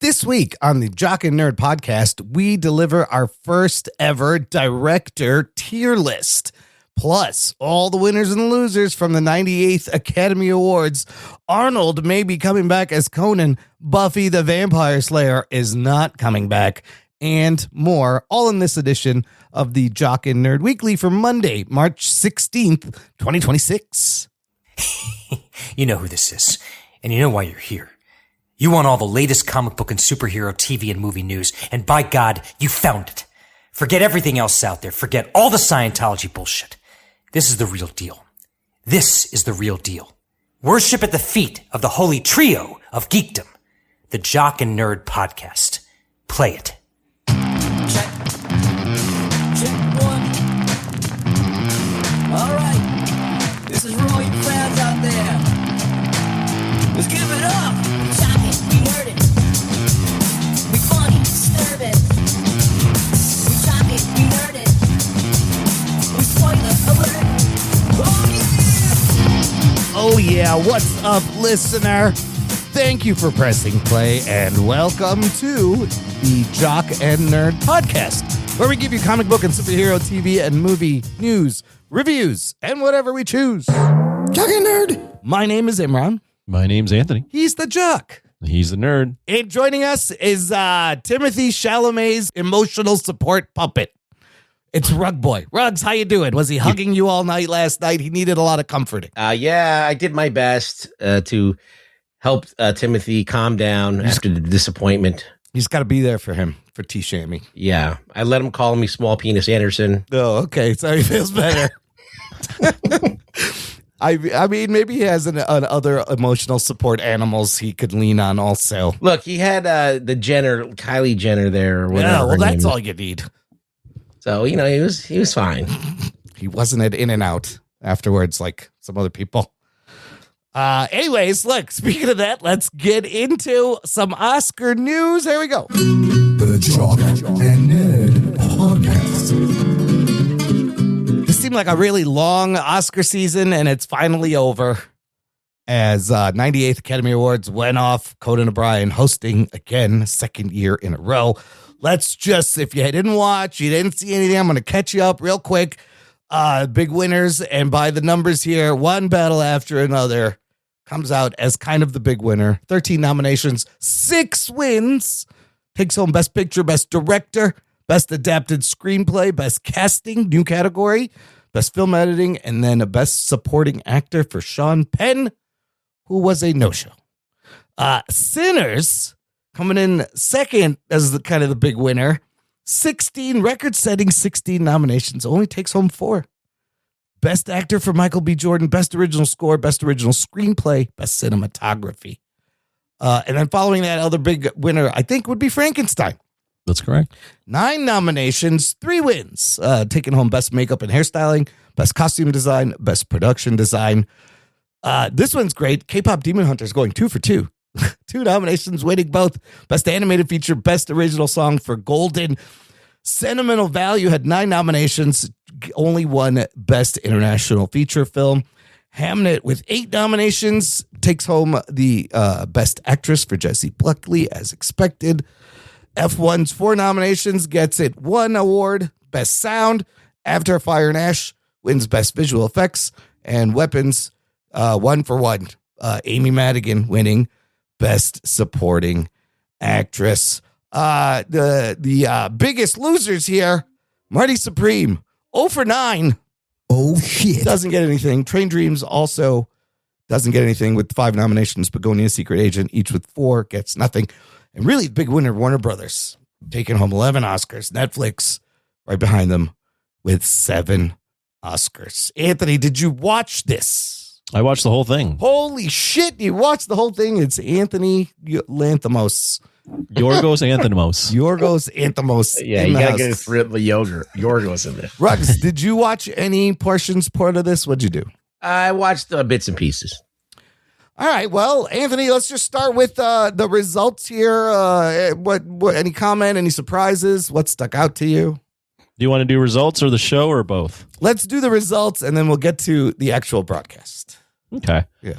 This week on the Jock and Nerd Podcast, we deliver our first ever director tier list. Plus, all the winners and losers from the 98th Academy Awards. Arnold may be coming back as Conan. Buffy the Vampire Slayer is not coming back. And more, all in this edition of the Jock and Nerd Weekly for Monday, March 16th, 2026. You know who this is, and you know why you're here. You want all the latest comic book and superhero TV and movie news, and by God, you found it. Forget everything else out there. Forget all the Scientology bullshit. This is the real deal. This is the real deal. Worship at the feet of the holy trio of geekdom. The Jock and Nerd Podcast. Play it. Check. Check one. All right. This is for all you fans out there. Let's give it up. Shock it. We heard it. We funny. Disturb it. We shock it. We heard it. We spoiler alert. Oh yeah, what's up, listener? Thank you for pressing play and welcome to the Jock and Nerd Podcast, where we give you comic book and superhero TV and movie news, reviews, and whatever we choose. Jock and Nerd. My name is Imran. My name's Anthony. He's the Jock. He's the nerd. And joining us is Timothy Chalamet's emotional support puppet. It's Rug Boy. Ruggs, how you doing? Was he hugging you all night last night? He needed a lot of comforting. Yeah, I did my best to help Timothy calm down after the disappointment. You just got to be there for him, for T-Shammy. Yeah, I let him call me Small Penis Anderson. Oh, okay. So he feels better. I mean, maybe he has an other emotional support animals he could lean on also. Look, he had the Jenner, Kylie Jenner there. Or whatever Yeah, well, her that's name all you need. So, you know, he was fine. He wasn't at In-N-Out afterwards like some other people. Anyways, look, speaking of that, let's get into some Oscar news. Here we go. The Jock and Nerd Podcast. This seemed like a really long Oscar season, and it's finally over as 98th Academy Awards went off. Conan O'Brien hosting again, second year in a row. Let's just, if you didn't watch, you didn't see anything, I'm going to catch you up real quick. Big winners, and by the numbers here, one battle after another comes out as kind of the big winner. 13 nominations, 6 wins. Takes home Best Picture, Best Director, Best Adapted Screenplay, Best Casting, new category, Best Film Editing, and then a Best Supporting Actor for Sean Penn, who was a no-show. Sinners coming in second as the kind of the big winner. 16 record-setting 16 nominations, only takes home 4. Best Actor for Michael B. Jordan, Best Original Score, Best Original Screenplay, Best Cinematography. And then following that, other big winner, I think, would be Frankenstein. That's correct. 9 nominations, 3 wins. Taking home Best Makeup and Hairstyling, Best Costume Design, Best Production Design. This one's great. K-Pop Demon Hunter's going 2 for 2. 2 nominations, winning both Best Animated Feature, Best Original Song for Golden. Sentimental Value had 9 nominations, only won Best International Feature Film. Hamnet with 8 nominations takes home the Best Actress for Jessie Buckley, as expected. F1's 4 nominations, gets it 1 award, Best Sound. After Fire and Ash wins Best Visual Effects, and Weapons 1 for 1. Amy Madigan winning Best Supporting Actress. The biggest losers here, Marty Supreme, 0 for 9. Oh, shit. Doesn't get anything. Train Dreams also doesn't get anything with 5 nominations. Begonia, Secret Agent, each with 4, gets nothing. And really, big winner, Warner Brothers, taking home 11 Oscars. Netflix, right behind them, with 7 Oscars. Anthony, did you watch this? I watched the whole thing. Holy shit, you watched the whole thing. It's Anthony Lanthimos. Yorgos Lanthimos. Yorgos Lanthimos. Yeah, in you the got to house. get it through the Yorgos in there. Ruggs, did you watch any part of this? What'd you do? I watched bits and pieces. All right, well, Anthony, let's just start with the results here. What? Any comment? Any surprises? What stuck out to you? Do you want to do results or the show or both? Let's do the results, and then we'll get to the actual broadcast. Okay. Yeah.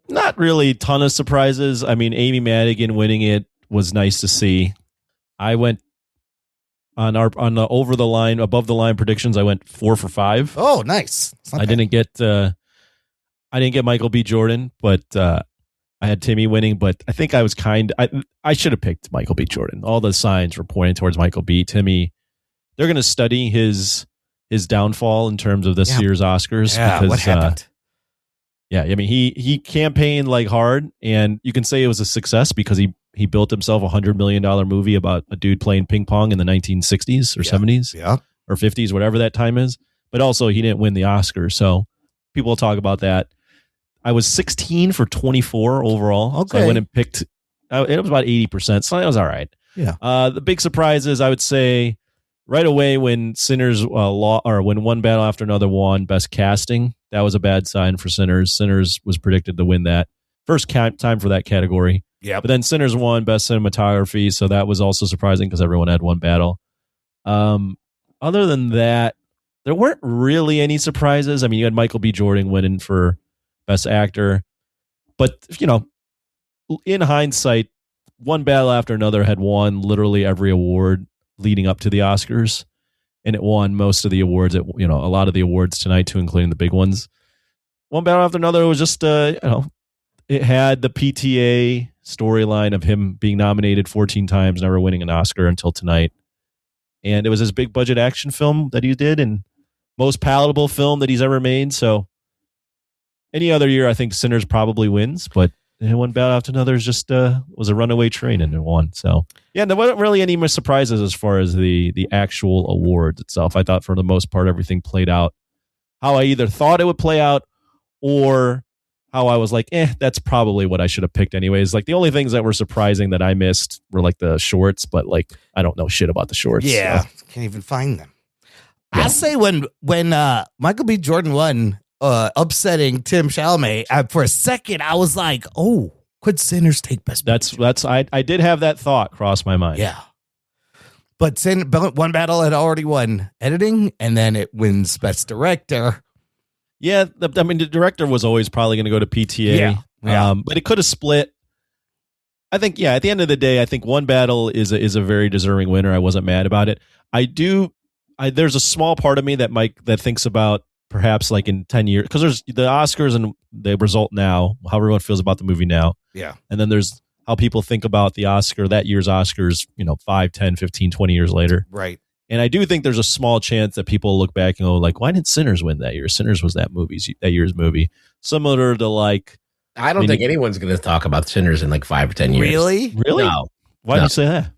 Not really a ton of surprises. I mean, Amy Madigan winning it was nice to see. I went on the over the line, above the line predictions. I went 4 for 5. Oh, nice. I didn't get Michael B. Jordan, but I had Timmy winning. But I think I was I should have picked Michael B. Jordan. All the signs were pointing towards Michael B. Timmy, they're going to study his downfall in terms of this year's Oscars. Yeah, because, what happened? Yeah, I mean, he campaigned like hard, and you can say it was a success because he built himself $100 million movie about a dude playing ping pong in the 1960s or 70s or 50s, whatever that time is. But also, he didn't win the Oscar, so people will talk about that. I was 16 for 24 overall. Okay. So I went and picked. It was about 80%, so that was all right. Yeah. The big surprises, I would say, right away when Sinners when One Battle After Another won Best Casting. That was a bad sign for Sinners. Sinners was predicted to win that. First time for that category. Yeah. But then Sinners won Best Cinematography, so that was also surprising because everyone had one battle. Other than that, there weren't really any surprises. I mean, you had Michael B. Jordan winning for Best Actor. But, in hindsight, One Battle After Another had won literally every award leading up to the Oscars. And it won most of the awards, a lot of the awards tonight too, including the big ones. One Battle After Another was just, it had the PTA storyline of him being nominated 14 times, never winning an Oscar until tonight. And it was his big budget action film that he did and most palatable film that he's ever made. So any other year, I think Sinners probably wins, but One Battle After Another is just was a runaway train and it won. So yeah, there wasn't really any more surprises as far as the actual awards itself. I thought for the most part everything played out how I either thought it would play out or how I was like, that's probably what I should have picked anyways. Like the only things that were surprising that I missed were like the shorts, but like I don't know shit about the shorts. Yeah, so. Can't even find them. Yeah. I'll say when Michael B. Jordan won, upsetting Tim Chalamet, for a second I was like, oh, could Sinners take Best Picture? I did have that thought cross my mind. Yeah. But One Battle had already won editing, and then it wins Best Director. Yeah, the director was always probably going to go to PTA. Yeah. But it could have split. I think, at the end of the day, I think One Battle is a very deserving winner. I wasn't mad about it. There's a small part of me that thinks about perhaps like in 10 years, because there's the Oscars and the result now, how everyone feels about the movie now. Yeah. And then there's how people think about that year's Oscars, 5, 10, 15, 20 years later. Right. And I do think there's a small chance that people look back and go like, why didn't Sinners win that year? Sinners was that year's movie. Similar to like, I don't think anyone's going to talk about Sinners in like 5 or 10 years. Really? No. Why do you say that?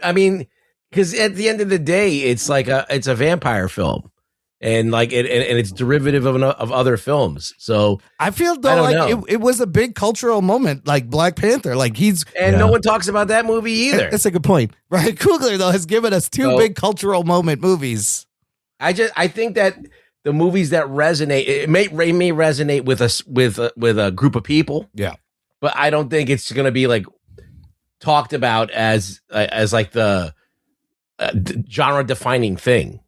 I mean, because at the end of the day, it's like it's a vampire film. And like and it's derivative of other films. So I feel though like it was a big cultural moment, like Black Panther. Like no one talks about that movie either. That's a good point. Ryan Coogler though has given us two big cultural moment movies. I think that the movies that resonate, it may resonate with us with a group of people. Yeah, but I don't think it's going to be like talked about as like the genre defining thing.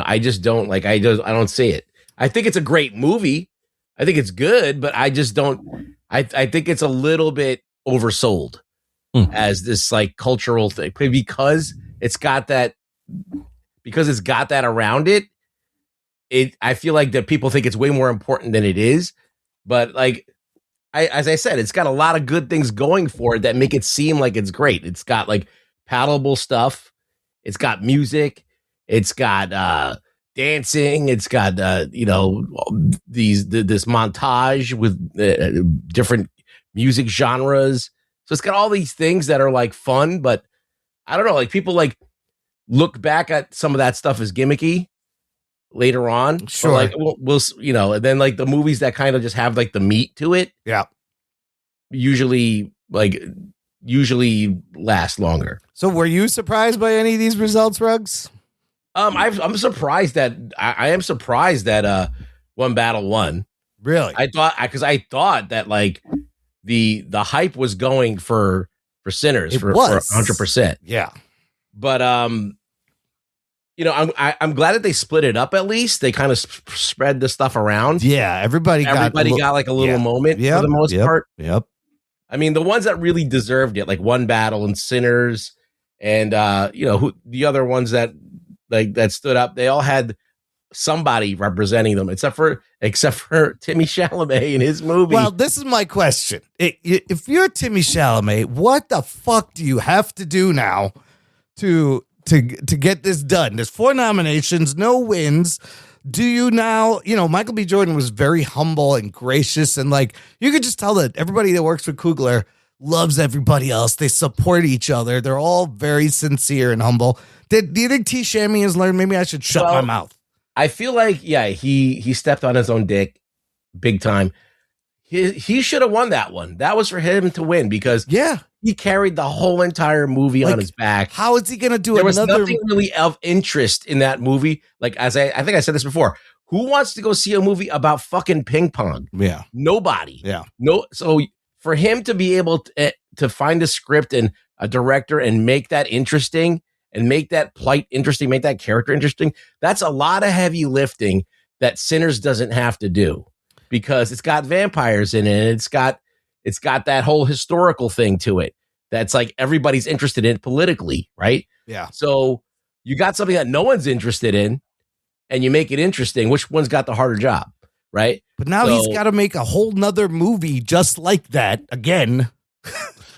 I just don't like. I don't see it. I think it's a great movie. I think it's good, but I just don't. I think it's a little bit oversold as this like cultural thing because it's got that around it. I feel like that people think it's way more important than it is. But like, as I said, it's got a lot of good things going for it that make it seem like it's great. It's got like palatable stuff. It's got music. It's got dancing. It's got this montage with different music genres. So it's got all these things that are like fun, but I don't know. Like people like look back at some of that stuff as gimmicky later on. Sure. Like we'll and then like the movies that kind of just have like the meat to it. Yeah. Usually last longer. So were you surprised by any of these results, Ruggs? I'm surprised that I am surprised that One Battle won. Really? I thought that like the hype was going for Sinners for 100%. Yeah. But I'm glad that they split it up. At least they kind of spread the stuff around. Yeah, everybody got like a little moment for the most part. Yep. I mean, the ones that really deserved it, like One Battle and Sinners, and who the other ones that that stood up, they all had somebody representing them, except for Timmy Chalamet in his movie. Well, this is my question. If you're Timmy Chalamet, what the fuck do you have to do now to get this done? There's 4 nominations, no wins. Do you now, Michael B. Jordan was very humble and gracious, and you could just tell that everybody that works with Coogler loves everybody else. They support each other. They're all very sincere and humble. Do you think T. Shammy has learned? Maybe I should shut my mouth. I feel like, he stepped on his own dick big time. He should have won that one. That was for him to win because he carried the whole entire movie on his back. How is he going to do There another? was nothing really of interest in that movie. Like, as I think I said this before, who wants to go see a movie about fucking ping pong? Yeah. Nobody. Yeah. No. So for him to be able to find a script and a director and make that interesting and make that plight interesting, make that character interesting, that's a lot of heavy lifting that Sinners doesn't have to do because it's got vampires in it. And it's got that whole historical thing to it. That's like everybody's interested in politically, right? Yeah. So you got something that no one's interested in and you make it interesting. Which one's got the harder job, right? But now he's got to make a whole nother movie just like that again.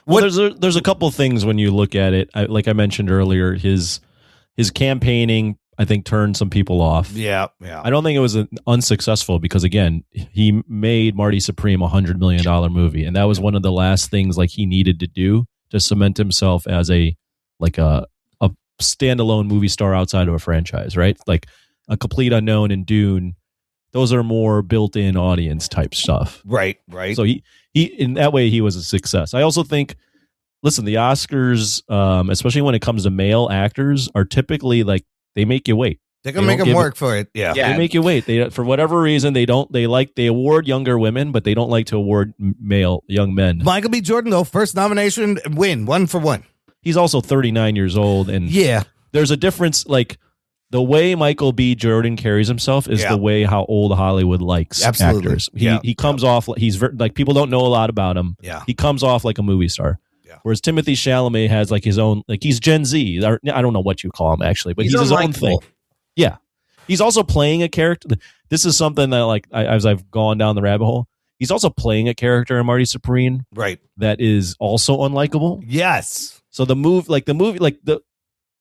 Well, there's a couple things when you look at it. Like I mentioned earlier, his campaigning, I think, turned some people off. Yeah. I don't think it was unsuccessful because, again, he made Marty Supreme $100 million movie, and that was one of the last things he needed to do to cement himself as a standalone movie star outside of a franchise, right? Like A Complete Unknown and Dune. Those are more built-in audience type stuff. Right. So he in that way, he was a success. I also think, listen, the Oscars, especially when it comes to male actors, are typically they make you wait. They're going to make them work for it. Yeah. They make you wait. They, for whatever reason, they award younger women, but they don't like to award young men. Michael B. Jordan, though, first nomination, win 1 for 1. He's also 39 years old. And there's a difference. The way Michael B. Jordan carries himself is the way how old Hollywood likes actors. He comes off, he's very, people don't know a lot about him. Yeah. He comes off like a movie star. Yeah. Whereas Timothy Chalamet has his own, he's Gen Z. I don't know what you call him actually, but he's his own thing. Yeah. He's also playing a character. This is something that as I've gone down the rabbit hole, he's also playing a character in Marty Supreme. Right. That is also unlikable. Yes. So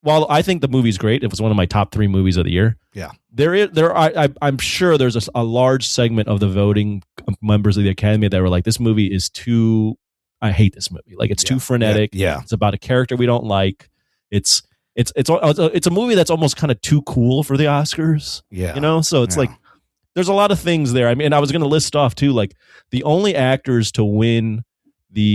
while I think the movie's great, it was one of my top 3 movies of the year. Yeah. I'm sure there's a large segment of the voting members of the Academy that were like, this movie is too, I hate this movie. It's too frenetic. Yeah. It's about a character we don't like. It's a movie that's almost kind of too cool for the Oscars. Yeah. So it's there's a lot of things there. I mean, I was going to list off too, the only actors to win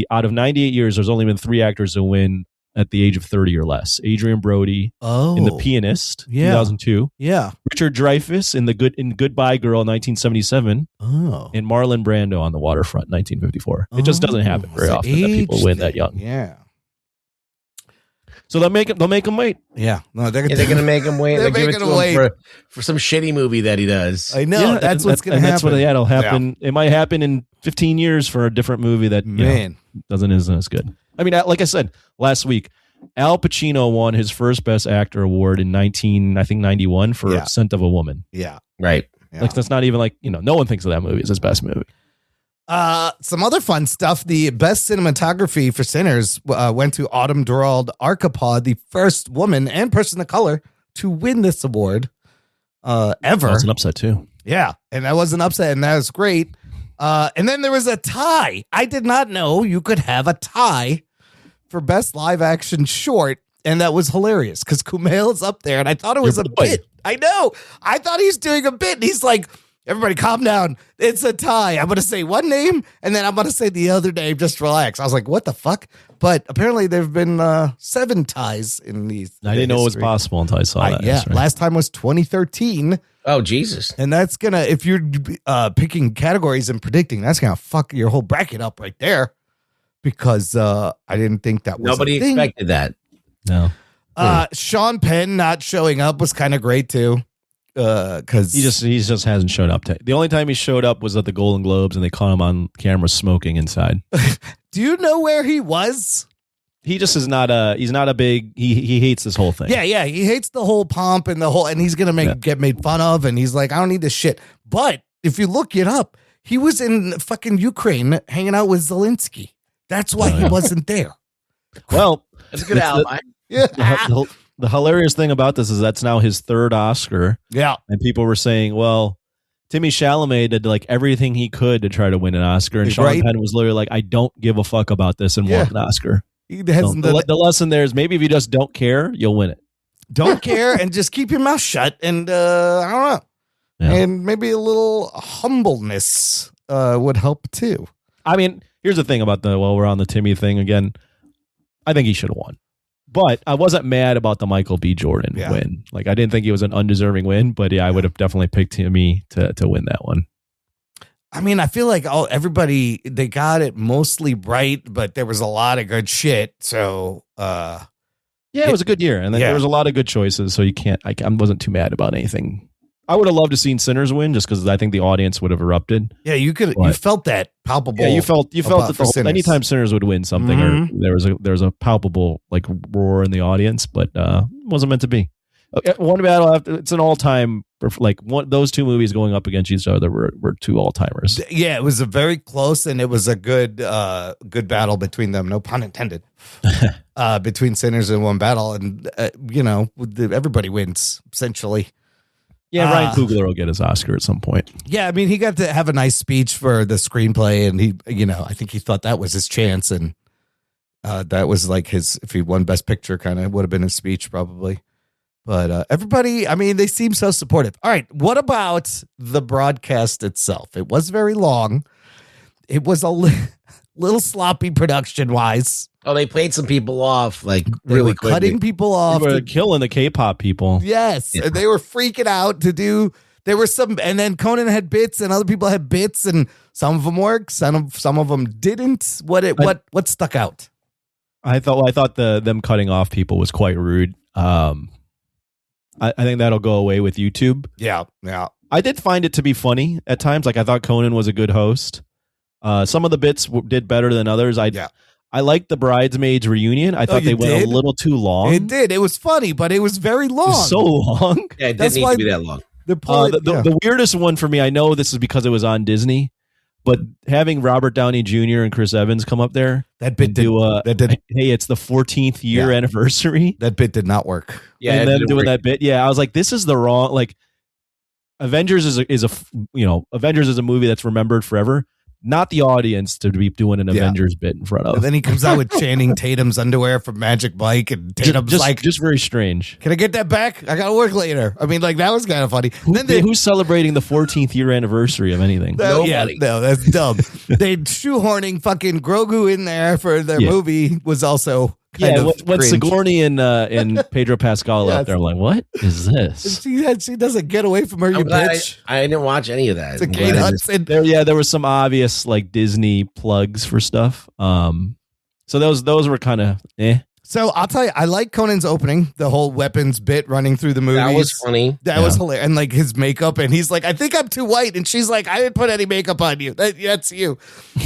out of 98 years, there's only been 3 actors to win at the age of 30 or less. Adrian Brody in The Pianist, 2002. Yeah. Richard Dreyfuss in Goodbye Girl, 1977. Oh. And Marlon Brando on The Waterfront, 1954. It just doesn't happen very often that people win that young. Yeah. So they'll make him wait. Yeah. No, they're going to make him wait. They're give it making to him him wait for some shitty movie that he does. I know. That's what's going to happen. That's what it'll happen. Yeah. It might happen in 15 years for a different movie that isn't as good. I mean, like I said last week, Al Pacino won his first Best Actor award in 1991 for Scent of a Woman. Yeah. Right. Yeah. That's not even no one thinks of that movie as his best movie. Some other fun stuff. The best cinematography for Sinners went to Autumn Durald Archipod, the first woman and person of color to win this award ever. That's an upset too. Yeah, and that was an upset, and that was great. And then there was a tie. I did not know you could have a tie for best live action short, and that was hilarious because Kumail is up there, and I thought it was a bit. I know. I thought he was doing a bit, and he's like, everybody calm down. It's a tie. I'm going to say one name, and then I'm going to say the other name. Just relax. I was like, what the fuck? But apparently there have been 7 ties in these. I didn't know it was possible until I saw that. Yeah. Right. Last time was 2013. Oh, Jesus. And that's going to, if you're picking categories and predicting, that's going to fuck your whole bracket up right there. Because I didn't think that was nobody expected that. No. Sean Penn not showing up was kind of great too. because he just hasn't showed up. The only time he showed up was at the Golden Globes, and they caught him on camera smoking inside. Do you know where he was? He just is not he's not a big. He hates this whole thing. Yeah, he hates the whole pomp and and he's gonna get made fun of, and he's like, I don't need this shit. But if you look it up, he was in fucking Ukraine hanging out with Zelensky. That's why he wasn't there. Well, That's a good alibi. Yeah. The hilarious thing about this is that's now his third Oscar. Yeah. And people were saying, well, Timmy Chalamet did like everything he could to try to win an Oscar. And Sean Right. Penn was literally like, I don't give a fuck about this and want an Oscar. He So hasn't done the lesson there is maybe if you just don't care, you'll win it. don't care and just keep your mouth shut. And I don't know. Yeah. And maybe a little humbleness would help too. I mean, here's the thing about we're on the Timmy thing again. I think he should have won. But I wasn't mad about the Michael B. Jordan win. Like, I didn't think it was an undeserving win, but yeah, I would have definitely picked Timmy to win that one. I mean, I feel like everybody, they got it mostly right, but there was a lot of good shit. So, yeah, it was a good year. And then there was a lot of good choices. So I wasn't too mad about anything. I would have loved to seen Sinners win just because I think the audience would have erupted. Yeah, you felt that palpable. Yeah, you felt that anytime Sinners would win something, or there was a palpable like roar in the audience, but wasn't meant to be. One battle after it's an all time like those two movies going up against each other were two all timers. Yeah, it was a very close, and it was a good battle between them. No pun intended. Between Sinners and One Battle, and everybody wins essentially. Yeah, Ryan Coogler will get his Oscar at some point. Yeah, I mean, he got to have a nice speech for the screenplay, and he, I think he thought that was his chance, and that was like if he won Best Picture, kind of would have been his speech probably. But everybody, I mean, they seem so supportive. All right, what about the broadcast itself? It was very long. It was a little sloppy production-wise. Oh, they played some people off, like They really were quickly. cutting people off. They were killing the K-pop people. Yes, and they were freaking out to do. There were some, and then Conan had bits, and other people had bits, and some of them worked, some of them didn't. What stuck out? I thought them cutting off people was quite rude. I think that'll go away with YouTube. Yeah. I did find it to be funny at times. Like I thought Conan was a good host. Some of the bits did better than others. I liked the Bridesmaids reunion. I thought they went a little too long. It did. It was funny, but it was very long. It was so long. Yeah, it didn't need to be that long. The weirdest one for me, I know this is because it was on Disney, but having Robert Downey Jr. and Chris Evans come up there, that bit did. Hey, it's the 14th year anniversary. That bit did not work. Yeah, and them doing that bit. Yeah, I was like, this is the wrong. Like, Avengers is a movie that's remembered forever. Not the audience to be doing an Avengers bit in front of. And then he comes out with Channing Tatum's underwear from Magic Mike, and Tatum's just very strange. Can I get that back? I got to work later. I mean, like, that was kind of funny. Who's celebrating the 14th year anniversary of anything? No, that's dumb. They shoehorning fucking Grogu in there for their movie was also kind of when cringe. Sigourney and Pedro Pascal out there, I'm like, what is this? She doesn't get away from her, you bitch. I didn't watch any of that. It's a Kate Hudson. There was some obvious like Disney plugs for stuff. So those were kind of So I'll tell you, I like Conan's opening, the whole weapons bit running through the movies. That was funny. That was hilarious. And like his makeup, and he's like, I think I'm too white. And she's like, I didn't put any makeup on you. That's you.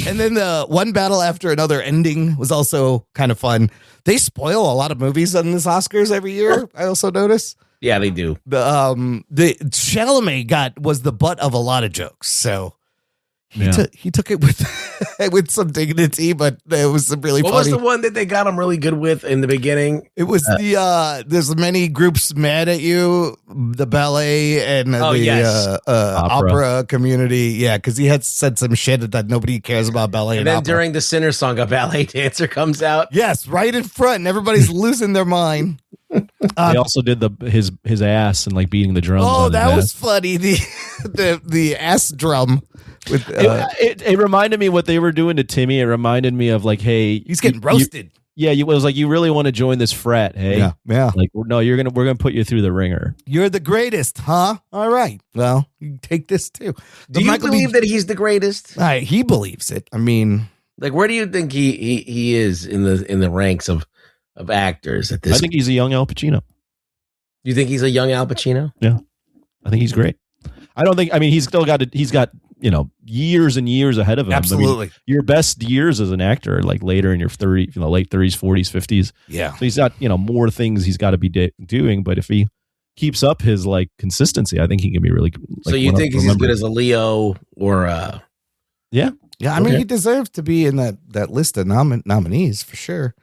And then the One Battle After Another ending was also kind of fun. They spoil a lot of movies on this Oscars every year, I also notice. Yeah, they do. The Chalamet was the butt of a lot of jokes. So he took it with some dignity, but it was really funny. What was the one that they got him really good with in the beginning? It was there's many groups mad at you, the ballet and opera community. Yeah, because he had said some shit that nobody cares about ballet and then opera. during the Sinner song, a ballet dancer comes out. Yes, right in front, and everybody's losing their mind. They also did his ass and like beating the drums. Oh, that was funny. The ass drum. With, it reminded me what they were doing to Timmy. It reminded me of like, hey, he's getting roasted. It was like, you really want to join this frat? Hey, yeah. Like, no, we're gonna put you through the ringer. You're the greatest, huh? All right. Well, you take this too. Do you believe that he's the greatest? He believes it. I mean, like, where do you think he is in the ranks of actors at this? I think he's a young Al Pacino. You think he's a young Al Pacino? Yeah. I think he's great. He's got years and years ahead of him. Absolutely. Your best years as an actor, like later in your late 30s, 40s, 50s. Yeah. So he's got, more things he's got to be doing. But if he keeps up his like consistency, I think he can be really. So you think he's as good as a Leo or Yeah. Yeah. I mean, he deserves to be in that list of nominees for sure.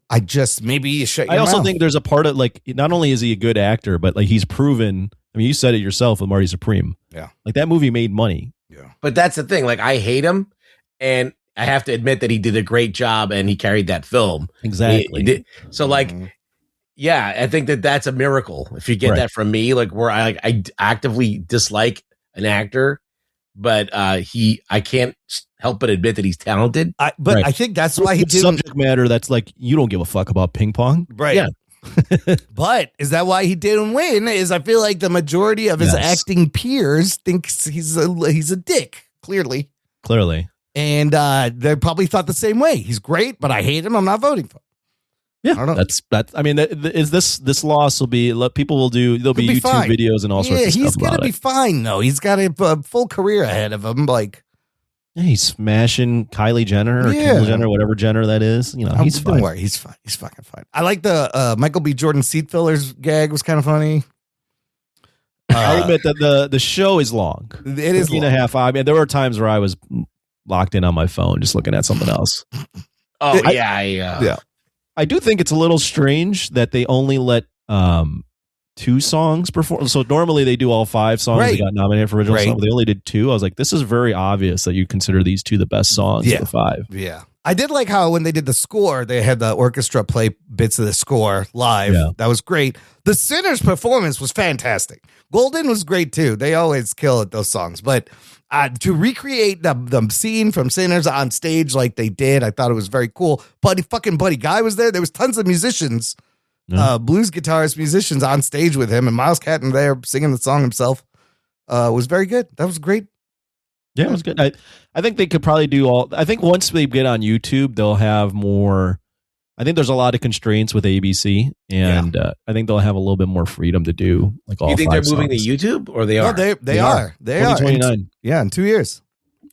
I just maybe you shut your I also mouth. think there's a part of like, not only is he a good actor, but like he's proven. I mean, you said it yourself with Marty Supreme. Yeah. Like that movie made money. Yeah. But that's the thing. Like, I hate him, and I have to admit that he did a great job, and he carried that film. Exactly. He did. So, like, yeah, I think that's a miracle. If you get that from me, like, where I actively dislike an actor, but I can't help but admit that he's talented. I think that's why he did subject matter that's like you don't give a fuck about ping pong. right. Yeah. But is that why he didn't win? Is I feel like the majority of his acting peers thinks he's a dick, clearly. And they probably thought the same way. He's great, but I hate him. I'm not voting for him. Yeah, I don't know. that's. I mean, this loss will be. People will do. There'll be YouTube fine. videos and all sorts of stuff. He's gonna be fine though. He's got a full career ahead of him. Like, yeah, he's smashing Kylie Jenner or Kendall Jenner, whatever Jenner that is. He's fine. Don't worry, he's fine. He's fucking fine. I like the Michael B. Jordan seat fillers gag was kind of funny. I'll admit that the show is long. It is 3.5. I mean, there were times where I was locked in on my phone just looking at something else. Oh, yeah. I do think it's a little strange that they only let 2 songs perform. So normally they do all 5 songs. They got nominated for original song, but they only did 2. I was like, this is very obvious that you consider these 2 the best songs of the 5. Yeah. I did like how when they did the score, they had the orchestra play bits of the score live. Yeah. That was great. The Sinners performance was fantastic. Golden was great too. They always kill at those songs. But to recreate the scene from Sinners on stage like they did, I thought it was very cool. Buddy Guy was there. There was tons of musicians, blues guitarist musicians on stage with him, and Miles Catton there singing the song himself. Was very good. That was great. Yeah, it was good. I think they could probably do all. I think once they get on YouTube, they'll have more. I think there's a lot of constraints with ABC, and I think they'll have a little bit more freedom to do like all. You think 5 they're moving songs. to YouTube, or they are? No, they are. They are. 2029. In 2 years.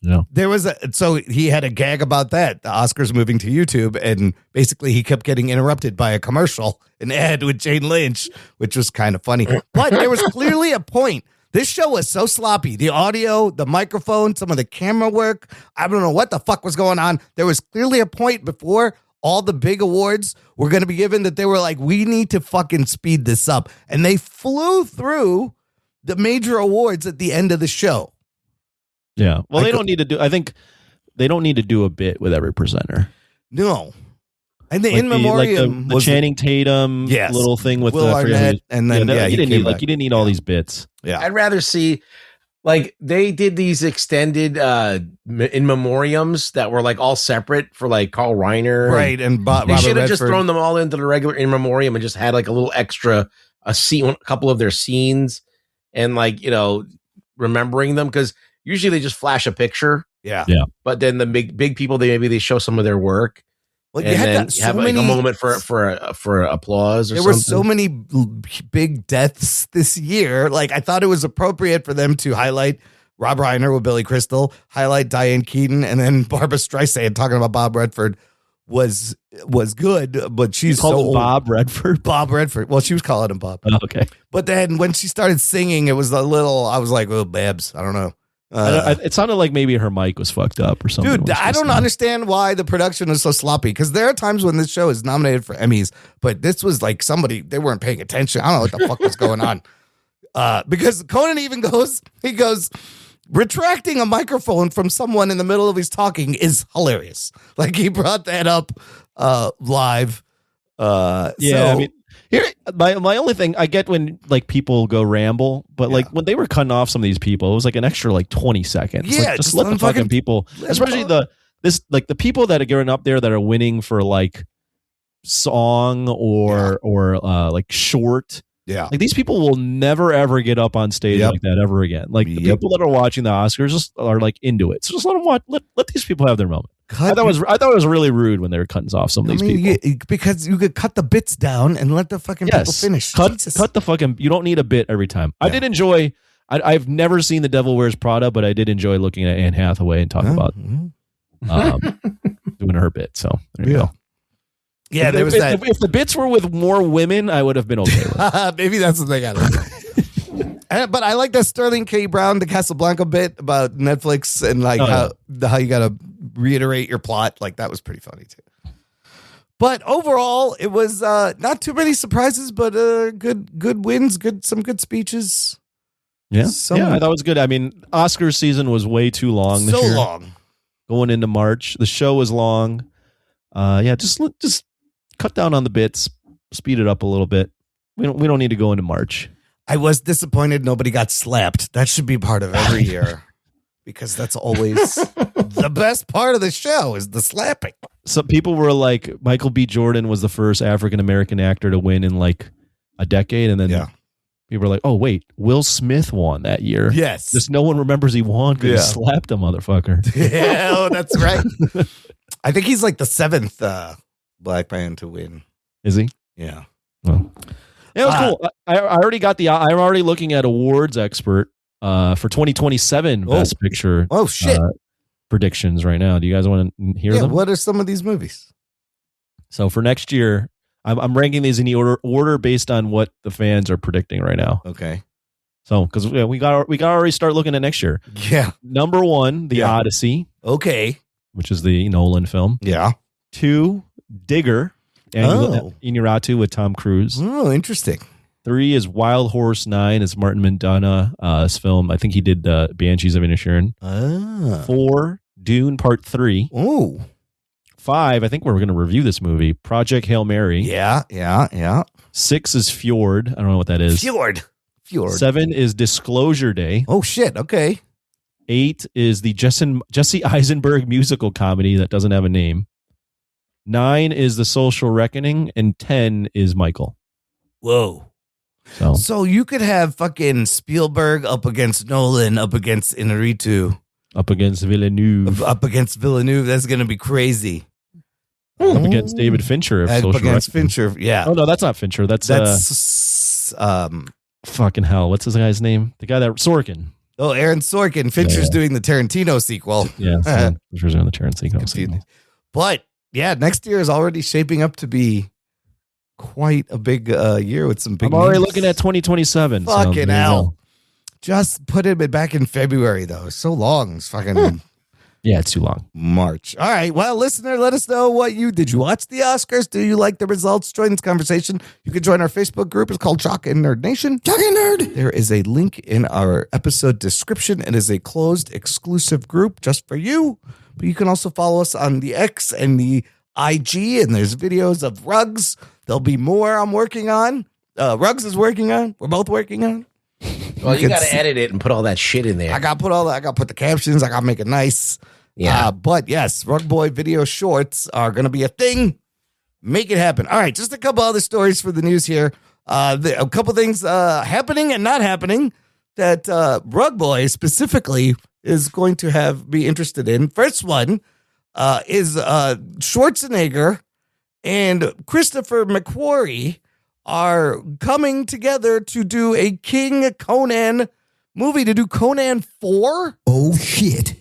Yeah. There was so he had a gag about that. The Oscars moving to YouTube, and basically he kept getting interrupted by a commercial, an ad with Jane Lynch, which was kind of funny. But there was clearly a point. This show was so sloppy. The audio, the microphone, some of the camera work. I don't know what the fuck was going on. There was clearly a point before all the big awards were going to be given that they were like, we need to fucking speed this up. And they flew through the major awards at the end of the show. Yeah. Well, they don't need to do. I think they don't need to do a bit with every presenter. No. And the like in memoriam the was Channing Tatum little thing with Will Arnett, and then you didn't need all these bits. Yeah, I'd rather see like they did these extended in memoriams that were like all separate for like Carl Reiner, right? And they should have just thrown them all into the regular in memoriam and just had like a little extra a couple of their scenes, and like remembering them, because usually they just flash a picture, yeah. But then the big people they show some of their work. Well, you have like a moment for applause. There were so many big deaths this year. Like I thought it was appropriate for them to highlight Rob Reiner with Billy Crystal, highlight Diane Keaton, and then Barbara Streisand talking about Bob Redford was good, but she's so old. Bob Redford. Bob Redford. Well, she was calling him Bob. Oh, okay. But then when she started singing, it was a little. I was like, oh, Babs. I don't know. It sounded like maybe her mic was fucked up or something. Dude, I don't understand why the production is so sloppy, because there are times when this show is nominated for Emmys, but this was like they weren't paying attention. I don't know what the fuck was going on. Because Conan even goes, retracting a microphone from someone in the middle of his talking is hilarious. Like he brought that up live. I mean, here, my only thing, I get when like people go ramble, but like when they were cutting off some of these people, it was like an extra like 20 seconds. Yeah, like, just let the fucking people, especially the people that are getting up there that are winning for like song or like short. Yeah, like these people will never ever get up on stage like that ever again. Like the people that are watching the Oscars just are like into it. So just let them watch. Let these people have their moment. I thought it was really rude when they were cutting off some of these people. Because you could cut the bits down and let the fucking people finish. Cut the fucking. You don't need a bit every time. Yeah. I did enjoy. I've never seen The Devil Wears Prada, but I did enjoy looking at Anne Hathaway and talking about doing her bit. So there you go. Yeah, there was that. If the bits were with more women, I would have been okay with it. Maybe that's the thing I like. But I like that Sterling K. Brown, the Casablanca bit about Netflix and like how you got to reiterate your plot. Like that was pretty funny too. But overall, it was not too many surprises, but good wins, some good speeches. Yeah, I thought it was good. I mean, Oscar season was way too long. This year. Long. Going into March, the show was long. Just cut down on the bits, speed it up a little bit. We don't need to go into March. I was disappointed nobody got slapped. That should be part of every year because that's always the best part of the show is the slapping. Some people were like, Michael B. Jordan was the first African-American actor to win in like a decade. And then people were like, oh, wait, Will Smith won that year. Yes. Just no one remembers he won because he slapped a motherfucker. Yeah, that's right. I think he's like the 7th black man to win. Is he? Yeah. Well, yeah, it was cool. I'm already looking at awards expert for 2027 Best Picture. Oh, shit. Predictions right now. Do you guys want to hear them? What are some of these movies? So for next year, I'm ranking these in the order based on what the fans are predicting right now. Okay. So because we got to already start looking at next year. Yeah. Number 1, The Odyssey. Okay. Which is the Nolan film. Yeah. 2, Digger. Inarritu with Tom Cruise. Oh, interesting. 3 is Wild Horse. 9 is Martin McDonagh's film. I think he did Banshees of Inisherin. 4, Dune Part 3. Oh. 5, I think we're going to review this movie. Project Hail Mary. Yeah. 6 is Fjord. I don't know what that is. Fjord. 7 is Disclosure Day. Oh, shit. Okay. 8 is the Jesse Eisenberg musical comedy that doesn't have a name. 9 is The Social Reckoning, and 10 is Michael. Whoa. So you could have fucking Spielberg up against Nolan, up against Inarritu. Up against Villeneuve. That's going to be crazy. Up against David Fincher. Fincher, yeah. Oh, no, that's not Fincher. That's fucking hell. What's this guy's name? The guy that Sorkin. Oh, Aaron Sorkin. Fincher's doing the Tarantino sequel. Yeah, Fincher's doing the Tarantino sequel. But yeah, next year is already shaping up to be quite a big year with some big. I'm already looking at 2027. Fucking hell! Just put it back in February though. It's so long. It's fucking. Yeah, it's too long. March. All right. Well, listener, let us know did you watch the Oscars? Do you like the results? Join this conversation. You can join our Facebook group. It's called Jock and Nerd Nation. Jock and Nerd. There is a link in our episode description. It is a closed exclusive group just for you. But you can also follow us on the X and the IG, and there's videos of Rugs. There'll be more I'm working on. Rugs is working on. We're both working on. Well, you got to edit it and put all that shit in there. I got to put the captions. I got to make it nice. Yeah. But yes, Rug Boy video shorts are going to be a thing. Make it happen. All right. Just a couple other stories for the news here. A couple things happening and not happening that Rug Boy specifically is going to be interested in. First one is Schwarzenegger and Christopher McQuarrie are coming together to do a King Conan movie, to do Conan 4. Oh, shit.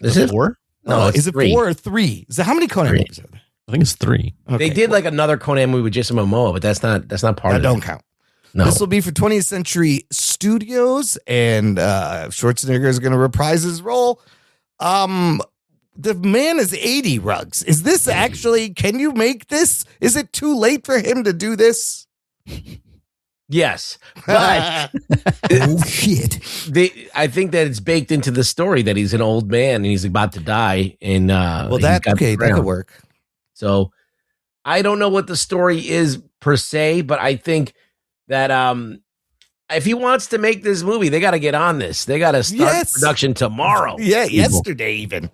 Is it 4? No, is it 4 or 3? So how many Conan movies are there? I think it's 3. Okay. They did like another Conan movie with Jason Momoa, but that's not part of it. That don't count. No. This will be for 20th Century Studios, and Schwarzenegger is going to reprise his role. The man is 80, Rugs. Is this actually, can you make this? Is it too late for him to do this? Yes, but Oh, shit. I think that it's baked into the story that he's an old man and he's about to die. And well, that could work. So I don't know what the story is per se, but I think that if he wants to make this movie, they got to get on this. They got to start production tomorrow. Yeah, yesterday even.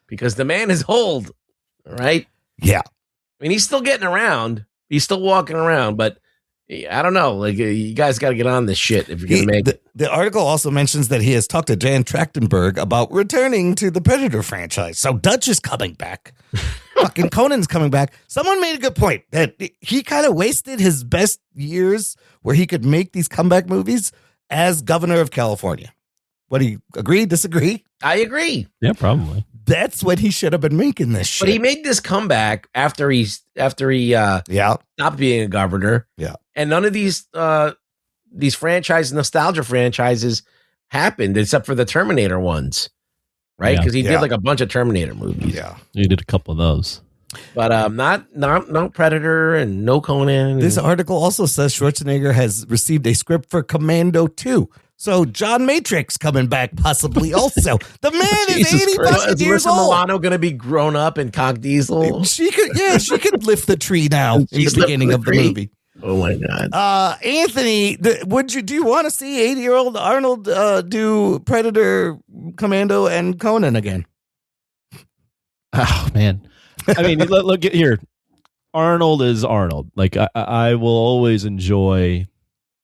Because the man is old, right? Yeah. I mean, he's still getting around. He's still walking around, but I don't know. Like, you guys got to get on this shit if you're going to make it. The article also mentions that he has talked to Jan Trachtenberg about returning to the Predator franchise. So Dutch is coming back. Fucking Conan's coming back. Someone made a good point that he kind of wasted his best years where he could make these comeback movies as governor of California. What do you agree, disagree? I agree. Yeah, probably. That's when he should have been making this shit. But he made this comeback after he stopped being a governor. Yeah. And none of these franchise nostalgia franchises happened except for the Terminator ones. Right? Yeah. Because he did like a bunch of Terminator movies. Yeah. He did a couple of those. But not Predator and no Conan. This article also says Schwarzenegger has received a script for Commando 2. So John Matrix coming back possibly also. The man is 80 fucking Is years Alyssa old. Milano going to be grown up in Cock Diesel? She could lift the tree now in the She's beginning lifting of the the tree? movie. Oh my God. Anthony, do you want to see 80-year-old Arnold do Predator, Commando, and Conan again? Oh man, I mean, look at here. Arnold is Arnold. Like I will always enjoy.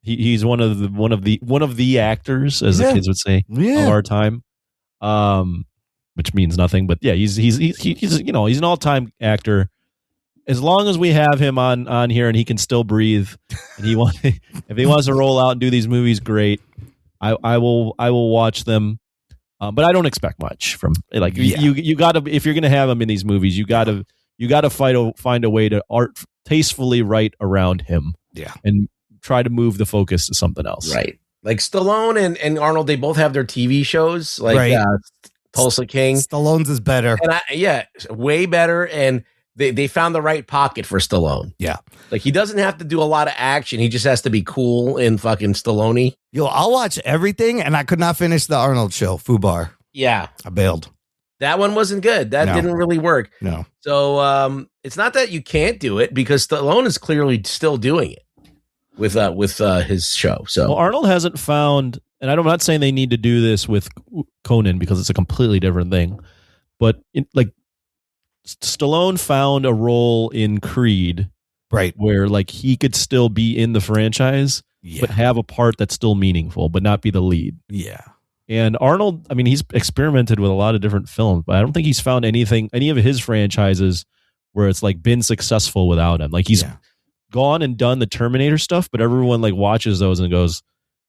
He's one of the actors, as the kids would say, of our time. Which means nothing, but yeah, he's an all-time actor. As long as we have him on here and he can still breathe, and if he wants to roll out and do these movies, great. I will watch them. But I don't expect much from you got to, if you're going to have him in these movies, you got to find a way to tastefully write around him. Yeah. And try to move the focus to something else. Right. Like Stallone and Arnold, they both have their TV shows like Tulsa King. Stallone's is better. And way better. And they found the right pocket for Stallone. Yeah. Like he doesn't have to do a lot of action. He just has to be cool in fucking Stallone. Yo, I'll watch everything, and I could not finish the Arnold show, Fubar. Yeah. I bailed. That one wasn't good. That didn't really work. No. So it's not that you can't do it, because Stallone is clearly still doing it with his show. So Arnold hasn't found, and I'm not saying they need to do this with Conan because it's a completely different thing, but Stallone found a role in Creed, right, where like he could still be in the franchise, but have a part that's still meaningful, but not be the lead. Yeah. And Arnold, I mean, he's experimented with a lot of different films, but I don't think he's found any of his franchises where it's like been successful without him. Like he's gone and done the Terminator stuff, but everyone like watches those and goes,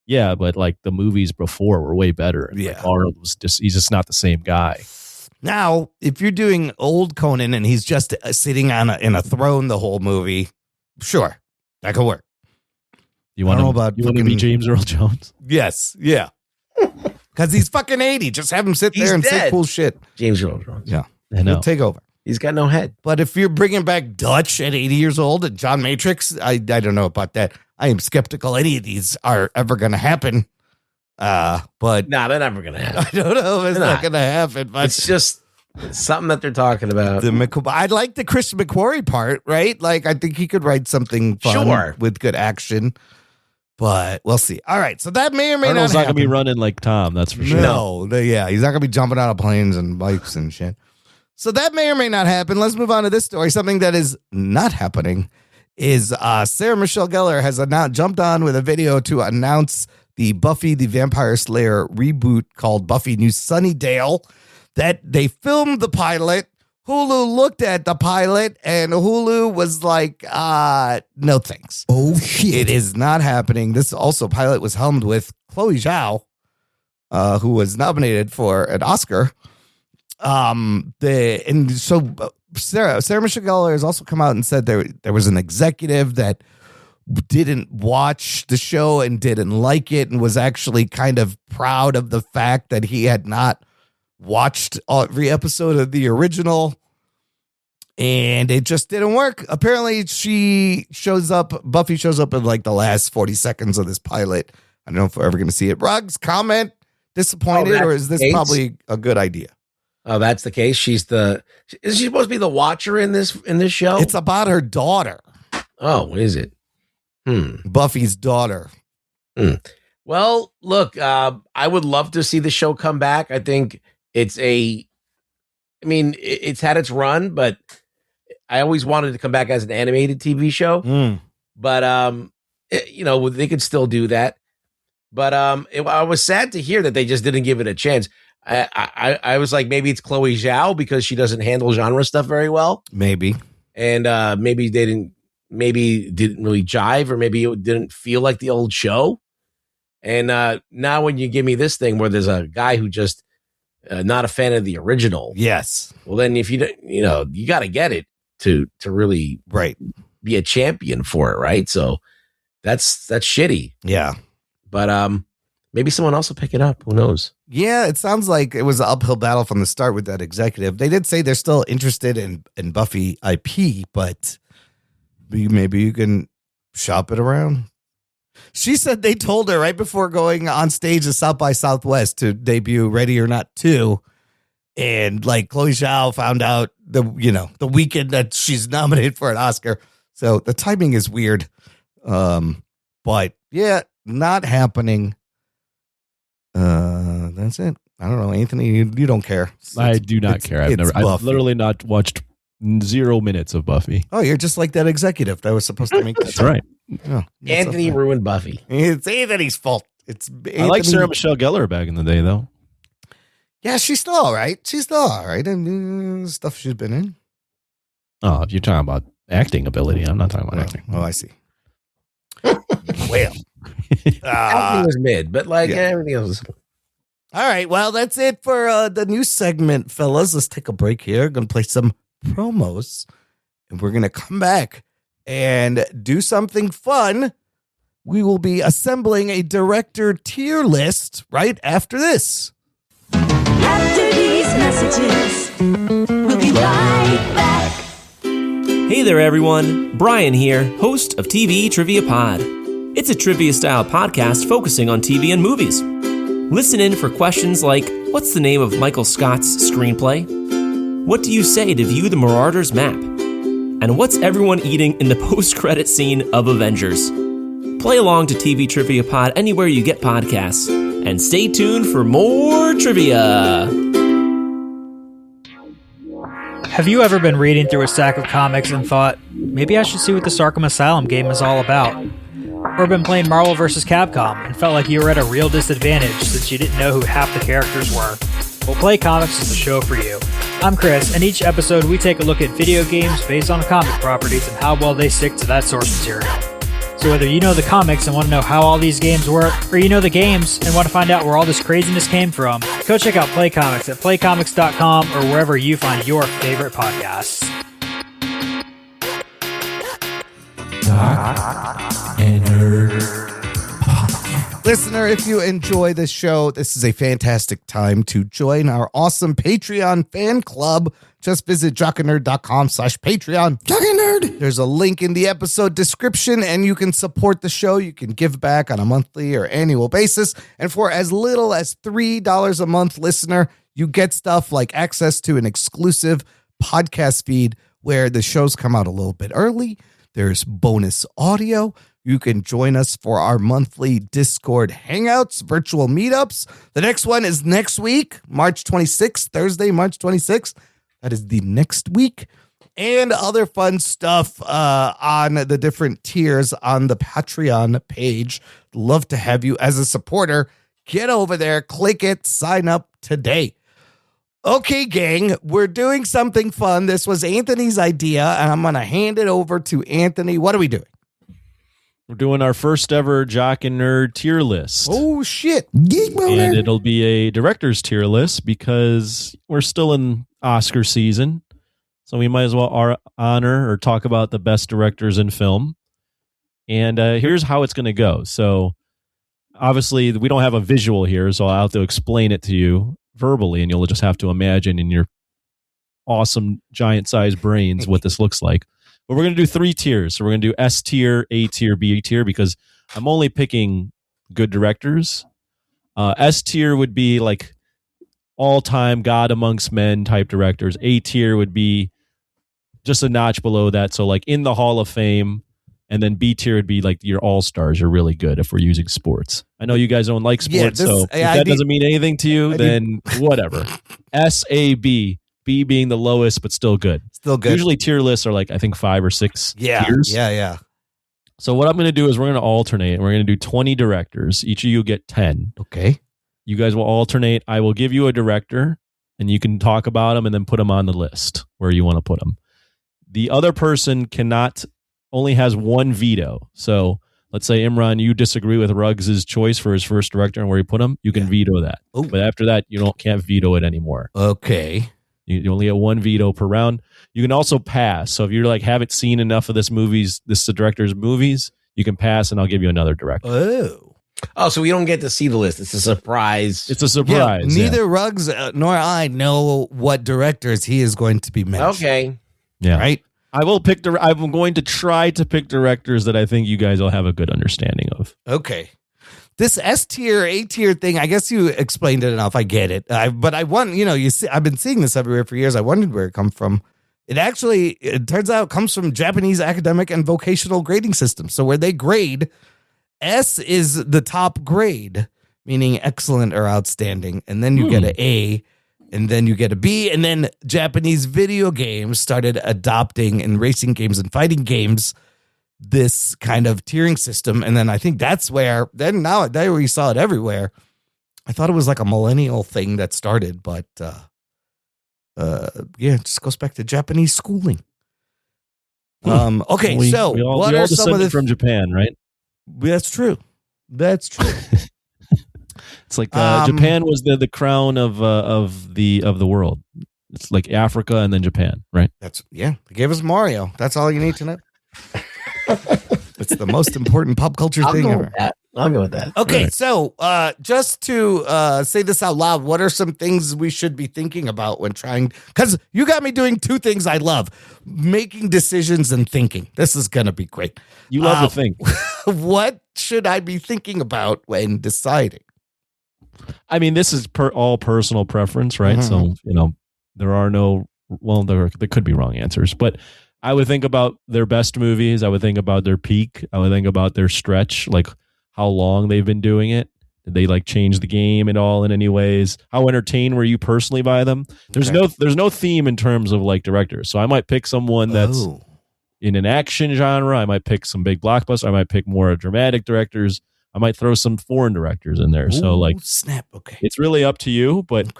yeah, but like the movies before were way better. And like, Arnold he's just not the same guy. Now, if you're doing old Conan and he's just sitting in a throne the whole movie, sure, that could work. You want to be James Earl Jones? Yes, yeah. Because he's fucking 80. Just have him sit there and say cool shit. James Earl Jones. Yeah, I know. He'll take over. He's got no head. But if you're bringing back Dutch at 80 years old and John Matrix, I don't know about that. I am skeptical any of these are ever going to happen. But no, they're never gonna happen. I don't know if it's not gonna happen. But it's just something that they're talking about. I like the Christopher McQuarrie part, right? Like I think he could write something fun with good action. But we'll see. All right, so that may or may Arnold's not gonna be running like Tom. That's for sure. No, he's not gonna be jumping out of planes and bikes and shit. So that may or may not happen. Let's move on to this story. Something that is not happening is Sarah Michelle Gellar has jumped on with a video to announce the Buffy the Vampire Slayer reboot called Buffy New Sunnydale, that they filmed the pilot. Hulu looked at the pilot and Hulu was like, no thanks. Oh, shit. It is not happening. This also pilot was helmed with Chloe Zhao, who was nominated for an Oscar. Sarah Michelle Gellar has also come out and said there was an executive that didn't watch the show and didn't like it and was actually kind of proud of the fact that he had not watched every episode of the original, and it just didn't work. Apparently Buffy shows up in like the last 40 seconds of this pilot. I don't know if we're ever going to see it. Ruggs, comment, disappointed, or is this probably a good idea? Oh, that's the case. Isn't she supposed to be the watcher in this show? It's about her daughter. Oh, what is it? Buffy's daughter. Well, look, I would love to see the show come back. I think it's had its run, but I always wanted to come back as an animated TV show. But, they could still do that. But I was sad to hear that they just didn't give it a chance. I was like, maybe it's Chloe Zhao because she doesn't handle genre stuff very well. Maybe. And maybe it didn't really jive, or maybe it didn't feel like the old show. And now when you give me this thing where there's a guy who just not a fan of the original, Yes. well, then if you don't, you got to get it to really Right. be a champion for it, right? So that's shitty. Yeah. But maybe someone else will pick it up. Who knows? Yeah, it sounds like it was an uphill battle from the start with that executive. They did say they're still interested in Buffy IP, but maybe you can shop it around. She said they told her right before going on stage at South by Southwest to debut Ready or Not 2. And like Chloe Zhao found out the weekend that she's nominated for an Oscar. So the timing is weird. But yeah, not happening. That's it. I don't know, Anthony. You don't care. I do not care. I've literally not watched 0 minutes of Buffy. Oh, you're just like that executive that was supposed to make the That's show. right. Oh, Anthony ruined Buffy. It's Anthony's fault. It's Anthony. I like Sarah Michelle Gellar back in the day, though. Yeah, she's still all right. And stuff she's been in. Oh, if you're talking about acting ability, I'm not talking about acting. Oh, I see. Well, Acting was mid, but everything else. All right. Well, that's it for the news segment, fellas. Let's take a break here. Going to play some promos, and we're going to come back and do something fun. We will be assembling a director tier list right after this. After these messages, we'll be right back. Hey there, everyone. Brian here, host of TV Trivia Pod. It's a trivia-style podcast focusing on TV and movies. Listen in for questions like, what's the name of Michael Scott's screenplay? What do you say to view the Marauders map? And what's everyone eating in the post-credit scene of Avengers? Play along to TV Trivia Pod anywhere you get podcasts. And stay tuned for more trivia. Have you ever been reading through a stack of comics and thought, maybe I should see what this Arkham Asylum game is all about? Or been playing Marvel vs. Capcom and felt like you were at a real disadvantage since you didn't know who half the characters were? Well, Play Comics is the show for you. I'm Chris, and each episode we take a look at video games based on comic properties and how well they stick to that source material. So whether you know the comics and want to know how all these games work, or you know the games and want to find out where all this craziness came from, go check out Play Comics at playcomics.com or wherever you find your favorite podcasts. Jock and Nerd. Listener, if you enjoy this show, this is a fantastic time to join our awesome Patreon fan club. Just visit jockandnerd.com/Patreon. Jock and Nerd. There's a link in the episode description, and you can support the show. You can give back on a monthly or annual basis. And for as little as $3 a month, listener, you get stuff like access to an exclusive podcast feed where the shows come out a little bit early. There's bonus audio. You can join us for our monthly Discord hangouts, virtual meetups. The next one is next week, March 26th, Thursday, March 26th. That is the next week. And other fun stuff on the different tiers on the Patreon page. Love to have you as a supporter. Get over there, click it, sign up today. Okay, gang, we're doing something fun. This was Anthony's idea, and I'm going to hand it over to Anthony. What are we doing? We're doing our first ever Jock and Nerd tier list. Oh, shit. Geek boner. And it'll be a director's tier list because we're still in Oscar season. So we might as well honor or talk about the best directors in film. And here's how it's going to go. So obviously we don't have a visual here, so I'll have to explain it to you verbally, and you'll just have to imagine in your awesome giant-sized brains what this looks like. But we're going to do 3 tiers. So we're going to do S tier, A tier, B tier, because I'm only picking good directors. S tier would be like all-time God amongst men type directors. A tier would be just a notch below that. So like in the Hall of Fame. And then B tier would be like your all-stars. You're really good if we're using sports. I know you guys don't like sports, so if that doesn't mean anything to you, then whatever. S, A, B. B being the lowest, but still good. Still good. Usually tier lists are like, I think 5 or 6 tiers. Yeah. So what I'm going to do is we're going to alternate. We're going to do 20 directors. Each of you get 10. Okay. You guys will alternate. I will give you a director, and you can talk about them and then put them on the list where you want to put them. The other person only has one veto. So let's say, Imran, you disagree with Ruggs' choice for his first director and where he put him, you can veto that. Ooh. But after that, you can't veto it anymore. Okay. You only get one veto per round. You can also pass. So if you're like, haven't seen enough of this director's movies, you can pass and I'll give you another director. Oh, so we don't get to see the list. It's a surprise. It's a surprise. Neither Ruggs nor I know what directors he is going to be mentioning. Okay. Yeah. Right? I'm going to try to pick directors that I think you guys will have a good understanding of. Okay. This S tier, A tier thing, I guess you explained it enough. I get it. But I want, I've been seeing this everywhere for years. I wondered where it come from. It turns out, comes from Japanese academic and vocational grading systems. So where they grade, S is the top grade, meaning excellent or outstanding. And then you get an A, and then you get a B. And then Japanese video games started adopting in racing games and fighting games this kind of tiering system. And then I think that's where, there we saw it everywhere. I thought it was like a millennial thing that started, but it just goes back to Japanese schooling. Okay, we what all are some of the from Japan, right? That's true. It's like Japan was the crown of the world. It's like Africa and then Japan, right? They gave us Mario. That's all you need to know. It's the most important pop culture thing ever. I'll go with that. Okay, right. So just to say this out loud, what are some things we should be thinking about when trying? Because you got me doing two things I love: making decisions and thinking. This is gonna be great. You love to think. What should I be thinking about when deciding? I mean, this is all personal preference, right? So there are there could be wrong answers, but I would think about their best movies. I would think about their peak. I would think about their stretch, like how long they've been doing it. Did they like change the game at all in any ways? How entertained were you personally by them? There's no theme in terms of like directors. So I might pick someone that's in an action genre. I might pick some big blockbuster. I might pick more dramatic directors. I might throw some foreign directors in there. So like snap. Okay. It's really up to you, but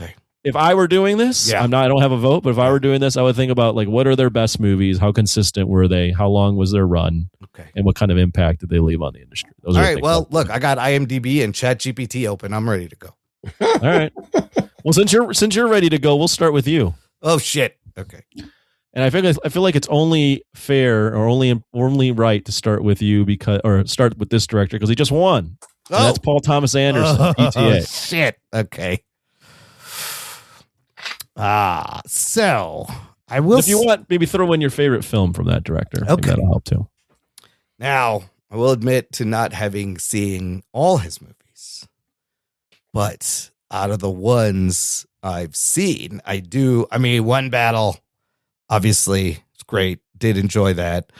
if I were doing this, I don't have a vote, but if I were doing this, I would think about like, what are their best movies? How consistent were they? How long was their run? Okay. And what kind of impact did they leave on the industry? All right. Well, look, I got IMDb and ChatGPT open. I'm ready to go. All right. Well, since you're ready to go, we'll start with you. Oh shit. Okay. And I feel like it's only fair or only right to start with you start with this director because he just won. And that's Paul Thomas Anderson. ETA. Oh shit. Okay. So I will. If you want, maybe throw in your favorite film from that director. Okay, that'll help too. Now, I will admit to not having seen all his movies, but out of the ones I've seen, I do. I mean, One Battle, obviously, it's great. Did enjoy that.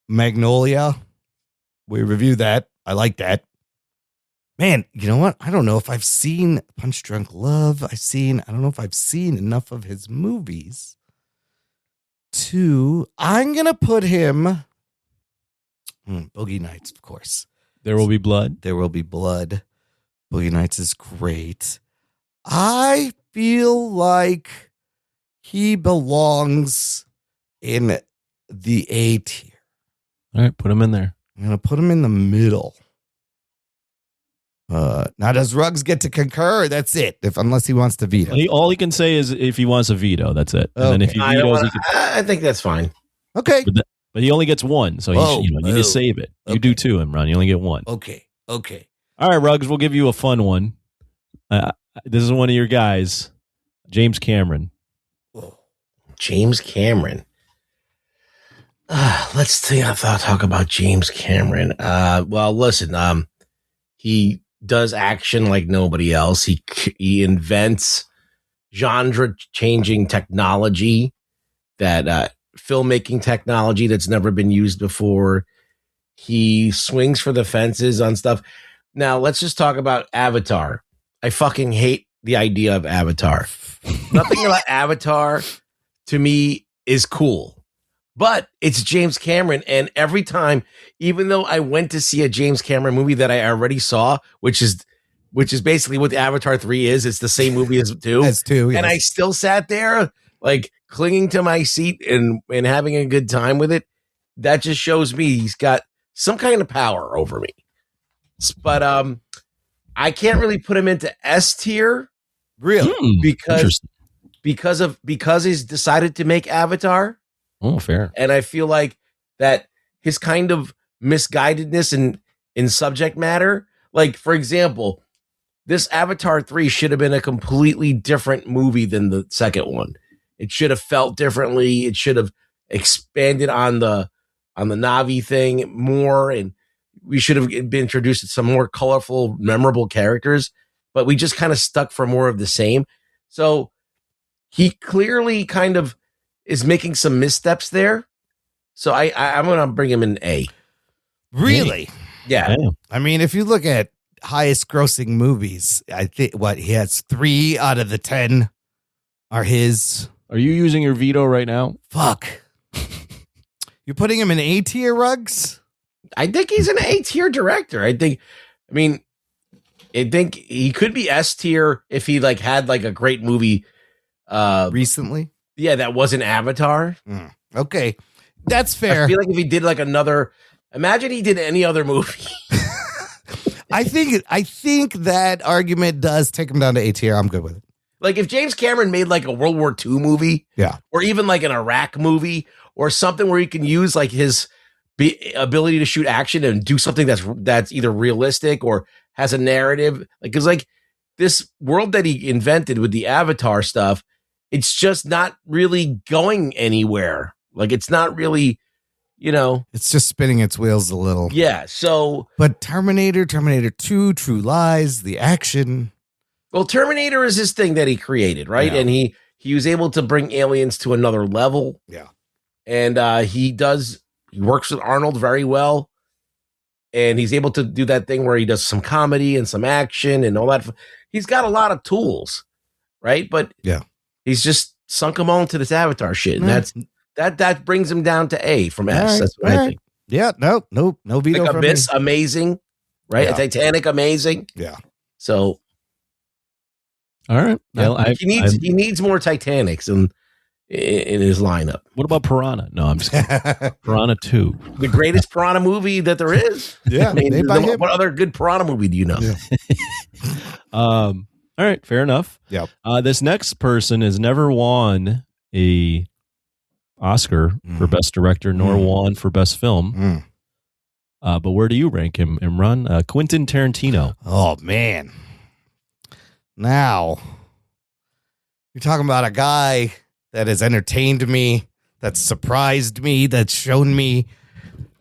Magnolia, we reviewed that. I like that. Man, you know what? I don't know if I've seen Punch Drunk Love. I don't know if I've seen enough of his movies I'm going to put him, Boogie Nights, of course. There Will Be Blood. There Will Be Blood. Boogie Nights is great. I feel like he belongs in the A tier. All right, put him in there. I'm going to put him in the middle. Now, does Ruggs get to concur? That's it. Unless he wants to veto. All he can say is if he wants a veto. That's it. And then if he vetoes, I think that's fine. Okay. But he only gets one, so you just save it. You do too, Imran. You only get one. Okay. All right, Ruggs. We'll give you a fun one. This is one of your guys, James Cameron. James Cameron. Let's talk about James Cameron. Well, listen. He does action like nobody else. He invents genre-changing technology, that filmmaking technology that's never been used before. He swings for the fences on stuff. Now, let's just talk about Avatar. I fucking hate the idea of Avatar. Nothing about Avatar to me is cool. But it's James Cameron, and every time, even though I went to see a James Cameron movie that I already saw, which is basically what Avatar 3 is, it's the same movie as 2. As 2, yes. And I still sat there, like, clinging to my seat and having a good time with it. That just shows me he's got some kind of power over me. But I can't really put him into S tier. Really? Because he's decided to make Avatar. Oh, fair. And I feel like that his kind of misguidedness in subject matter, like, for example, this Avatar 3 should have been a completely different movie than the second one. It should have felt differently. It should have expanded on the Na'vi thing more, and we should have been introduced to some more colorful, memorable characters, but we just kind of stuck for more of the same. So he clearly kind of is making some missteps there. So I'm going to bring him in A. Really? Yeah. Damn. I mean, if you look at highest grossing movies, I think he has 3 out of the 10 are his. Are you using your veto right now? Fuck. You're putting him in A tier, Ruggs? I think he's an A tier director. I think he could be S tier if he like had like a great movie Recently? Yeah, that wasn't Avatar. Okay. That's fair. I feel like if he did like imagine he did any other movie. I think that argument does take him down to A tier. I'm good with it. Like if James Cameron made like a World War II movie, Yeah. or even like an Iraq movie, or something where he can use like his ability to shoot action and do something that's either realistic or has a narrative, like, because like this world that he invented with the Avatar stuff, it's just not really going anywhere. Like it's not really, It's just spinning its wheels a little. yeah. So, But Terminator 2, True Lies, the action. well, Terminator is his thing that he created, right? Yeah. And he was able to bring aliens to another level. Yeah. And he works with Arnold very well. And he's able to do that thing where he does some comedy and some action and all that. He's got a lot of tools, right? But Yeah. he's just sunk them all into this Avatar shit. And that brings him down to A from S. All right, That's what all I right. think. Yeah, no veto Like from me. Abyss, amazing, right? Yeah. Titanic, amazing. Yeah. So All right. Well, he needs more Titanics in his lineup. what about Piranha? No, I'm just kidding. Piranha 2. The greatest Piranha movie that there is. Yeah, made by him. What other good Piranha movie do you know? Yeah. All right, fair enough. Yep. This next person has never won a Oscar for Best Director, nor won for Best Film. But where do you rank him, Imran? Quentin Tarantino. Oh, man. Now, you're talking about a guy that has entertained me, that's surprised me, that's shown me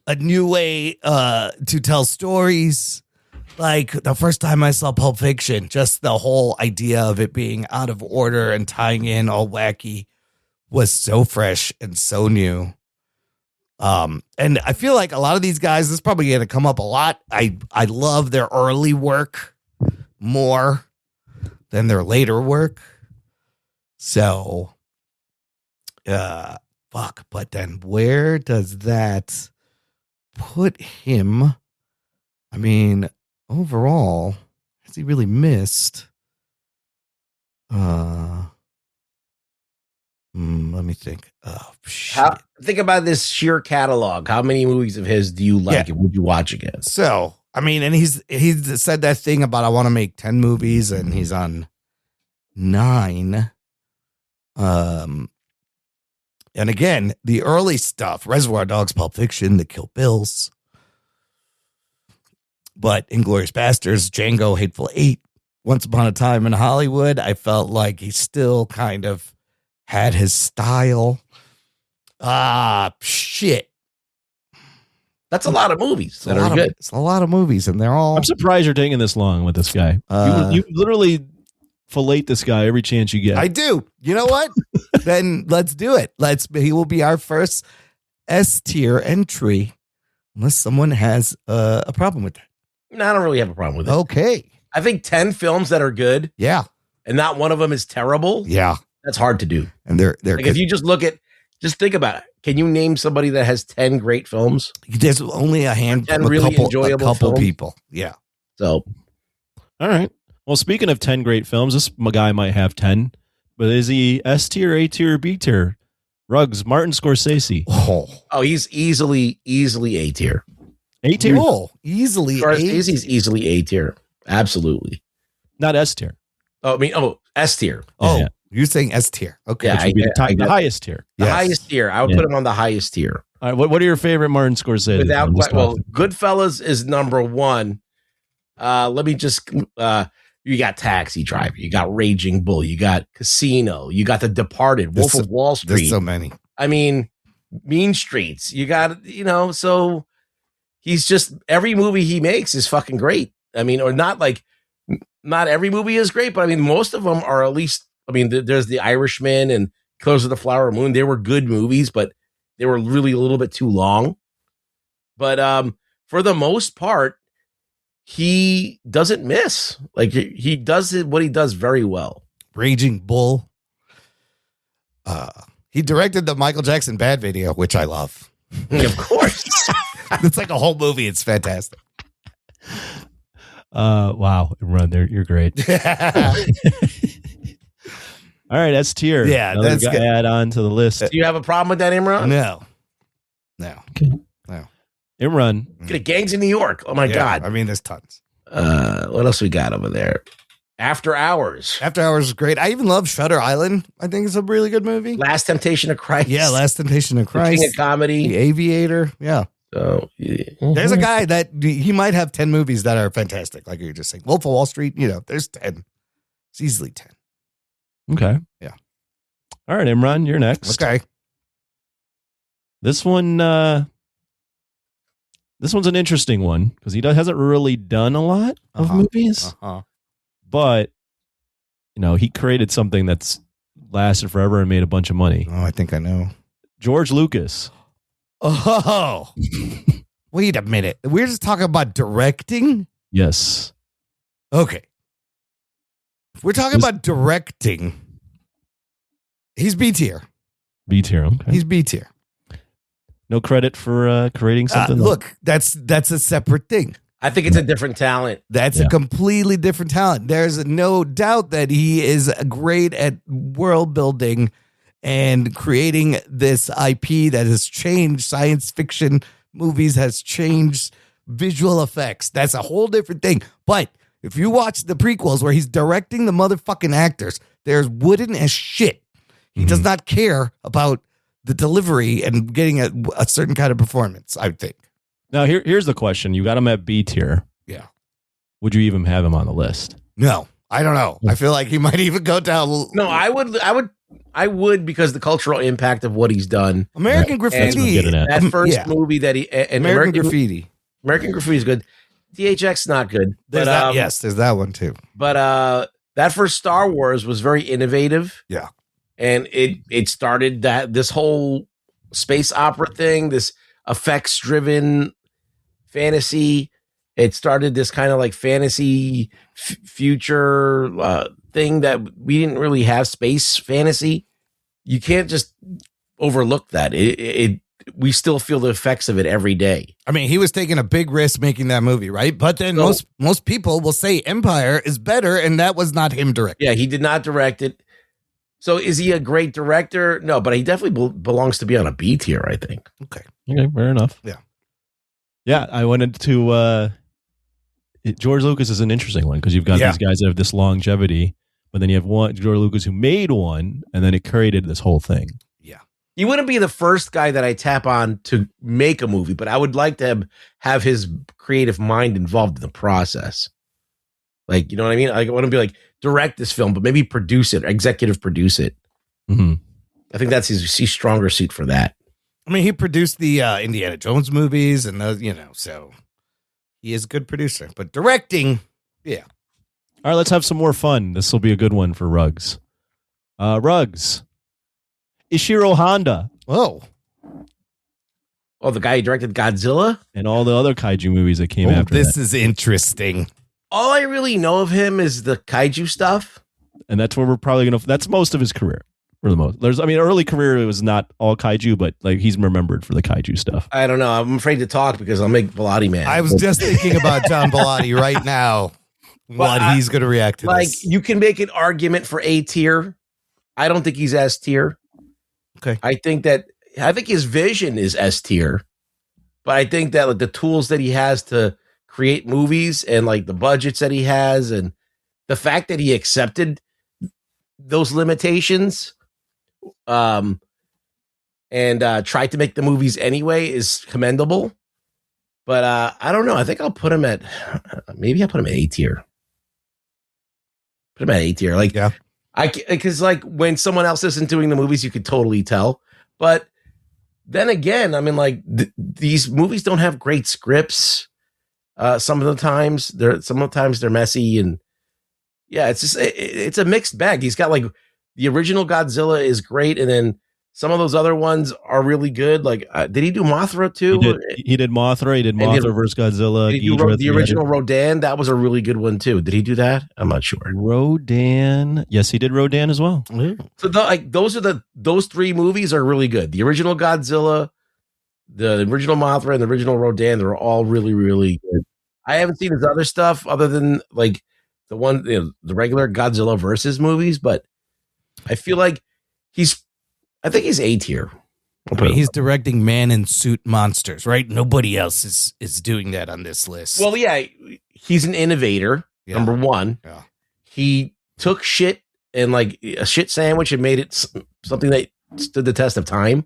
a new way to tell stories. Like the first time I saw Pulp Fiction, just the whole idea of it being out of order and tying in all wacky was so fresh and so new. And I feel like a lot of these guys, this is probably going to come up a lot. I love their early work more than their later work. So, fuck. But then where does that put him? I mean, overall, has he really missed? Let me think. Oh, shit. Think about this sheer catalog. How many movies of his do you like and would you watch again? So, I mean, and he's said that thing about I want to make 10 movies, and he's on 9. And again, the early stuff, Reservoir Dogs, Pulp Fiction, The Kill Bills, but Inglourious Basterds, Django, Hateful Eight, Once Upon a Time in Hollywood, I felt like he still kind of had his style. Shit. That's a lot of movies that are good. It's a lot of movies, and they're all. I'm surprised you're taking this long with this guy. You literally fillet this guy every chance you get. I do. You know what? Then let's do it. He will be our first S tier entry, unless someone has a problem with that. No, I don't really have a problem with it. Okay. I think 10 films that are good Yeah. and not one of them is terrible. Yeah. That's hard to do. And they're Like if you just think about it. Can you name somebody that has 10 great films? there's only a handful, 10 really enjoyable a couple films? people. Yeah. So All right. Well, speaking of 10 great films, this guy might have 10, but is he S tier, A tier, or B tier? Ruggs, Martin Scorsese. Oh, he's easily A tier. A tier, Easily. Scorsese's easily A tier. Absolutely. not S tier. S tier. Oh, Yeah. you're saying S tier. Okay. Yeah, Which would be the highest tier. The Yes. highest tier. I would Yeah. put him on the highest tier. All right, what are your favorite Martin Scorsese? Without I'm just well, talking. Goodfellas is number one. Let me just you got Taxi Driver, you got Raging Bull, you got Casino, you got The Departed, Wolf of Wall Street. There's so many. I mean, Mean Streets. You got, so he's just every movie he makes is fucking great. I mean, or not every movie is great, but I mean, most of them are at least. I mean, there's The Irishman and Killers of the Flower Moon. They were good movies, but they were really a little bit too long. But for the most part, he doesn't miss. Like he does what he does very well. Raging Bull. He directed the Michael Jackson Bad video, which I love. Of course. It's like a whole movie. It's fantastic. Wow, Imran, you're great. All right, S tier. Yeah, Another that's guy good. add on to the list. Do you have a problem with that, Imran? No. Imran, Get Gangs in New York. Oh my Yeah, God. I mean, there's tons. What else we got over there? After Hours. After Hours is great. I even love Shutter Island. I think it's a really good movie. Last Temptation of Christ. Yeah, Last Temptation of The King Christ. of Comedy. The Aviator. Yeah. So, There's a guy that he might have 10 movies that are fantastic. Like you're just saying. Wolf of Wall Street, there's 10. It's easily 10. okay. Yeah. All right, Imran, you're next. Okay. This one's an interesting one because he hasn't really done a lot of movies, but he created something that's lasted forever and made a bunch of money. Oh, I think I know. George Lucas. Oh, wait a minute. We're just talking about directing? Yes. Okay. If we're talking about directing, he's B tier. B tier. Okay. He's B tier. No credit for creating something. Look, that's a separate thing. I think it's a different talent. That's a completely different talent. There's no doubt that he is great at world building and creating this IP that has changed science fiction movies, has changed visual effects. That's a whole different thing. But if you watch the prequels where he's directing the motherfucking actors, there's wooden as shit. He does not care about the delivery and getting a certain kind of performance, I think. Now, here's the question. You got him at B tier. Yeah. Would you even have him on the list? No, I don't know. I feel like he might even go down. No, I would because the cultural impact of what he's done. American That's what I'm Graffiti. getting at. That first Yeah. movie that he and American Graffiti. American Graffiti is good. DHX not good. There's But yes, there's that one too. But that first Star Wars was very innovative. Yeah. And it started this whole space opera thing, this effects driven fantasy. It started this kind of like fantasy future thing that we didn't really have space fantasy. You can't just overlook that. We still feel the effects of it every day. I mean, he was taking a big risk making that movie, right? But then most people will say Empire is better, and that was not him directing. Yeah, he did not direct it. So is he a great director? No, but he definitely belongs to be on a B tier, I think. Okay. Okay, fair enough. Yeah. Yeah, I wanted to. George Lucas is an interesting one because you've got these guys that have this longevity, but then you have George Lucas who made one, and then it created this whole thing. Yeah. He wouldn't be the first guy that I tap on to make a movie, but I would like to have his creative mind involved in the process. Like, you know what I mean? I want to be like, direct this film, but maybe produce it, executive produce it. Mm-hmm. I think that's his stronger suit for that. I mean, he produced the Indiana Jones movies and those, so he is a good producer. But directing, yeah. All right, let's have some more fun. This will be a good one for Ruggs. Ruggs. Ishiro Honda. Oh, the guy who directed Godzilla? And all the other kaiju movies that came after this that. is interesting. All I really know of him is the kaiju stuff. And that's where we're probably going to... That's most of his career. For the most. Early career, it was not all kaiju, but like he's remembered for the kaiju stuff. I don't know. I'm afraid to talk because I'll make Bilotti mad. I was just thinking about John Bilotti right now, what he's going to react to like, this. you can make an argument for A tier. I don't think he's S tier. Okay. I think his vision is S tier. But I think that like the tools that he has to create movies and like the budgets that he has and the fact that he accepted those limitations and tried to make the movies anyway is commendable. But I don't know. I think I'll put him at maybe I'll put him at A tier. Put him at A tier. Like, Yeah. Because like when someone else isn't doing the movies, you could totally tell. But then again, I mean, like these movies don't have great scripts. Some of the times they're messy, and yeah, it's just it's a mixed bag. He's got like the original Godzilla is great, and then some of those other ones are really good. Like, did he do Mothra too? He did Mothra. He did Mothra versus Godzilla. Did he do the original Rodan? That was a really good one too. Did he do that? I'm not sure. Rodan. Yes, he did Rodan as well. So those three movies are really good. The original Godzilla, the original Mothra, and the original Rodan. They're all really, really good. I haven't seen his other stuff other than like the one, the regular Godzilla versus movies, but I feel like I think he's A tier. I mean, he's directing man in suit monsters, right? Nobody else is doing that on this list. Well, yeah, he's an innovator. Yeah. Number one, Yeah. He took shit and like a shit sandwich and made it something that stood the test of time.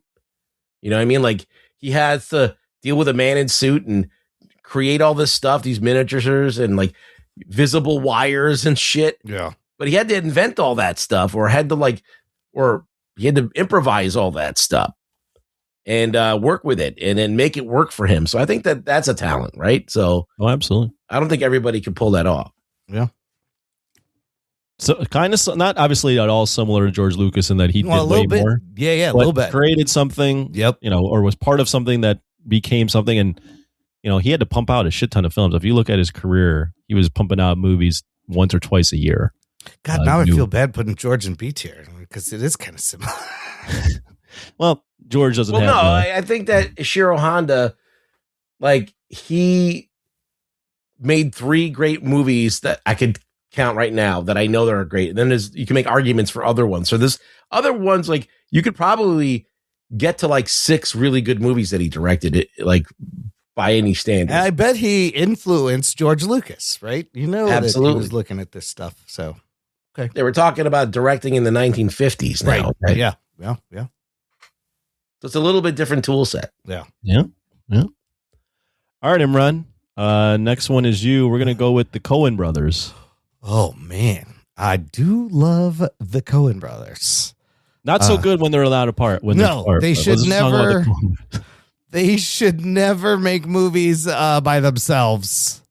You know what I mean? Like he has to deal with a man in suit and create all this stuff, these miniatures and like visible wires and shit. Yeah. But he had to invent all that stuff, or he had to improvise all that stuff and work with it and then make it work for him. So I think that's a talent, right? So absolutely. I don't think everybody can pull that off. Yeah. So kind of not obviously at all similar to George Lucas in that he did a little way bit. more. Yeah, a but little bit. Created something. Yep. Or was part of something that became something. And, he had to pump out a shit ton of films. If you look at his career, he was pumping out movies once or twice a year. God, now I feel bad putting George in B tier because it is kind of similar. Well, George doesn't have. No, I think that Ishiro Honda, like he made 3 great movies that I could count right now that I know that are great. And then you can make arguments for other ones. So this other ones, like you could probably get to like 6 really good movies that he directed, like by any standard. And I bet he influenced George Lucas, right? Absolutely. That he was looking at this stuff. So, okay. They were talking about directing in the 1950s now. Right? Yeah. So it's a little bit different tool set. Yeah. All right, Imran. Next one is you. We're going to go with the Coen Brothers. Oh, man. I do love the Coen Brothers. Not so good when they're allowed apart. They should never. They should never make movies by themselves.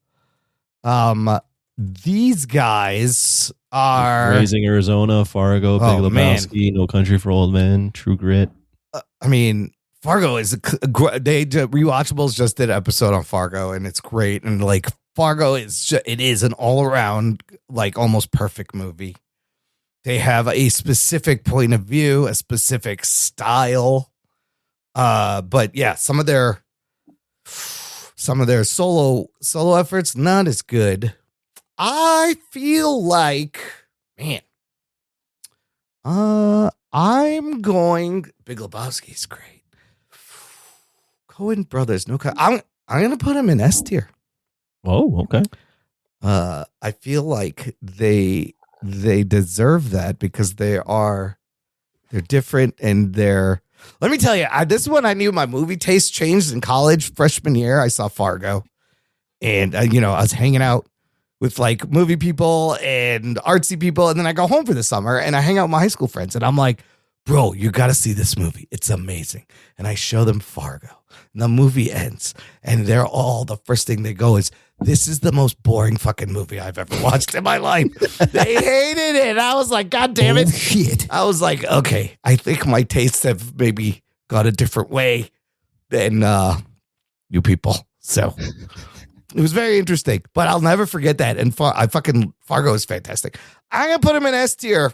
These guys are Raising Arizona, Fargo, Big Lebowski, No Country for Old Men, True Grit. I mean, Fargo is Rewatchables just did an episode on Fargo, and it's great. And like Fargo it is an all around like almost perfect movie. They have a specific point of view, a specific style. But yeah, some of their solo efforts not as good. I feel like, man, I'm going Big Lebowski's great. Coen Brothers, I'm gonna put him in S tier. Oh, okay. I feel like they deserve that because they're different and let me tell you, this is when I knew my movie taste changed in college. Freshman year, I saw Fargo, and I was hanging out with like movie people and artsy people, and then I go home for the summer and I hang out with my high school friends, and I'm like, bro, you got to see this movie. It's amazing. And I show them Fargo, and the movie ends, and the first thing they go is, this is the most boring fucking movie I've ever watched in my life. They hated it. I was like, God damn it. Shit. I was like, okay, I think my tastes have maybe gone a different way than you people. So it was very interesting, but I'll never forget that. And Fargo is fantastic. I'm going to put him in S tier.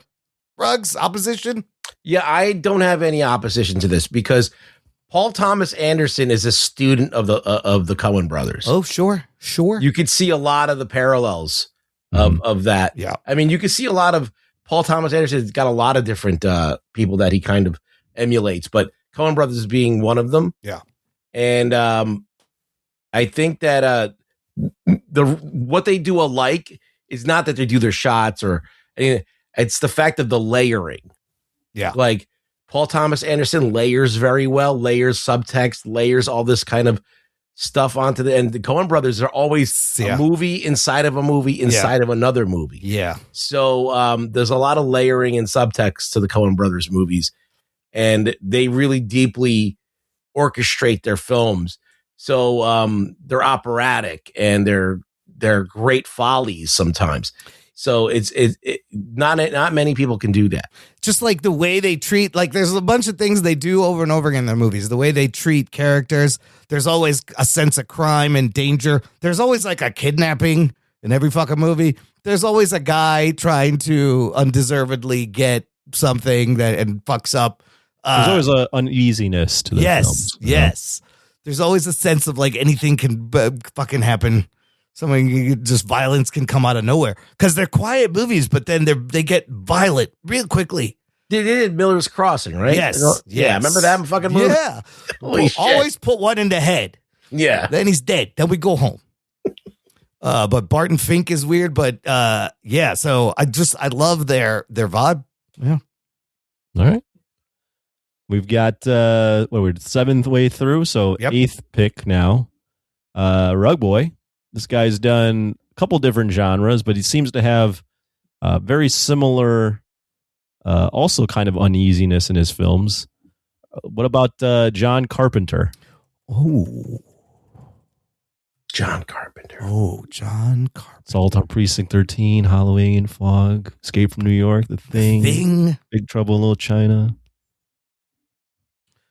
Ruggs, opposition? Yeah, I don't have any opposition to this because Paul Thomas Anderson is a student of the Coen Brothers. Oh, sure. You could see a lot of the parallels of that. Yeah. I mean, you can see a lot of Paul Thomas Anderson's got a lot of different people that he kind of emulates, but Coen Brothers being one of them. Yeah. And I think that what they do alike is not that they do their shots or anything. It's the fact of the layering. Yeah. Like Paul Thomas Anderson layers very well, layers subtext, layers all this kind of stuff onto and the Coen Brothers are always a movie inside of a movie inside of another movie. Yeah. So there's a lot of layering and subtext to the Coen Brothers movies, and they really deeply orchestrate their films. So they're operatic and they're great follies sometimes. So it's not many people can do that. Just like the way they treat, like there's a bunch of things they do over and over again in their movies. The way they treat characters, there's always a sense of crime and danger. There's always like a kidnapping in every fucking movie. There's always a guy trying to undeservedly get something that and fucks up. There's always an uneasiness to the films. Yes. There's always a sense of like anything can fucking happen. Something just violence can come out of nowhere because they're quiet movies, but then they get violent real quickly. They did Miller's Crossing, right? Yes. Yeah. Remember that fucking movie? Yeah. Holy shit. Always put one in the head. Yeah. Then he's dead. Then we go home. But Barton Fink is weird, but yeah. So I love their vibe. Yeah. All right. We've got we're 7th way through, so 8th pick now. Rug Boy. This guy's done a couple different genres, but he seems to have very similar, also kind of uneasiness in his films. What about John Carpenter? Oh, John Carpenter. Oh, John Carpenter. Assault on Precinct 13, Halloween, Fog, Escape from New York, The Thing, Big Trouble in Little China.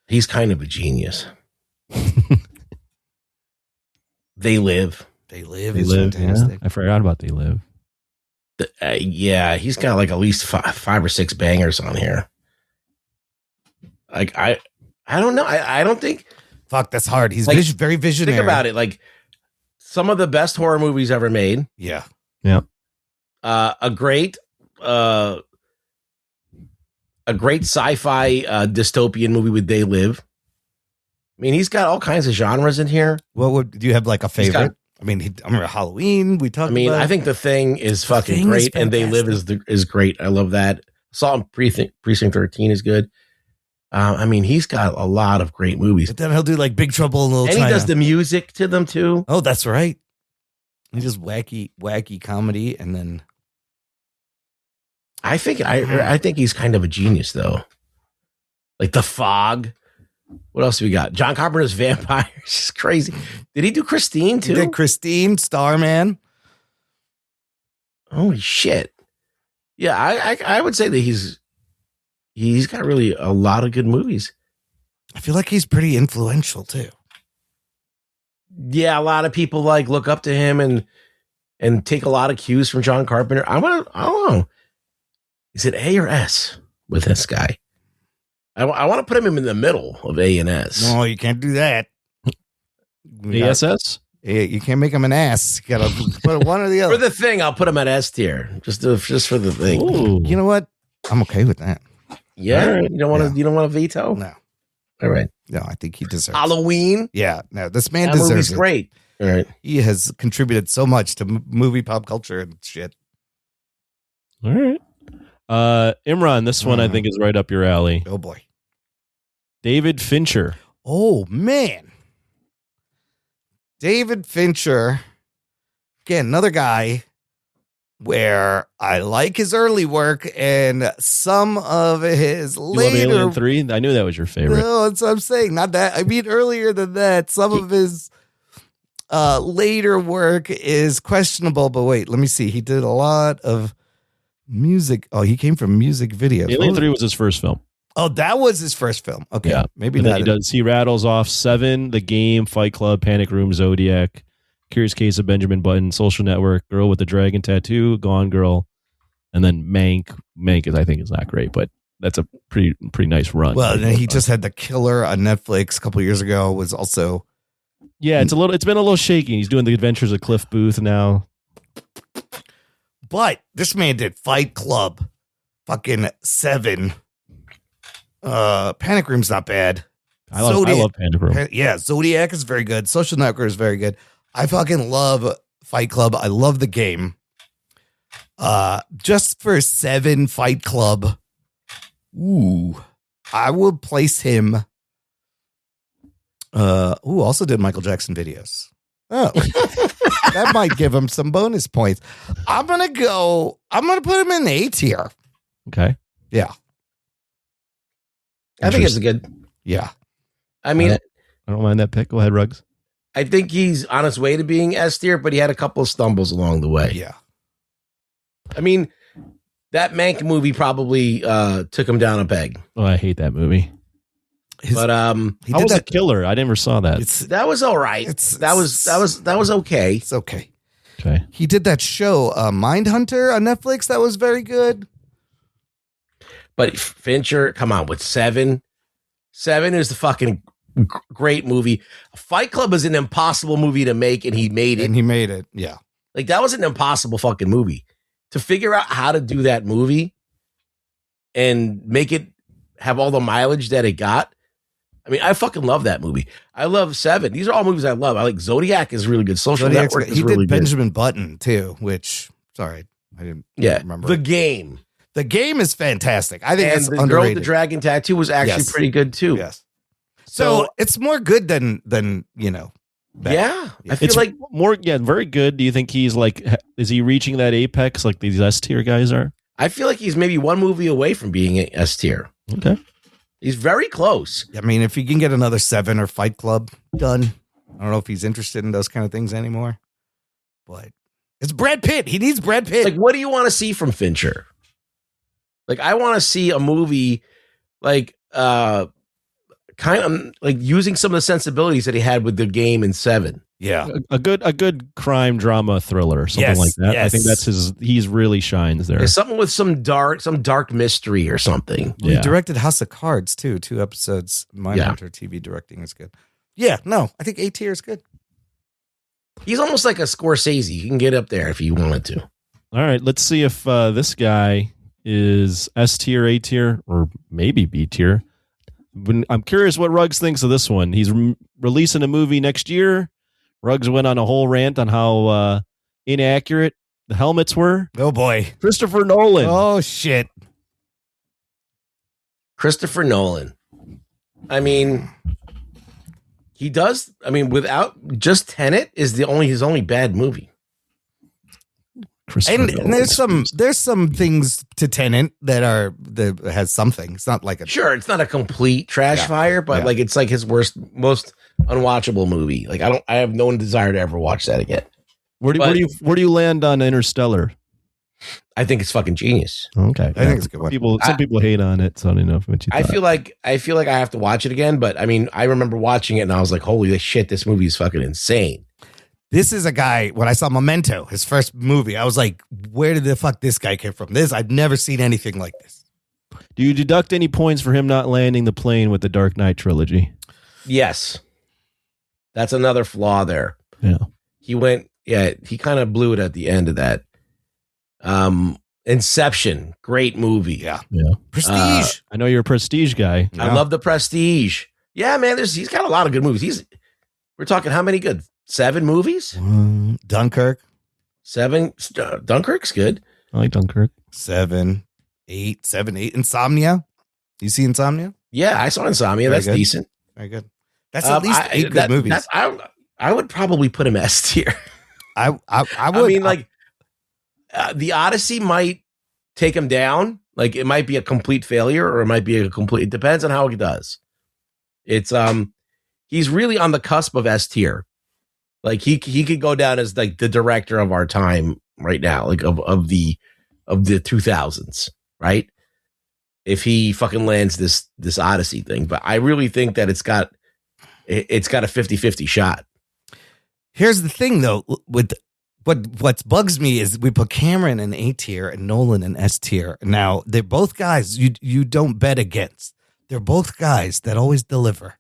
He's kind of a genius. They Live. They Live is fantastic. Yeah. I forgot about They Live. Yeah, he's got like at least five or six bangers on here. Like I don't know. I don't think. Fuck, that's hard. He's like, very visionary. Think about it. Like some of the best horror movies ever made. Yeah. Yeah. A great sci-fi dystopian movie with They Live. I mean, he's got all kinds of genres in here. Do you have like a favorite? I remember Halloween. We talked. I think The Thing is fucking great, and They Live is great. I love that. Assault on Precinct 13 is good. He's got a lot of great movies. But then he'll do like Big Trouble in Little China. And he does the music to them too. Oh, that's right. He does wacky comedy, and then I think he's kind of a genius though. Like The Fog. What else do we got? John Carpenter's Vampires is crazy. Did he do Christine too? He did Christine, Starman. Holy shit! Yeah, I would say that he's got really a lot of good movies. I feel like he's pretty influential too. Yeah, a lot of people like look up to him and take a lot of cues from John Carpenter. I don't know. Is it A or S with this guy? I want to put him in the middle of A and S. No, you can't do that. ASS? You can't make him an ass. You gotta put one or the other. For The Thing, I'll put him at S tier. Just for The Thing. Ooh. You know what? I'm okay with that. Yeah, Right. you don't want to veto? No. All right. No, I think he deserves Halloween. Yeah, no, this man That deserves movie's it. great. All right. He has contributed so much to movie pop culture and shit. All right. Imran, this one I think is right up your alley. Oh boy. David Fincher. Oh man. David Fincher. Again, another guy where I like his early work and some of his You love later. Alien 3? I knew that was your favorite. No, that's what I'm saying. Not that. I mean, earlier than that, some of his later work is questionable. But wait, let me see. He did a lot of music. Oh, he came from music videos. Alien 3 was his first film. Oh, that was his first film. Okay, Yeah. maybe And then not. he rattles off 7, The Game, Fight Club, Panic Room, Zodiac, Curious Case of Benjamin Button, Social Network, Girl with the Dragon Tattoo, Gone Girl, and then Mank. Mank I think is not great, but that's a pretty nice run. Well, and then he just had The Killer on Netflix a couple years ago. Was also it's been a little shaky. He's doing The Adventures of Cliff Booth now. But this man did Fight Club, fucking 7. Panic Room's not bad. I love Panic Room. Yeah, Zodiac is very good. Social Network is very good. I fucking love Fight Club. I love the game. Just for 7 Fight Club, I would place him. Also did Michael Jackson videos. Oh, that might give him some bonus points. I'm gonna put him in the A tier. Okay. Yeah. I think it's good. Yeah. I mean, I don't mind that pick. Go ahead, Ruggs. I think he's on his way to being S tier, but he had a couple of stumbles along the way. Yeah. I mean, that Mank movie probably took him down a peg. Oh, I hate that movie. But How was that killer? I never saw that. that was all right. That was okay. It's okay. Okay. He did that show, Mindhunter on Netflix. That was very good. But Fincher, come on, with 7. 7 is the fucking great movie. Fight Club is an impossible movie to make, and he made it. And he made it. Yeah. Like, that was an impossible fucking movie. To figure out how to do that movie and make it have all the mileage that it got. I mean, I fucking love that movie. I love 7. These are all movies I love. I like Zodiac is really good. Social Network is really good. He did Benjamin Button too, which I didn't remember. The Game. The Game is fantastic. I think it's the underrated. Girl with the Dragon Tattoo was actually pretty good too. Yes. So it's more good than bad. Yeah. I feel It's like more, very good. Do you think he's like, is he reaching that apex like these S tier guys are? I feel like he's maybe one movie away from being S tier. Okay. He's very close. I mean, if you can get another 7 or Fight Club done, I don't know if he's interested in those kind of things anymore. But it's Brad Pitt. He needs Brad Pitt. Like, what do you want to see from Fincher? Like, I want to see a movie like kind of like using some of the sensibilities that he had with The Game and 7. Yeah. A good crime drama thriller, something like that. I think that's he's really shines there. Yeah, something with some dark mystery or something. He directed House of Cards too, 2 episodes. Mindhunter TV directing is good. Yeah, no, I think A tier is good. He's almost like a Scorsese. You can get up there if you wanted to. All right, let's see if this guy is S tier, A tier, or maybe B tier. I'm curious what Ruggs thinks of this one. He's releasing a movie next year. Ruggs went on a whole rant on how inaccurate the helmets were. Oh, boy. Christopher Nolan. Oh, shit. Christopher Nolan. I mean, he does. I mean, without just Tenet is his only bad movie. And there's some things to Tenet that has something. It's not like sure. It's not a complete trash fire, but like it's like his most unwatchable movie. Like I have no desire to ever watch that again. Where do you land on Interstellar? I think it's fucking genius. Okay, I think it's a good one. Some people hate on it, so I don't know what you thought. I feel like I have to watch it again, but I mean, I remember watching it and I was like, holy shit, this movie is fucking insane. This is a guy, when I saw Memento, his first movie, I was like, where did the fuck this guy came from? I've never seen anything like this. Do you deduct any points for him not landing the plane with the Dark Knight trilogy? Yes. That's another flaw there. Yeah. He kind of blew it at the end of that. Inception, great movie. Yeah. Prestige. I know you're a Prestige guy. I love the Prestige. Yeah, man, he's got a lot of good movies. We're talking how many good? 7 movies? Dunkirk. 7. Dunkirk's good. I like Dunkirk. 7, 8. Insomnia. You see Insomnia? Yeah, I saw Insomnia. That's good. Decent. Very good. That's at least 8 good movies. I would probably put him S tier. I would. I mean, the Odyssey might take him down. Like, it might be a complete failure, or it might be it depends on how it does. It's he's really on the cusp of S tier. Like he could go down as like the director of our time right now, like of the 2000s, right? If he fucking lands this Odyssey thing, but I really think that it's got a 50-50 shot. Here's the thing though, with what bugs me is we put Cameron in A tier and Nolan in S tier. Now they're both guys you don't bet against. They're both guys that always deliver.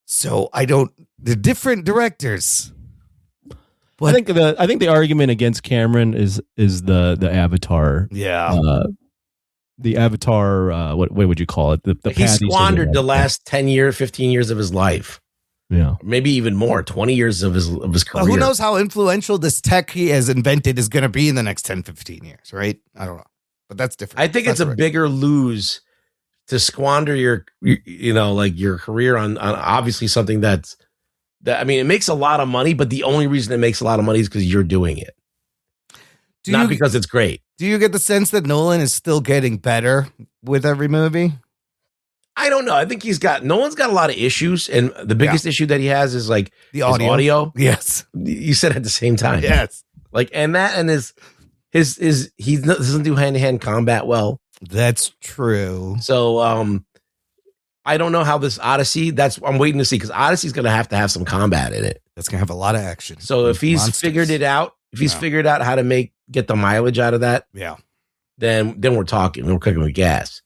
So they're different directors. But I think the argument against Cameron is the Avatar the Avatar. What would you call it? The he path he's squandered taking. the last 10 years, 15 years of his life. Yeah. Maybe even more, 20 years of his career. Well, who knows how influential this tech he has invented is going to be in the next 10, 15 years, right? I don't know. But that's different. I think it's a bigger lose to squander your career on obviously something that I mean, it makes a lot of money, but the only reason it makes a lot of money is because you're doing it. Not because it's great. Do you get the sense that Nolan is still getting better with every movie? I don't know. I think Nolan's got a lot of issues, and the biggest issue that he has is like the audio. Yes. You said at the same time. Yes. Like, and his he doesn't do hand-to-hand combat well. That's true. So I don't know how this Odyssey, I'm waiting to see, because Odyssey's going to have some combat in it. That's going to have a lot of action. So if he's figured it out, figured out how to get the mileage out of that, then we're talking. We're cooking with gas.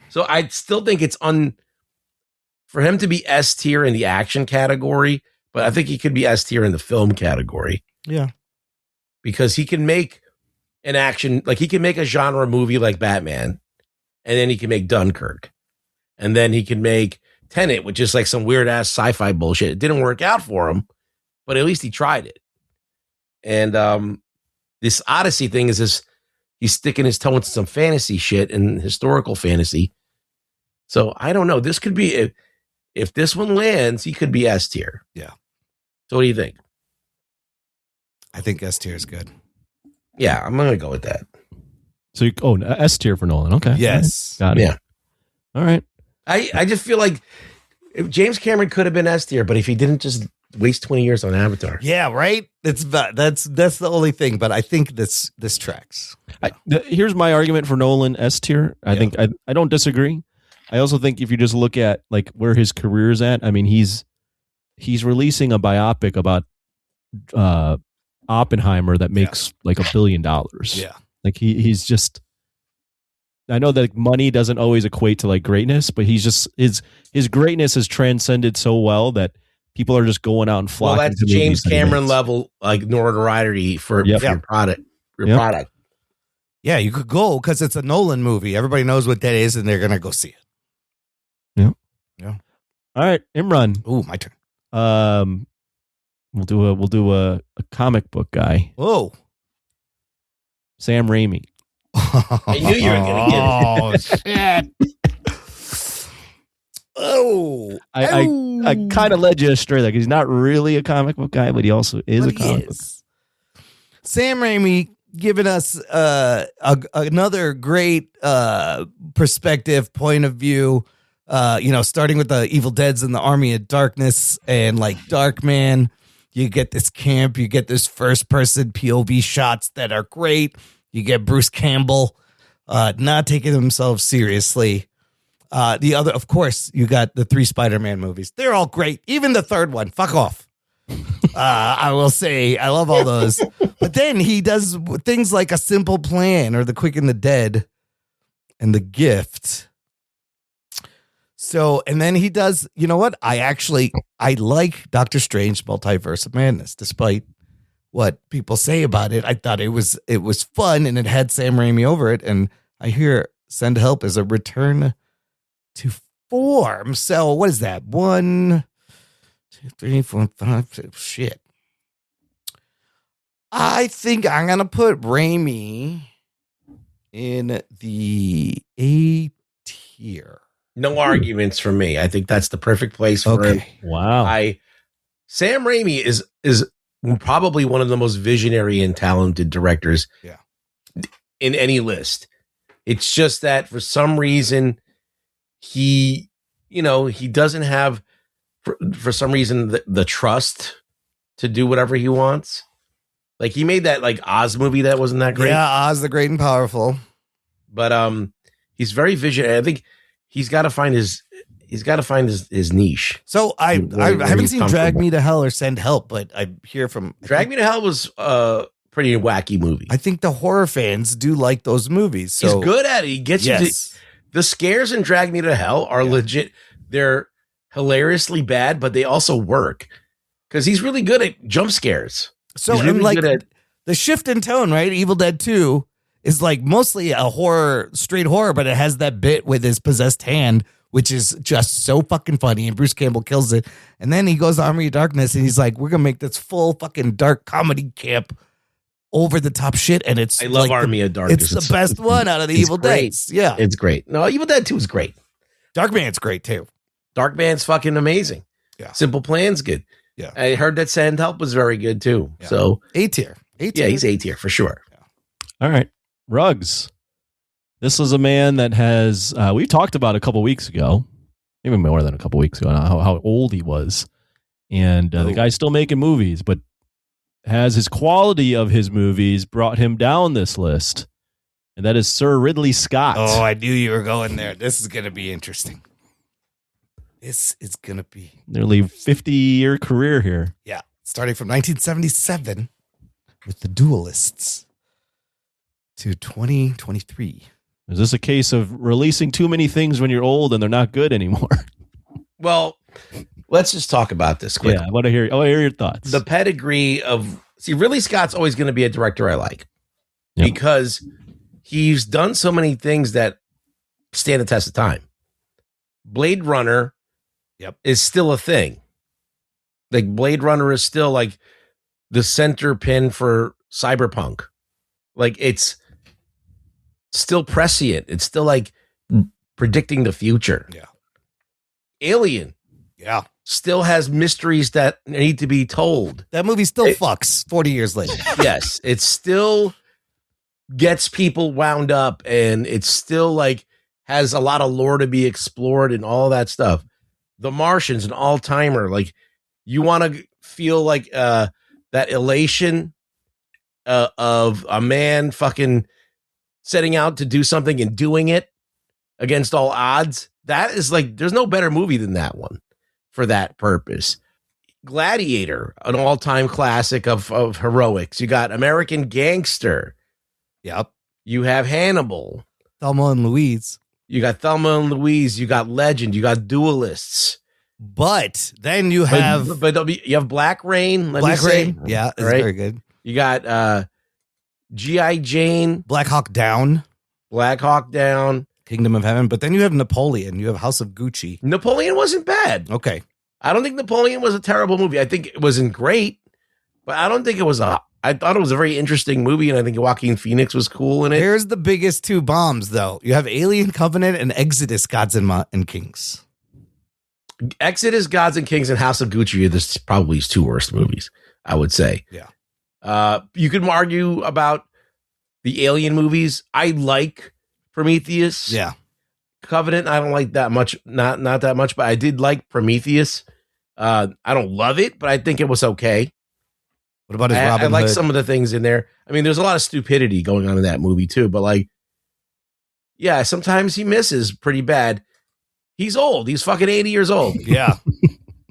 So I still think it's for him to be S tier in the action category, but I think he could be S tier in the film category. Yeah. Because he can make an action, like he can make a genre movie like Batman, and then he can make Dunkirk. And then he can make Tenet, which is like some weird ass sci-fi bullshit. It didn't work out for him, but at least he tried it. And this Odyssey thing is this, he's sticking his toe into some fantasy shit and historical fantasy. So I don't know. This could be, if this one lands, he could be S tier. Yeah. So what do you think? I think S tier is good. Yeah, I'm going to go with that. So S tier for Nolan. Okay. Yes. Got it. Yeah. All right. I just feel like if James Cameron could have been S tier, but if he didn't just waste 20 years on Avatar. Yeah, right? That's the only thing, but I think this tracks. Here's my argument for Nolan S tier. I think I don't disagree. I also think if you just look at like where his career is at, I mean, he's releasing a biopic about Oppenheimer that makes like $1 billion. Yeah. Like he's just, I know that money doesn't always equate to like greatness, but he's just, his greatness has transcended so well that people are just going out and flocking. Well, that's James Cameron level, like notoriety for your product. Product. Yeah, you could go because it's a Nolan movie. Everybody knows what that is, and they're gonna go see it. Yeah. All right, Imran. Ooh, my turn. We'll do a comic book guy. Whoa. Sam Raimi. I knew you were gonna get it. Shit. Oh, I kind of led you astray there because he's not really a comic book guy, but he also is a comic book. Sam Raimi giving us another great perspective, point of view. Starting with the Evil Dead's and the Army of Darkness and like Darkman, you get this camp, you get this first person POV shots that are great. You get Bruce Campbell not taking himself seriously. The other, of course, you got the 3 Spider-Man movies. They're all great. Even the third one. Fuck off. I will say I love all those. But then he does things like A Simple Plan or The Quick and the Dead and The Gift. So, and then he does, you know what? I like Doctor Strange Multiverse of Madness, despite what people say about it. I thought it was fun and it had Sam Raimi over it. And I hear Send Help is a return to form. So what is that? 1, 2, 3, 4, 5, 6. Shit. I think I'm going to put Raimi in the A tier. No arguments for me. I think that's the perfect place for him. Wow. Sam Raimi is probably one of the most visionary and talented directors in any list. It's just that for some reason he doesn't have for some reason the trust to do whatever he wants. Like he made that like Oz movie that wasn't that great. Yeah, Oz the Great and Powerful. But he's very visionary. I think he's got to find his niche. So I haven't seen Drag Me to Hell or Send Help, but I hear from Drag Me to Hell was a pretty wacky movie. I think the horror fans do like those movies. So he's good at it. He gets you the scares in Drag Me to Hell are legit. They're hilariously bad, but they also work because he's really good at jump scares. So he's really like good at the shift in tone, right? Evil Dead 2 is like mostly a horror, straight horror, but it has that bit with his possessed hand, which is just so fucking funny. And Bruce Campbell kills it. And then he goes to Army of Darkness and he's like, we're going to make this full fucking dark comedy camp over the top shit. And it's I love like Army of Darkness. It's the best one out of the it's Evil great. Deads. Yeah. It's great. No, Evil Dead 2 is great. Darkman's great too. Darkman's fucking amazing. Yeah. Simple Plan's good. Yeah. I heard that Send Help was very good too. Yeah. So A tier. yeah, he's A tier for sure. All right. Ruggs. This is a man that has, we talked about a couple weeks ago, even more than a couple weeks ago, how old he was. And the guy's still making movies, but has his quality of his movies brought him down this list. And that is Sir Ridley Scott. Oh, I knew you were going there. This is going to be interesting. This is going to be. Nearly 50-year career here. Yeah. Starting from 1977 with The Duelists to 2023. Is this a case of releasing too many things when you're old and they're not good anymore? Well, let's just talk about this quickly. Yeah, I want to hear your thoughts. The pedigree of Ridley Scott's always going to be a director I like because he's done so many things that stand the test of time. Blade Runner is still a thing. Like Blade Runner is still like the center pin for cyberpunk. Like it's still prescient. It's still like predicting the future. Yeah. Alien. Yeah. Still has mysteries that need to be told. That movie still fucks 40 years later. Yes. It still gets people wound up and it's still like has a lot of lore to be explored and all that stuff. The Martian's an all-timer. Like you want to feel like that elation of a man fucking setting out to do something and doing it against all odds. That is like, there's no better movie than that one for that purpose. Gladiator, an all-time classic of heroics. You got American Gangster. Yep. You have Hannibal. Thelma and Louise. You got Thelma and Louise. You got Legend. You got Duelists. But then you have... But you have Black Rain. Black Rain. Yeah, it's very good. You got G.I. Jane. Black Hawk Down. Kingdom of Heaven. But then you have Napoleon. You have House of Gucci. Napoleon wasn't bad. Okay. I don't think Napoleon was a terrible movie. I think it wasn't great, but I don't think it was I thought it was a very interesting movie, and I think Joaquin Phoenix was cool in it. Here's the biggest two bombs, though. You have Alien Covenant and Exodus, Gods and Kings. Exodus, Gods and Kings, and House of Gucci are probably his two worst movies, I would say. Yeah. You could argue about the Alien movies. I like Prometheus. Yeah. Covenant, I don't like that much. Not that much, but I did like Prometheus. I don't love it, but I think it was okay. What about his Robin I like Hood? some of the things in there. I mean, there's a lot of stupidity going on in that movie too, but like, yeah, sometimes he misses pretty bad. He's old. He's fucking 80 years old. Yeah.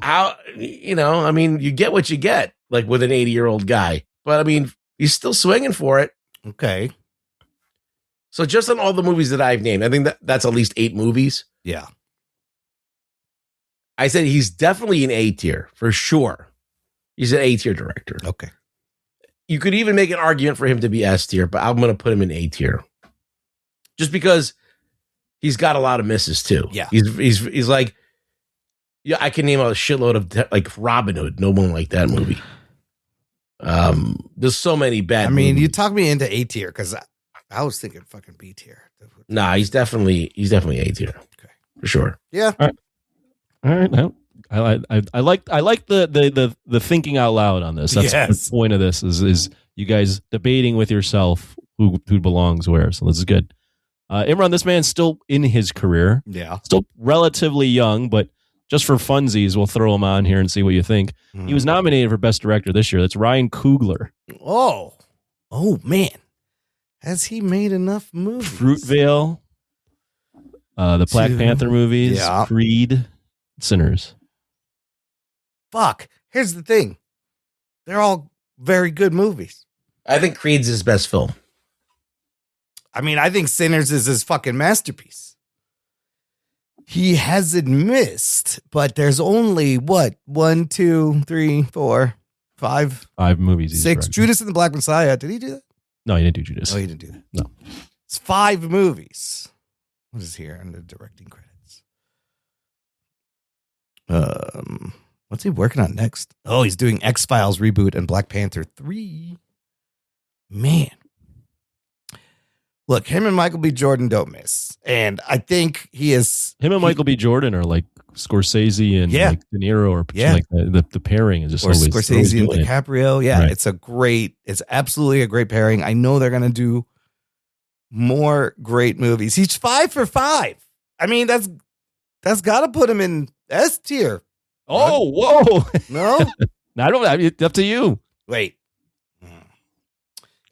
How, I mean, you get what you get, like with an 80-year-old guy, but I mean, he's still swinging for it. Okay. So just on all the movies that I've named, I think that's at least 8 movies. Yeah. I said he's definitely an A tier for sure. He's an A tier director. Okay. You could even make an argument for him to be S tier, but I'm going to put him in A tier. Just because he's got a lot of misses too. Yeah. He's like, yeah, I can name a shitload of like Robin Hood. No one like that movie. There's so many bad movies. You talked me into A tier because I was thinking fucking B tier. Nah, he's definitely A tier. Okay. For sure. Yeah. All right. No, I like the thinking out loud on this. That's the point of this is you guys debating with yourself who belongs where. So this is good. Imran, this man's still in his career. Yeah. Still relatively young, but just for funsies, we'll throw him on here and see what you think. He was nominated for Best Director this year. That's Ryan Coogler. Oh man. Has he made enough movies? Fruitvale, the Black Panther movies, Creed, Sinners. Fuck. Here's the thing. They're all very good movies. I think Creed's his best film. I think Sinners is his fucking masterpiece. He hasn't missed, but there's only 1, 2, 3, 4, 5 movies. 6. Judas and the Black Messiah. Did he do that? No, he didn't do Judas. Oh, he didn't do that. No. It's 5 movies. What is here in the directing credits? What's he working on next? Oh, he's doing X-Files reboot and Black Panther 3. Man. Look, him and Michael B. Jordan don't miss. And I think he is... Him and Michael B. Jordan are like Scorsese and Yeah. like De Niro or Yeah. like that. The pairing is just Or always Scorsese and doing it. DiCaprio. Yeah, Right. it's absolutely a great pairing. I know they're going to do more great movies. He's 5 for 5. I mean, that's got to put him in S tier. Oh, whoa. No? I don't. I mean, it's up to you. Wait.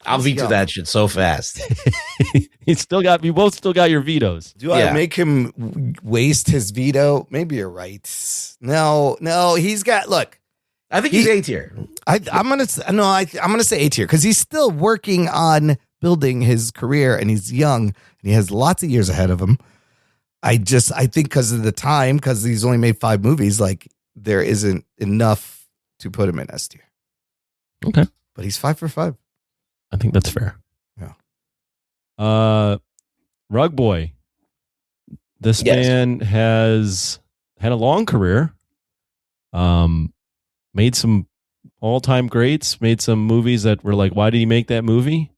I'll veto that shit so fast. You both still got your vetoes. Do I make him waste his veto? Maybe you're right. No, he's got, look. I think he's A tier. I'm gonna say A tier because he's still working on building his career and he's young and he has lots of years ahead of him. I think because of the time, because he's only made 5 movies, like there isn't enough to put him in S tier. Okay, but he's 5 for 5. I think that's fair. Yeah. Rug Boy. This man has had a long career. Made some all-time greats, made some movies that were like, why did he make that movie?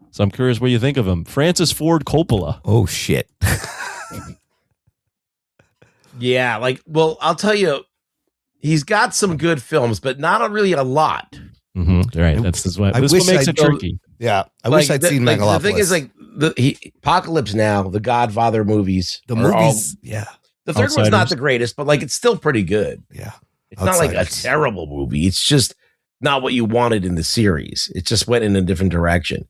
So I'm curious what you think of him. Francis Ford Coppola. Oh, shit. Yeah, I'll tell you, he's got some good films, but not really a lot. Mm-hmm. Right. This what makes it tricky. Yeah. I wish I'd seen Megalopolis. The thing is, Apocalypse Now, the Godfather movies. The movies, yeah. The third one's not the greatest, but it's still pretty good. Yeah. It's not like a terrible movie. It's just not what you wanted in the series. It just went in a different direction.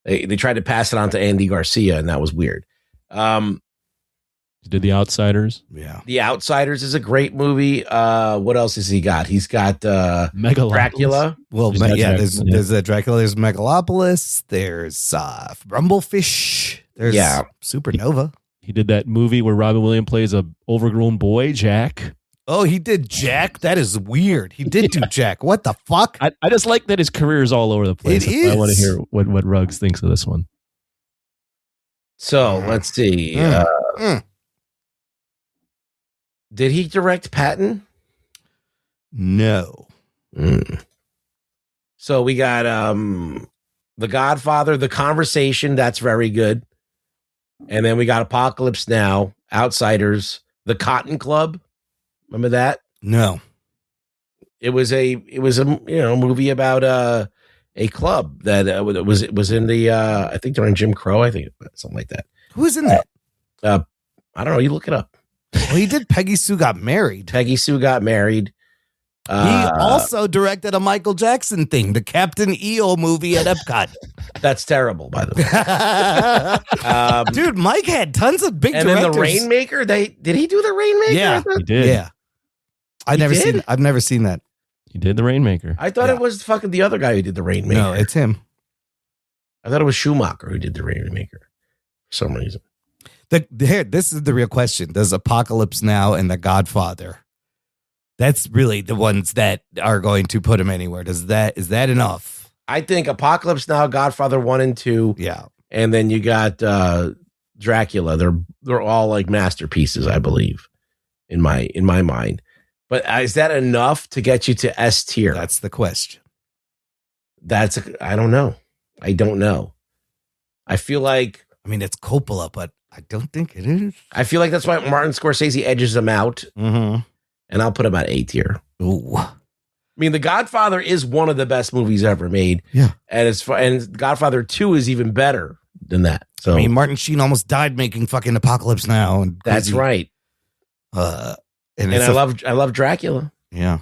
They tried to pass it on to Andy Garcia, and that was weird. He did The Outsiders. Yeah. The Outsiders is a great movie. What else has he got? He's got Dracula. Well, there's Dracula. There's Megalopolis. There's Rumblefish. There's Supernova. He did that movie where Robin Williams plays a overgrown boy, Jack. Oh, he did Jack? That is weird. He did do Jack. What the fuck? I just like that his career is all over the place. It is. I want to hear what Ruggs thinks of this one. So let's see. Did he direct Patton? No. So we got The Godfather, The Conversation. That's very good. And then we got Apocalypse Now, Outsiders, The Cotton Club. Remember that? No. It was a movie about a club that was in the I think during Jim Crow, I think something like that. Who's in that? I don't know. You look it up. Well, he did Peggy Sue Got Married. Peggy Sue Got Married. He also directed a Michael Jackson thing, the Captain EO movie at Epcot. That's terrible, by the way. Dude, Mike had tons of big and directors. then The Rainmaker. Did he do The Rainmaker? Yeah, he did. Yeah, I've never seen that. He did The Rainmaker. I thought it was fucking the other guy who did The Rainmaker. No, it's him. I thought it was Schumacher who did The Rainmaker for some reason. This is the real question. Does Apocalypse Now and The Godfather, that's really the ones that are going to put him anywhere. Is that enough? I think Apocalypse Now, Godfather 1 and 2. Yeah. And then you got Dracula. They're all like masterpieces, I believe, in my mind. But is that enough to get you to S tier? That's the question. I don't know. I don't know. I feel like, it's Coppola, but I don't think it is. I feel like that's why Martin Scorsese edges him out. Mm-hmm. And I'll put him at A tier. Ooh. I mean, The Godfather is one of the best movies ever made. Yeah. And Godfather 2 is even better than that. So Martin Sheen almost died making fucking Apocalypse Now. And that's right. And I love Dracula. Yeah.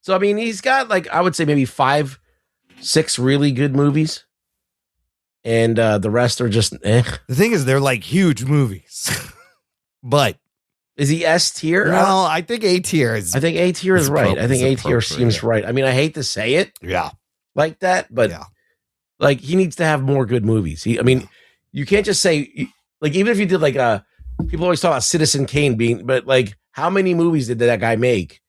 So he's got I would say maybe 5-6 really good movies. And the rest are just eh. The thing is, they're like huge movies. But is he S tier? No, I think A tier is. I think A tier is right. I think A tier seems right. I hate to say it, like that, but he needs to have more good movies. You can't just say even if you did people always talk about Citizen Kane being, but how many movies did that guy make?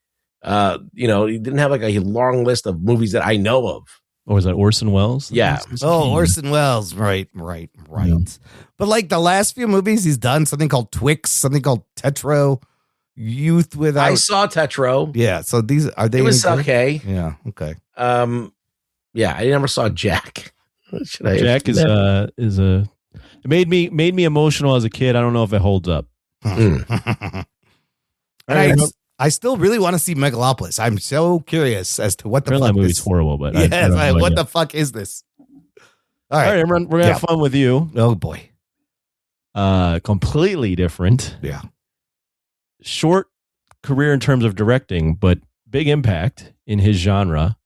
He didn't have a long list of movies that I know of. Or was that Orson Welles? Yeah. Oh, Orson Welles. Right. Yeah. But like the last few movies he's done, something called Twix, something called Tetro, Youth Without. I saw Tetro. Yeah. So these are they? It was any good? okay. Yeah. Okay. Yeah, I never saw Jack. Jack is a. It made me emotional as a kid. I don't know if it holds up. I still really want to see Megalopolis. I'm so curious as to what the fuck That movie's this. horrible, but Yes, I don't know what yet. the fuck is this? All right, everyone, we're gonna have fun with you. Oh boy. Completely different. Yeah. Short career in terms of directing, but big impact in his genre.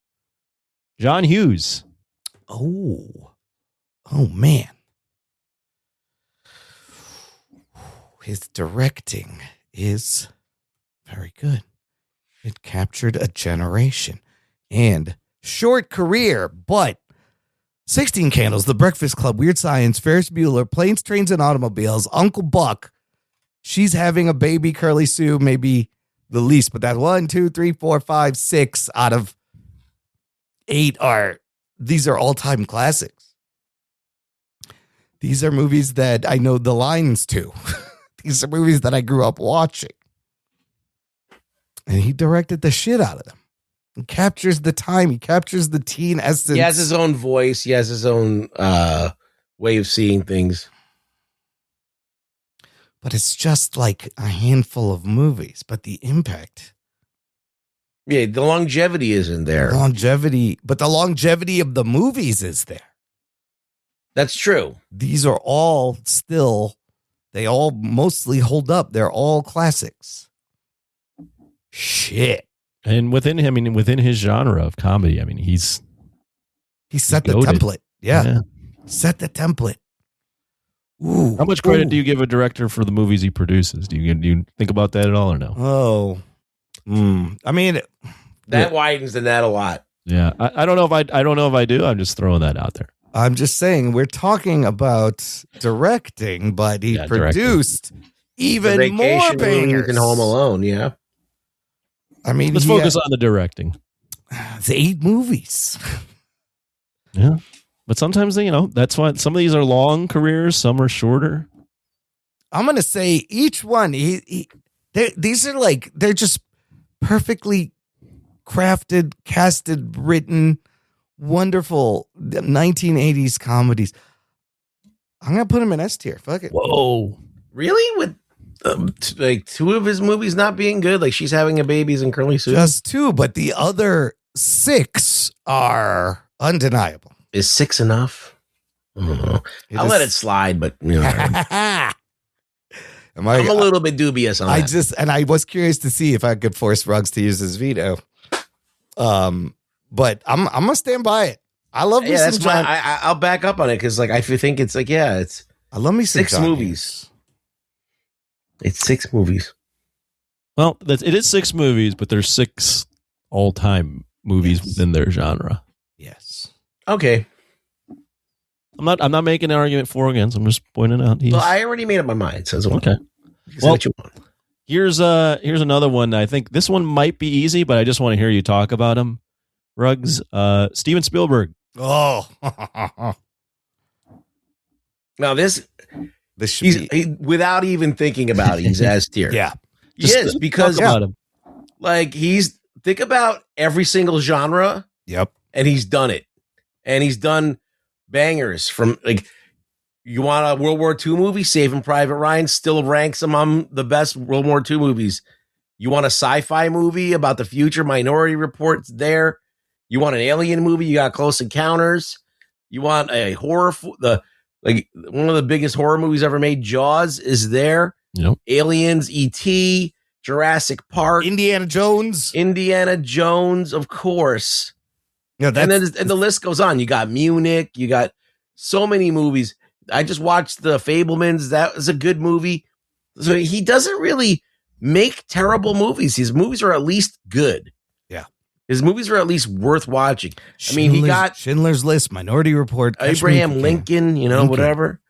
John Hughes. Oh man. His directing is very good. It captured a generation and short career, but 16 Candles, The Breakfast Club, Weird Science, Ferris Bueller, Planes, Trains, and Automobiles, Uncle Buck, She's Having a Baby, Curly Sue, maybe the least, but that 1, 2, 3, 4, 5, 6 out of 8 these are all-time classics. These are movies that I know the lines to. These are movies that I grew up watching. And he directed the shit out of them. He captures the time. He captures the teen essence. He has his own voice. He has his own way of seeing things. But it's just like a handful of movies. But the impact. Yeah, the longevity isn't there. But the longevity of the movies is there. That's true. These are all still, they all mostly hold up. They're all classics. Shit. And within him, within his genre of comedy, he set the template. Yeah. Set the template. Ooh. How much credit do you give a director for the movies he produces? Do you think about that at all or no? That widens the net a lot. Yeah. I don't know if I do. I'm just throwing that out there. I'm just saying we're talking about directing, but he produced even more bangers than Home Alone. Yeah. Let's focus on the directing. It's 8 movies. Yeah. But sometimes, that's why some of these are long careers. Some are shorter. I'm going to say each one, these are like, they're just perfectly crafted, casted, written, wonderful 1980s comedies. I'm going to put them in S tier. Fuck it. Whoa. Really? With like 2 of his movies not being good? Like She's Having a Babies and Curly Sue? Just 2, but the other 6 are undeniable. Is 6 enough? I don't know. I'll let it slide, but I'm a little bit dubious on that. I was curious to see if I could force Ruggs to use his veto. But I'm gonna stand by it. I love me some John. I'll back up on it because I think it's like it's. I love me some 6 John movies. It's 6 movies. Well, it is 6 movies, but there's 6 all-time movies within their genre. Yes. Okay. I'm not making an argument for or against. I'm just pointing out. Well, I already made up my mind. So okay. Well, what you want. Here's another one. I think this one might be easy, but I just want to hear you talk about him. Ruggs, Steven Spielberg. Oh. Now this should be without even thinking about it, he's S tier. Yeah. Yes, because about him. Like think about every single genre. Yep. And he's done it. And he's done bangers from like you want a World War II movie? Saving Private Ryan still ranks among the best World War II movies. You want a sci-fi movie about the future? Minority Report's there. You want an alien movie? You got Close Encounters. You want a horror? One of the biggest horror movies ever made, Jaws, is there. Yep. Aliens, E.T., Jurassic Park, Indiana Jones, of course. Yeah, and the list goes on. You got Munich. You got so many movies. I just watched The Fabelmans. That was a good movie. So he doesn't really make terrible movies. His movies are at least good. Yeah. His movies are at least worth watching. He got Schindler's List, Minority Report, Abraham Lincoln, whatever.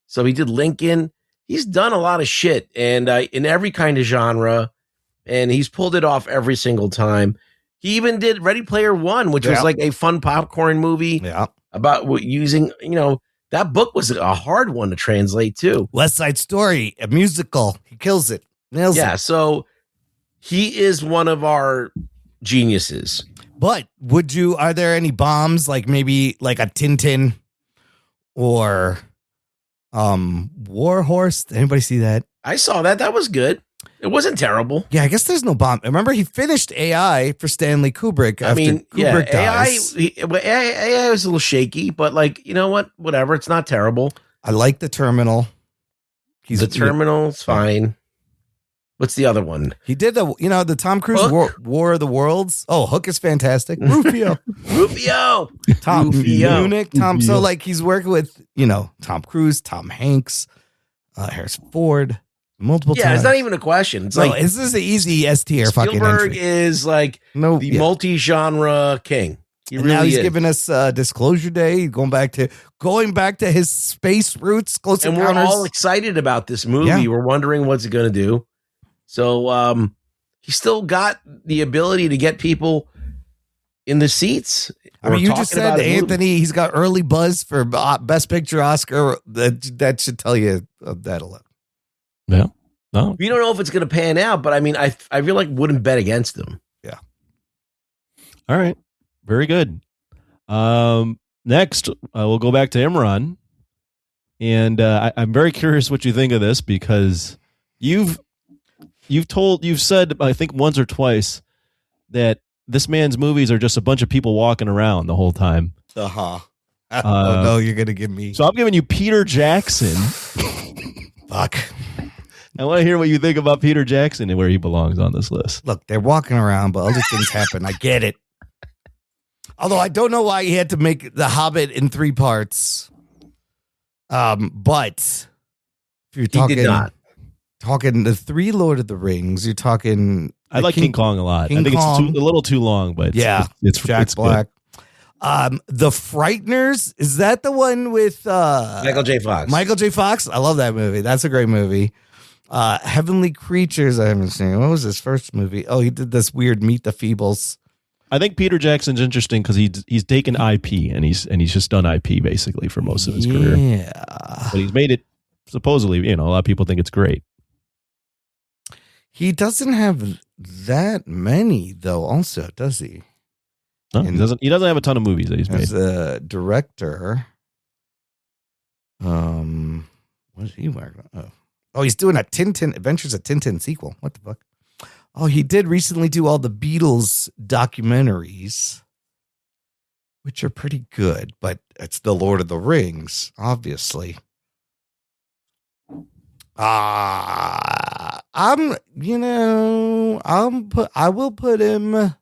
So he did Lincoln. He's done a lot of shit and in every kind of genre, and he's pulled it off every single time. He even did Ready Player One, which was like a fun popcorn movie about using, that book was a hard one to translate too. West Side Story, a musical. He kills it. Nails it. So he is one of our geniuses. But are there any bombs, like maybe like a Tintin or War Horse? Did anybody see that? I saw that. That was good. It wasn't terrible. Yeah, I guess there's no bomb. Remember, he finished AI for Stanley Kubrick. Kubrick dies. AI was a little shaky, but like, you know what? Whatever. It's not terrible. I like The Terminal. The Terminal's fine. What's the other one? He did the Tom Cruise War of the Worlds. Oh, Hook is fantastic. Rufio. Tom Munich. Tom. So like he's working with, Tom Cruise, Tom Hanks, Harrison Ford, multiple times. Yeah, it's not even a question. It's like, this is an easy S tier fucking entry. Spielberg is like the multi-genre king. Now he's giving us Disclosure Day, going back to his space roots, Close and Encounters. We're all excited about this movie. Yeah. We're wondering what's it going to do. So he still got the ability to get people in the seats. I mean, you just said Anthony, he's got early buzz for Best Picture Oscar. That should tell you that alone. Yeah. No. We don't know if it's going to pan out, but I mean, I feel like wouldn't bet against him. Yeah. All right. Very good. Next, we'll go back to Imran. And I'm very curious what you think of this, because you've said, I think once or twice, that this man's movies are just a bunch of people walking around the whole time. Oh no, you're gonna give me. So I'm giving you Peter Jackson. Fuck. I want to hear what you think about Peter Jackson and where he belongs on this list. Look, they're walking around, but other things happen. I get it. Although I don't know why he had to make The Hobbit in 3 parts. But if you're talking the 3 Lord of the Rings, you're talking. I like King Kong a lot. I think it's a little too long, but it's Jack Black. Good. The Frighteners, is that the one with Michael J. Fox? Michael J. Fox, I love that movie. That's a great movie. Heavenly Creatures, I haven't seen. What was his first movie? Oh, he did this weird Meet the Feebles. I think Peter Jackson's interesting because he's taken IP and he's just done IP basically for most of his career. Yeah, but he's made it supposedly. A lot of people think it's great. He doesn't have that many though. Also, does he? No, he doesn't. He doesn't have a ton of movies that he's made. As a director, what is he working on? Oh, he's doing a Tintin Adventures of Tintin sequel. What the fuck? Oh, he did recently do all the Beatles documentaries, which are pretty good, but it's the Lord of the Rings, obviously. I will put him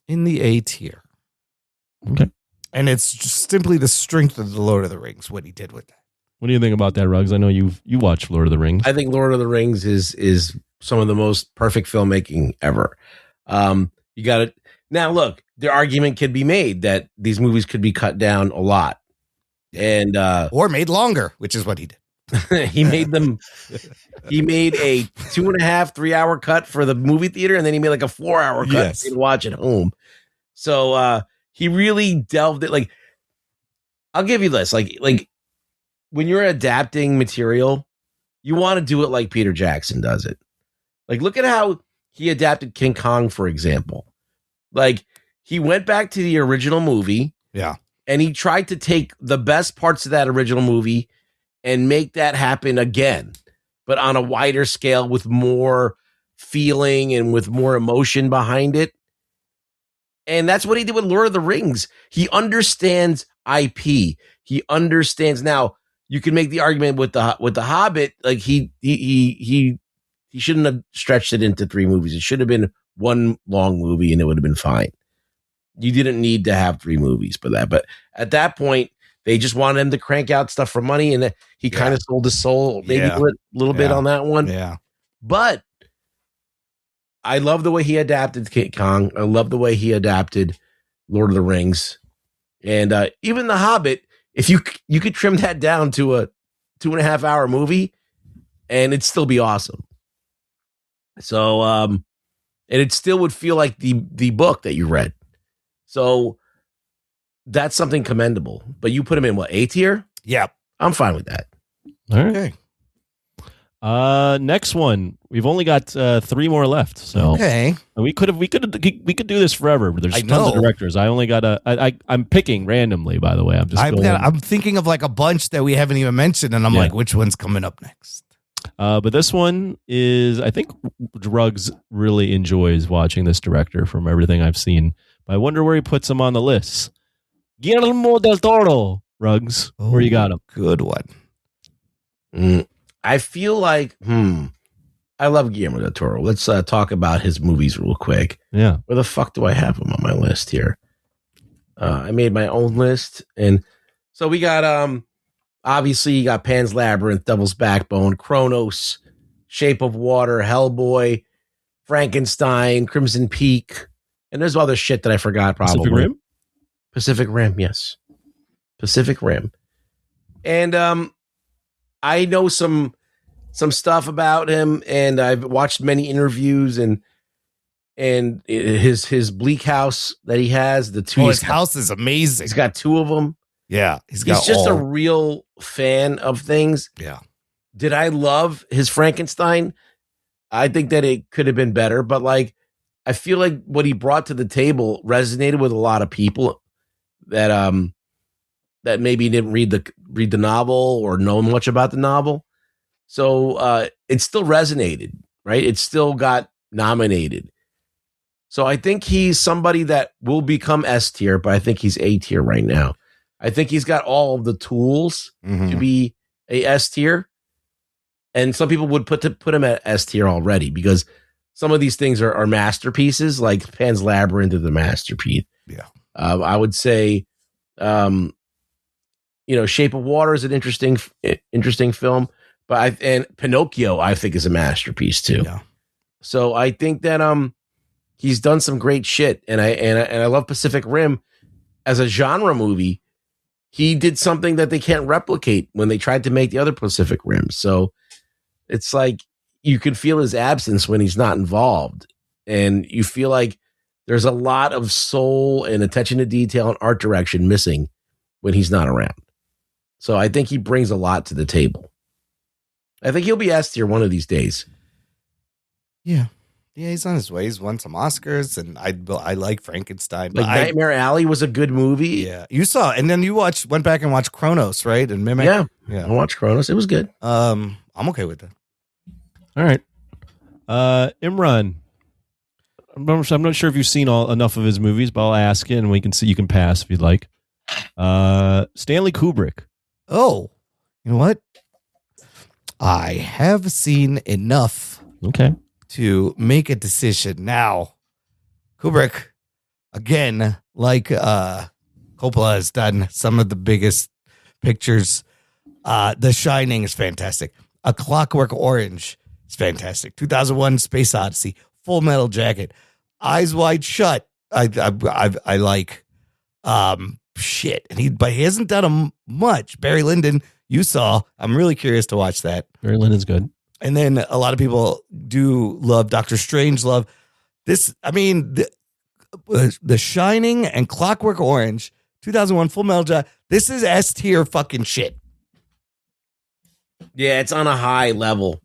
in the A tier. Okay. And it's just simply the strength of the Lord of the Rings, what he did with that. What do you think about that, Ruggs? I know you watch Lord of the Rings. I think Lord of the Rings is some of the most perfect filmmaking ever. You got it. Now, look, the argument could be made that these movies could be cut down a lot, and or made longer, which is what he did. He made them. He made a 2.5, 3 hour cut for the movie theater, and then he made like a 4 hour cut to watch at home. So he really delved it. Like, I'll give you this. Like when you're adapting material, you want to do it like Peter Jackson does it. Like, look at how he adapted King Kong, for example. Like, he went back to the original movie, and he tried to take the best parts of that original movie and make that happen again, but on a wider scale with more feeling and with more emotion behind it. And that's what he did with Lord of the Rings. He understands IP. He understands. Now, you can make the argument with the Hobbit, like he shouldn't have stretched it into 3 movies. It should have been one long movie, and it would have been fine. You didn't need to have 3 movies for that. But at that point, they just wanted him to crank out stuff for money, and he kind of sold his soul maybe a little bit on that one. Yeah. But I love the way he adapted King Kong. I love the way he adapted Lord of the Rings. And even The Hobbit, if you could trim that down to a 2.5 hour movie, and it'd still be awesome. So, and it still would feel like the book that you read. So that's something commendable. But you put him in what, A tier? Yeah. I'm fine with that. All right. Okay. Next one. We've only got 3 more left. So Okay. we could do this forever. But there's I tons of know. directors. I only got I'm picking randomly, by the way. I'm thinking of like a bunch that we haven't even mentioned, and I'm like, which one's coming up next? But this one is, I think Ruggs really enjoys watching this director from everything I've seen. But I wonder where he puts him on the list. Guillermo del Toro. Ruggs, where you got him? Good one. I feel like, I love Guillermo del Toro. Let's talk about his movies real quick. Yeah. Where the fuck do I have him on my list here? I made my own list. And so we got, obviously, you got Pan's Labyrinth, Devil's Backbone, Kronos, Shape of Water, Hellboy, Frankenstein, Crimson Peak. And there's other shit that I forgot probably. Pacific Rim? Pacific Rim, yes. Pacific Rim. And I know some stuff about him, and I've watched many interviews and his Bleak House that he has, the 2. His house is amazing. He's got 2 of them. Yeah. He's just a real fan of things. Yeah. Did I love his Frankenstein? I think that it could have been better, but like I feel like what he brought to the table resonated with a lot of people that maybe didn't read the novel or know much about the novel. So it still resonated, right? It still got nominated. So I think he's somebody that will become S tier, but I think he's A tier right now. I think he's got all of the tools to be a S tier. And some people would put him at S tier already because some of these things are masterpieces, like Pan's Labyrinth is a masterpiece. Yeah. I would say, Shape of Water is an interesting film, and Pinocchio I think is a masterpiece too. Yeah. So I think that he's done some great shit, and I love Pacific Rim as a genre movie. He did something that they can't replicate when they tried to make the other Pacific Rims. So it's like you can feel his absence when he's not involved, and you feel like there's a lot of soul and attention to detail and art direction missing when he's not around. So I think he brings a lot to the table. I think he'll be S tier one of these days. Yeah. Yeah, he's on his way. He's won some Oscars, and I like Frankenstein. Like Nightmare Alley was a good movie. Yeah. You saw, and then you went back and watched Kronos, right? And Mimic? Yeah. I watched Kronos. It was good. I'm okay with that. All right. Imran. I'm not sure if you've seen enough of his movies, but I'll ask you, and you can pass if you'd like. Stanley Kubrick. Oh, you know what? I have seen enough to make a decision. Now, Kubrick, again, like Coppola has done some of the biggest pictures. The Shining is fantastic. A Clockwork Orange is fantastic. 2001 Space Odyssey, Full Metal Jacket, Eyes Wide Shut. I like shit. And he hasn't done much. Barry Lyndon, you saw. I'm really curious to watch that. Barry Lyndon's good. And then a lot of people do love Doctor Strangelove. This, I mean, the Shining and Clockwork Orange, 2001 Full Metal Jacket. This is S tier fucking shit. Yeah, it's on a high level.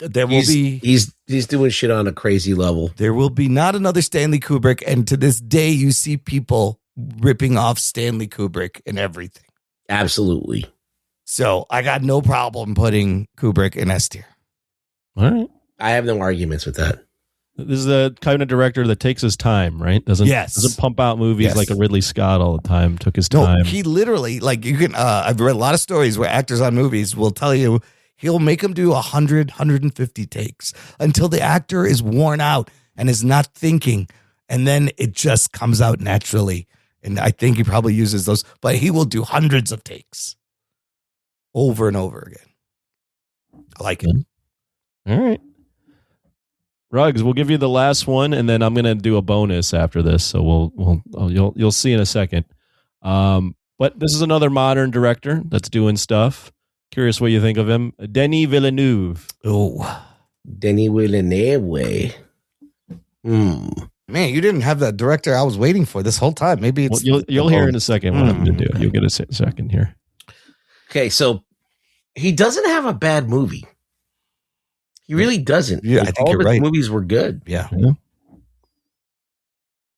He's doing shit on a crazy level. There will be not another Stanley Kubrick, and to this day, you see people ripping off Stanley Kubrick and everything. Absolutely. So I got no problem putting Kubrick in S tier. All right. I have no arguments with that. This is the kind of director that takes his time, right? Doesn't pump out movies like a Ridley Scott all the time. Took his time. No, he literally, like, you can, I've read a lot of stories where actors on movies will tell you he'll make them do 100, 150 takes until the actor is worn out and is not thinking. And then it just comes out naturally. And I think he probably uses those, but he will do hundreds of takes over and over again. I like it. All right. Ruggs, we'll give you the last one, and then I'm going to do a bonus after this. So you'll see in a second. But this is another modern director that's doing stuff. Curious what you think of him. Denis Villeneuve. Oh, Denis Villeneuve. Man, you didn't have the director I was waiting for this whole time. Maybe it's you'll hear in a second what I'm going to do. You'll get a second here. Okay, so he doesn't have a bad movie. He really doesn't. Yeah, I think all you're of his right. movies were good. Yeah.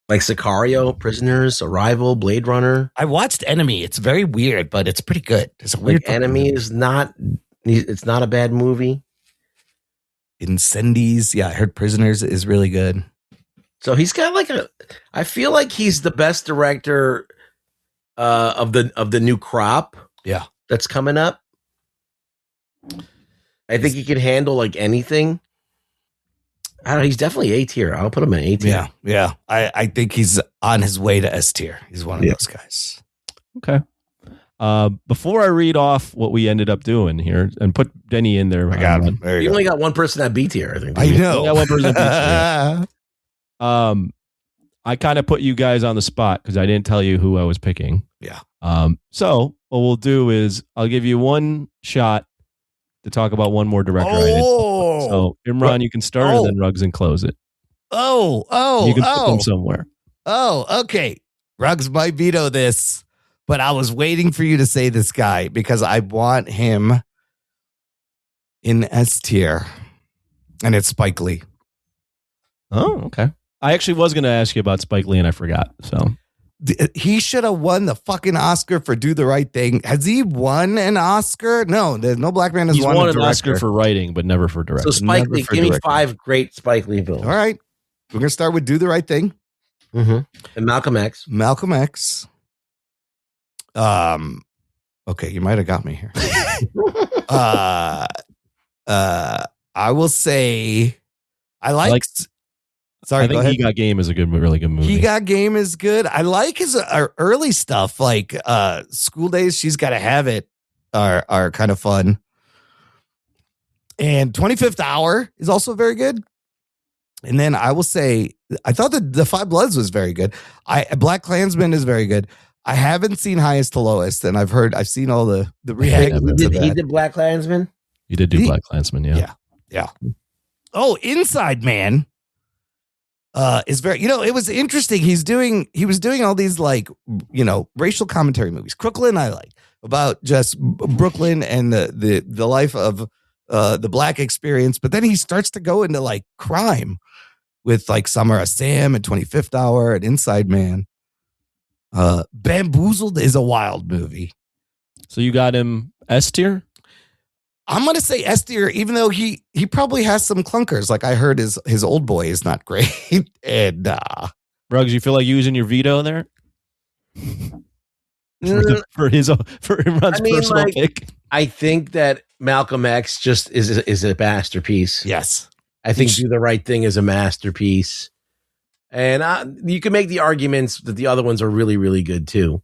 Like Sicario, Prisoners, Arrival, Blade Runner. I watched Enemy. It's very weird, but it's pretty good. It's a weird Enemy is not. It's not a bad movie. Incendies. Yeah, I heard Prisoners is really good. So he's got like I feel like he's the best director of the new crop. Yeah. That's coming up. I think he can handle like anything. I don't know. He's definitely A tier. I'll put him in A tier. Yeah. I think he's on his way to S tier. He's one of those guys. Okay. Before I read off what we ended up doing here and put Denny in there. I got him. There You you go. only got one person at B tier, I think. I know. Yeah, one person at B tier. I kind of put you guys on the spot because I didn't tell you who I was picking. Yeah. So what we'll do is I'll give you one shot to talk about one more director. So Imran, you can start and then Ruggs and close it. You can put them somewhere. Okay. Ruggs might veto this, but I was waiting for you to say this guy because I want him in S tier, and it's Spike Lee. Oh, okay. I actually was going to ask you about Spike Lee and I forgot. So he should have won the fucking Oscar for Do the Right Thing. Has he won an Oscar? No, there's no black man has he's won an Oscar for writing, but never for directing. So Spike Lee, give me 5 great Spike Lee films. All right. We're going to start with Do the Right Thing. Mm-hmm. And Malcolm X. Okay, you might have got me here. I will say I like sorry, I think He Got Game is a really good movie. He Got Game is good. I like his early stuff, like School Days, She's Gotta Have It are kind of fun. And 25th Hour is also very good. And then I will say, I thought that The Five Bloods was very good. Black Klansman is very good. I haven't seen Highest to Lowest, and I've seen all the reactions. He did Black Klansman? You did do Black Klansman, yeah. Yeah. Oh, Inside Man is very, it was interesting. He was doing all these like, racial commentary movies. Crooklyn, I like, about just Brooklyn and the life of the black experience. But then he starts to go into like crime with like Summer of Sam and 25th Hour and Inside Man. Bamboozled is a wild movie. So you got him S tier? I'm going to say S tier, even though he probably has some clunkers. Like I heard his Old Boy is not great. And Ruggs, you feel like using your veto there? for Imran's personal pick? I think that Malcolm X just is a masterpiece. Yes. I think Do the Right Thing is a masterpiece. And you can make the arguments that the other ones are really, really good too.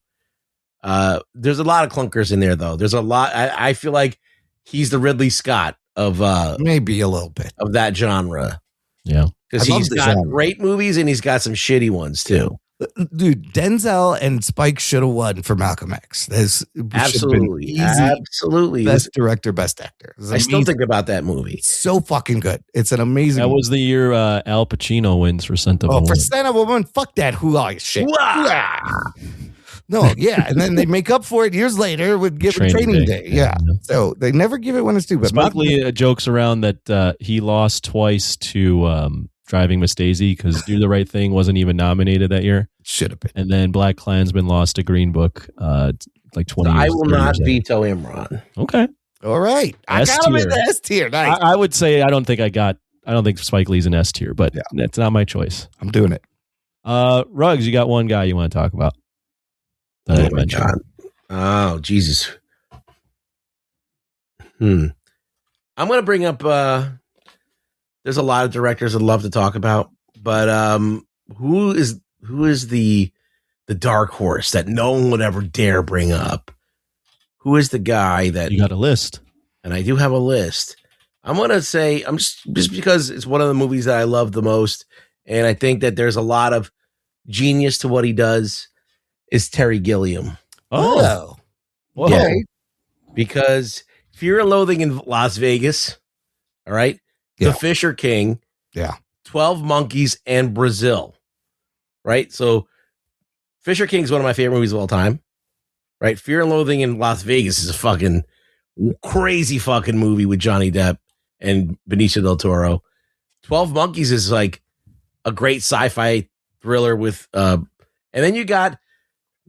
There's a lot of clunkers in there, though. There's a lot. I feel like he's the Ridley Scott of maybe a little bit of that genre. Yeah, because he's got great movies and he's got some shitty ones too. Dude, Denzel and Spike should have won for Malcolm X. Absolutely. Best director, best actor. I still think about that movie. It's so fucking good. It's an amazing. That was the year Al Pacino wins for Scent of a Woman. For Scent of a Woman, fuck that shit. No, yeah, and then they make up for it years later with Training Day. Yeah. So they never give it when it's due. But Spike Lee jokes around that he lost twice to Driving Miss Daisy because Do the Right Thing wasn't even nominated that year. Should have been. And then Black Klansman lost to Green Book like 20 years. I will not veto Imran. Okay. All right. I got him in the S tier. Nice. I would say I don't think Spike Lee's an S tier, but that's not my choice. I'm doing it. Ruggs, you got one guy you want to talk about? Oh my God. Oh, Jesus. I'm going to bring up, there's a lot of directors I'd love to talk about, but who is the dark horse that no one would ever dare bring up? Who is the guy that... You got a list. And I do have a list. I'm going to say, I'm just because it's one of the movies that I love the most, and I think that there's a lot of genius to what he does, is Terry Gilliam. Oh. Whoa. Yeah. Because Fear and Loathing in Las Vegas, all right? The Fisher King. Yeah. 12 Monkeys, and Brazil. Right? So Fisher King is one of my favorite movies of all time. Right? Fear and Loathing in Las Vegas is a fucking crazy fucking movie with Johnny Depp and Benicio del Toro. 12 Monkeys is like a great sci-fi thriller with and then you got,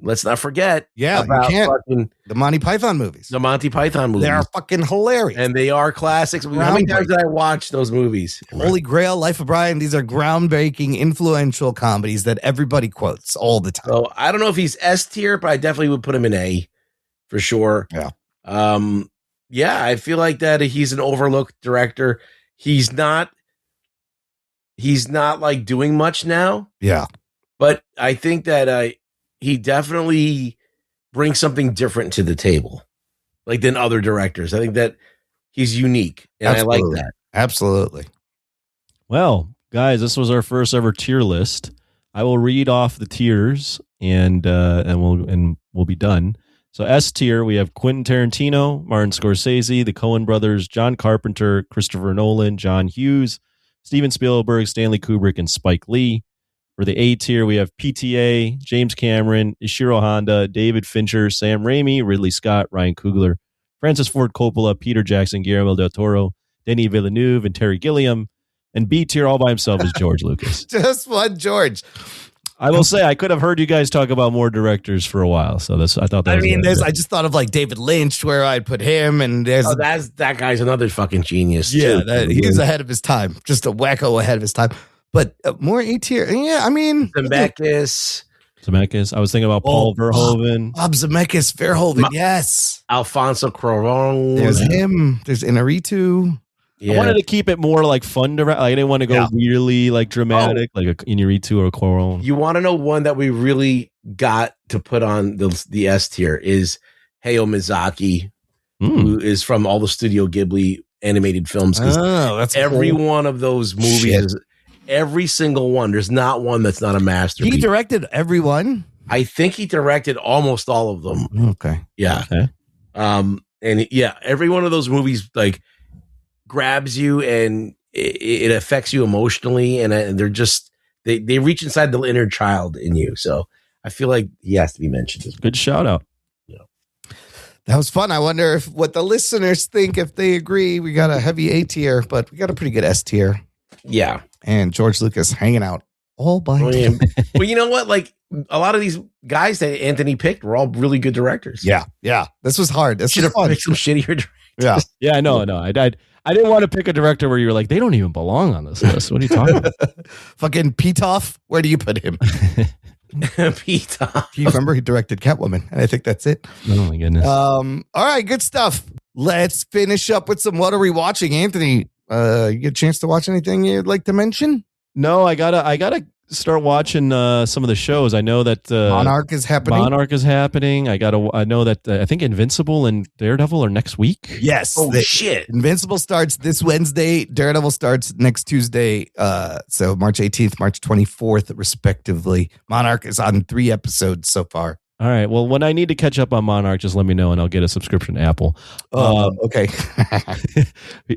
let's not forget, the Monty Python movies. The Monty Python movies. They are fucking hilarious. And they are classics. How many times did I watch those movies? Holy Grail, Life of Brian. These are groundbreaking, influential comedies that everybody quotes all the time. So I don't know if he's S tier, but I definitely would put him in A for sure. Yeah. Yeah, I feel like that he's an overlooked director. He's not like doing much now. Yeah. But I think that he definitely brings something different to the table, like than other directors. I think that he's unique, and I like that. Absolutely. Well, guys, this was our first ever tier list. I will read off the tiers, and we'll be done. So S tier, we have Quentin Tarantino, Martin Scorsese, the Coen Brothers, John Carpenter, Christopher Nolan, John Hughes, Steven Spielberg, Stanley Kubrick, and Spike Lee. For the A tier, we have PTA, James Cameron, Ishiro Honda, David Fincher, Sam Raimi, Ridley Scott, Ryan Coogler, Francis Ford Coppola, Peter Jackson, Guillermo del Toro, Denis Villeneuve, and Terry Gilliam. And B tier all by himself is George Lucas. Just one George. I will say I could have heard you guys talk about more directors for a while, so I thought that. I just thought of like David Lynch, where I'd put him, and that guy's another fucking genius. Yeah, he's ahead of his time, just a wacko ahead of his time. But more A tier, yeah. I mean, Zemeckis. I was thinking about Paul Verhoeven, Bob Zemeckis, Verhoeven, yes. Alfonso Cuarón. There's him. There's Inarritu. Yeah. I wanted to keep it more like fun to. I didn't want to go really like dramatic, like a Inarritu or a Cuarón. You want to know one that we really got to put on the S tier is Hayao Miyazaki, who is from all the Studio Ghibli animated films. Oh, that's every cool. one of those movies. Every single one. There's not one that's not a masterpiece. He directed every one? I think he directed almost all of them. Okay. Yeah. Okay. And yeah, every one of those movies like grabs you and it affects you emotionally, and they're just they reach inside the inner child in you. So I feel like he has to be mentioned as well. Good shout out. That was fun. I wonder what the listeners think, if they agree. We got a heavy A tier, but we got a pretty good S tier. Yeah. And George Lucas hanging out all by him. Well, you know what? Like a lot of these guys that Anthony picked were all really good directors. Yeah. This was hard. This should have picked some shittier directors. Yeah. Yeah, I know. I didn't want to pick a director where you were like, they don't even belong on this list. What are you talking about? Fucking Pitoff. Where do you put him? Pitoff. You remember he directed Catwoman, and I think that's it. Oh my goodness. All right, good stuff. Let's finish up with some what are we watching, Anthony? You get a chance to watch anything you'd like to mention? No, I gotta start watching some of the shows. I know that Monarch is happening. I know that I think Invincible and Daredevil are next week. Yes. Oh shit. Invincible starts this Wednesday. Daredevil starts next Tuesday. So March 18th, March 24th, respectively. Monarch is on 3 episodes so far. All right. Well, when I need to catch up on Monarch, just let me know and I'll get a subscription to Apple. Okay.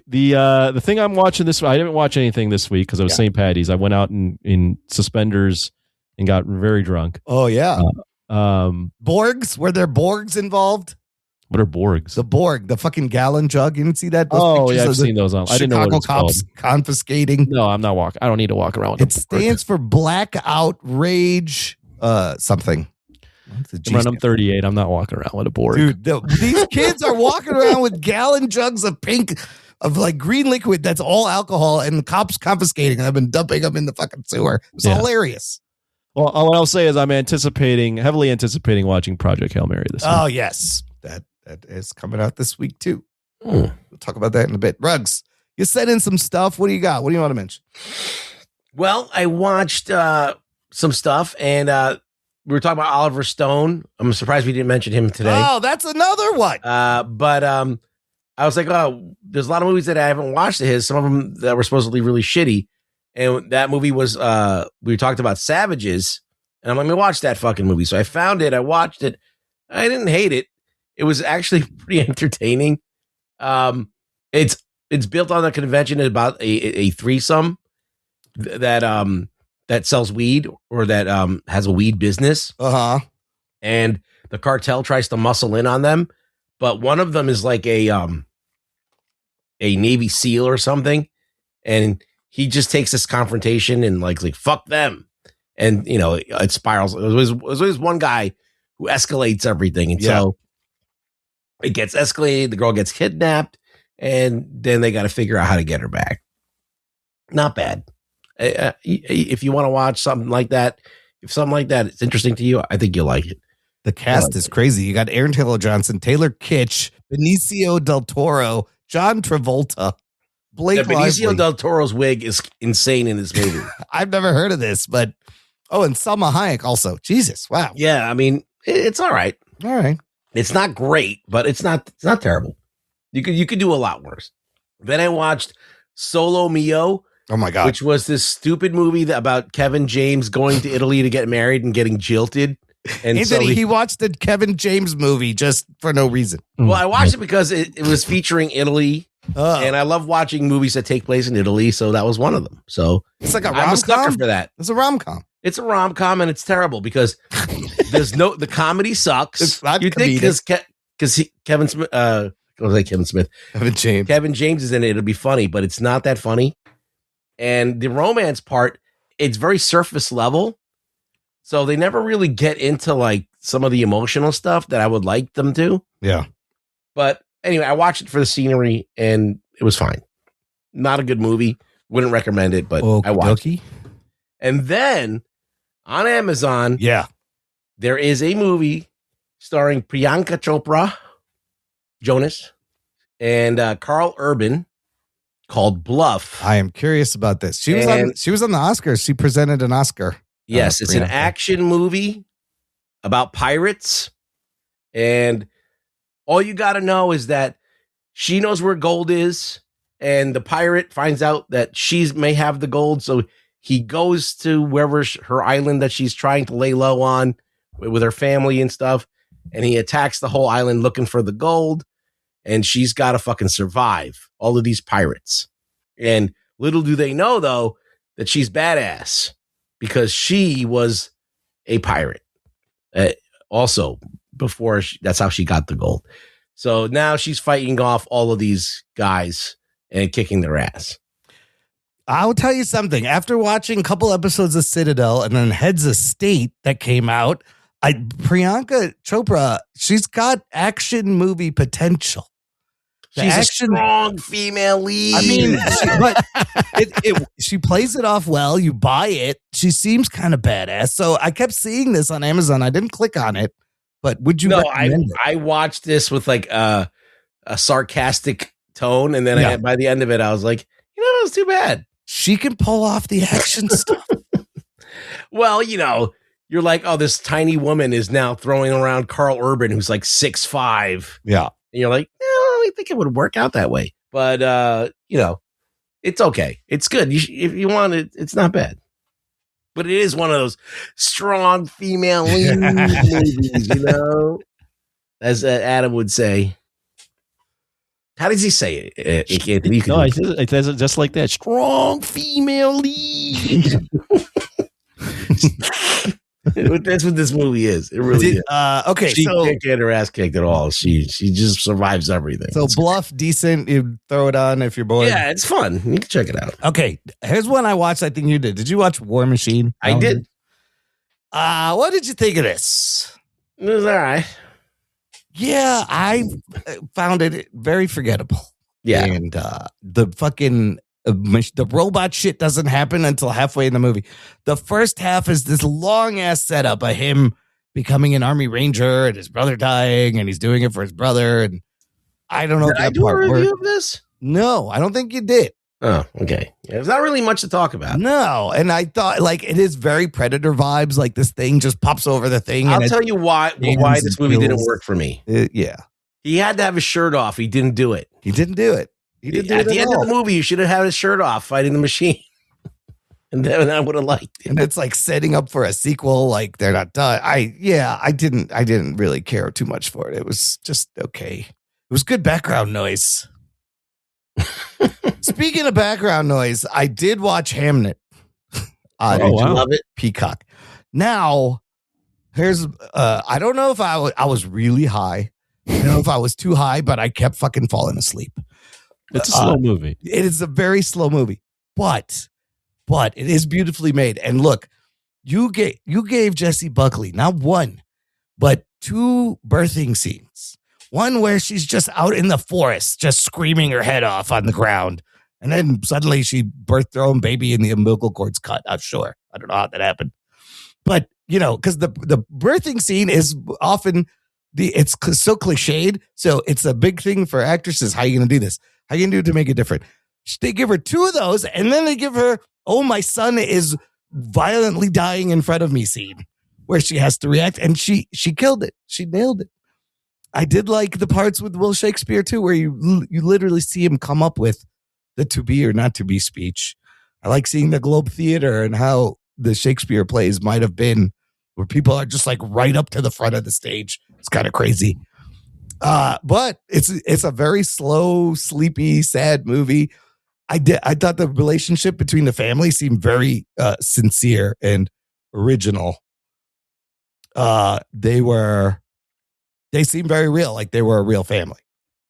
The thing I'm watching I didn't watch anything this week because it was St. Patty's. I went out in suspenders and got very drunk. Oh, yeah. Borgs? Were there Borgs involved? What are Borgs? The Borg, the fucking gallon jug. You didn't see that? I've seen those on. I didn't know what it's cops called. Confiscating. No, I'm not walking. I don't need to walk around with It stands for Black Outrage something. I'm 38. I'm not walking around with a Borg. Dude, these kids are walking around with gallon jugs of like green liquid that's all alcohol, and the cops confiscating them and dumping them in the fucking sewer. It's hilarious. Well, what I'll say is I'm heavily anticipating watching Project Hail Mary this week. Oh, yes. That is coming out this week, too. We'll talk about that in a bit. Rugs, you sent in some stuff. What do you got? What do you want to mention? Well, I watched some stuff, and we were talking about Oliver Stone. I'm surprised we didn't mention him today. Oh, that's another one. But I was like, oh, there's a lot of movies that I haven't watched of his. Some of them that were supposedly really shitty. And that movie was, we talked about Savages. And I'm like, let me watch that fucking movie. So I found it. I watched it. I didn't hate it. It was actually pretty entertaining. It's built on the convention about a threesome. that sells weed or that has a weed business. And the cartel tries to muscle in on them, but one of them is like a Navy SEAL or something, and he just takes this confrontation and like fuck them, and it spirals. It was always one guy who escalates everything, and so it gets escalated. The girl gets kidnapped, and then they got to figure out how to get her back. Not bad. If you want to watch something like that, if something like that is interesting to you, I think you'll like it. The cast is crazy. You got Aaron Taylor Johnson, Taylor Kitsch, Benicio del Toro, John Travolta, Blake Benicio Lively. del Toro's wig is insane in this movie. I've never heard of this, but and Salma Hayek also. Jesus, wow. Yeah, I mean, it's all right. All right. It's not great, but it's not terrible. You could do a lot worse. Then I watched Solo Mio. Oh my God. Which was this stupid movie about Kevin James going to Italy to get married and getting jilted. And Anthony, he watched the Kevin James movie just for no reason. Well, I watched it because it was featuring Italy, and I love watching movies that take place in Italy, so that was one of them. So it's like a I'm a sucker rom-com for that. It's a rom-com. It's a rom-com, and it's terrible because the comedy sucks. It's not you think because Kevin Smith, Kevin James is in it, it'll be funny, but it's not that funny. And the romance part, it's very surface level. So they never really get into like some of the emotional stuff that I would like them to. Yeah. But anyway, I watched it for the scenery and it was fine. Not a good movie. Wouldn't recommend it, but I watched it. And then on Amazon, there is a movie starring Priyanka Chopra, Jonas, and Carl Urban called Bluff. I am curious about this. She was on the Oscars. She presented an Oscar. Yes, it's an action movie about pirates. And all you got to know is that she knows where gold is. And the pirate finds out that she may have the gold. So he goes to wherever her island that she's trying to lay low on with her family and stuff. And he attacks the whole island looking for the gold. And she's got to fucking survive all of these pirates. And little do they know, though, that she's badass because she was a pirate. Also, before that's how she got the gold. So now she's fighting off all of these guys and kicking their ass. I'll tell you something. After watching a couple episodes of Citadel and then Heads of State that came out, Priyanka Chopra, she's got action movie potential. She's a strong female lead. I mean, she plays it off well. You buy it. She seems kind of badass. So I kept seeing this on Amazon. I didn't click on it, but would you? No, I watched this with like a sarcastic tone, and then by the end of it, I was like, that was too bad. She can pull off the action stuff. Well, you're like, oh, this tiny woman is now throwing around Carl Urban, who's like 6'5". Yeah. And you're like, I think it would work out that way. But, it's okay. It's good. If you want it, it's not bad. But it is one of those strong female lead movies, as Adam would say. How does he say it? It says it just like that. Strong female lead. That's what this movie is. It really is. Okay, she can't get her ass kicked at all. She just survives everything. So Bluff, decent. You throw it on if you're bored. Yeah, it's fun. You can check it out. Okay, here's one I watched. I think you did. Did you watch War Machine? I did. What did you think of this? It was all right. Yeah, I found it very forgettable. Yeah, and the fucking. The robot shit doesn't happen until halfway in the movie. The first half is this long ass setup of him becoming an army ranger and his brother dying, and he's doing it for his brother. And I don't know. Did I do a review of this? No, I don't think you did. Oh, okay. Yeah, there's not really much to talk about. No, and I thought it is very Predator vibes. Like this thing just pops over the thing. I'll tell you why this movie didn't work for me. Yeah, he had to have his shirt off. He didn't do it. He didn't do it. At the end of the movie, you should have had his shirt off fighting the machine. And then I would have liked it. And it's like setting up for a sequel, like they're not done. I didn't really care too much for it. It was just okay. It was good background noise. Speaking of background noise, I did watch Hamnet. on Did you love it? Peacock. Now, here's I don't know if I was really high. I don't know if I was too high, but I kept fucking falling asleep. It's a slow movie. It is a very slow movie, but it is beautifully made. And look, you gave Jessie Buckley not one, but two birthing scenes. One where she's just out in the forest, just screaming her head off on the ground. And then suddenly she birthed her own baby and the umbilical cord's cut. I'm sure. I don't know how that happened. But, because the birthing scene is often, it's so cliched. So it's a big thing for actresses. How are you going to do this? How are you going to do it to make it different? They give her two of those, and then they give her, oh, my son is violently dying in front of me scene, where she has to react. And she killed it. She nailed it. I did like the parts with Will Shakespeare, too, where you literally see him come up with the to be or not to be speech. I like seeing the Globe Theater and how the Shakespeare plays might have been, where people are just like right up to the front of the stage. It's kind of crazy. But it's a very slow, sleepy, sad movie. I thought the relationship between the family seemed very sincere and original. They seemed very real, like they were a real family.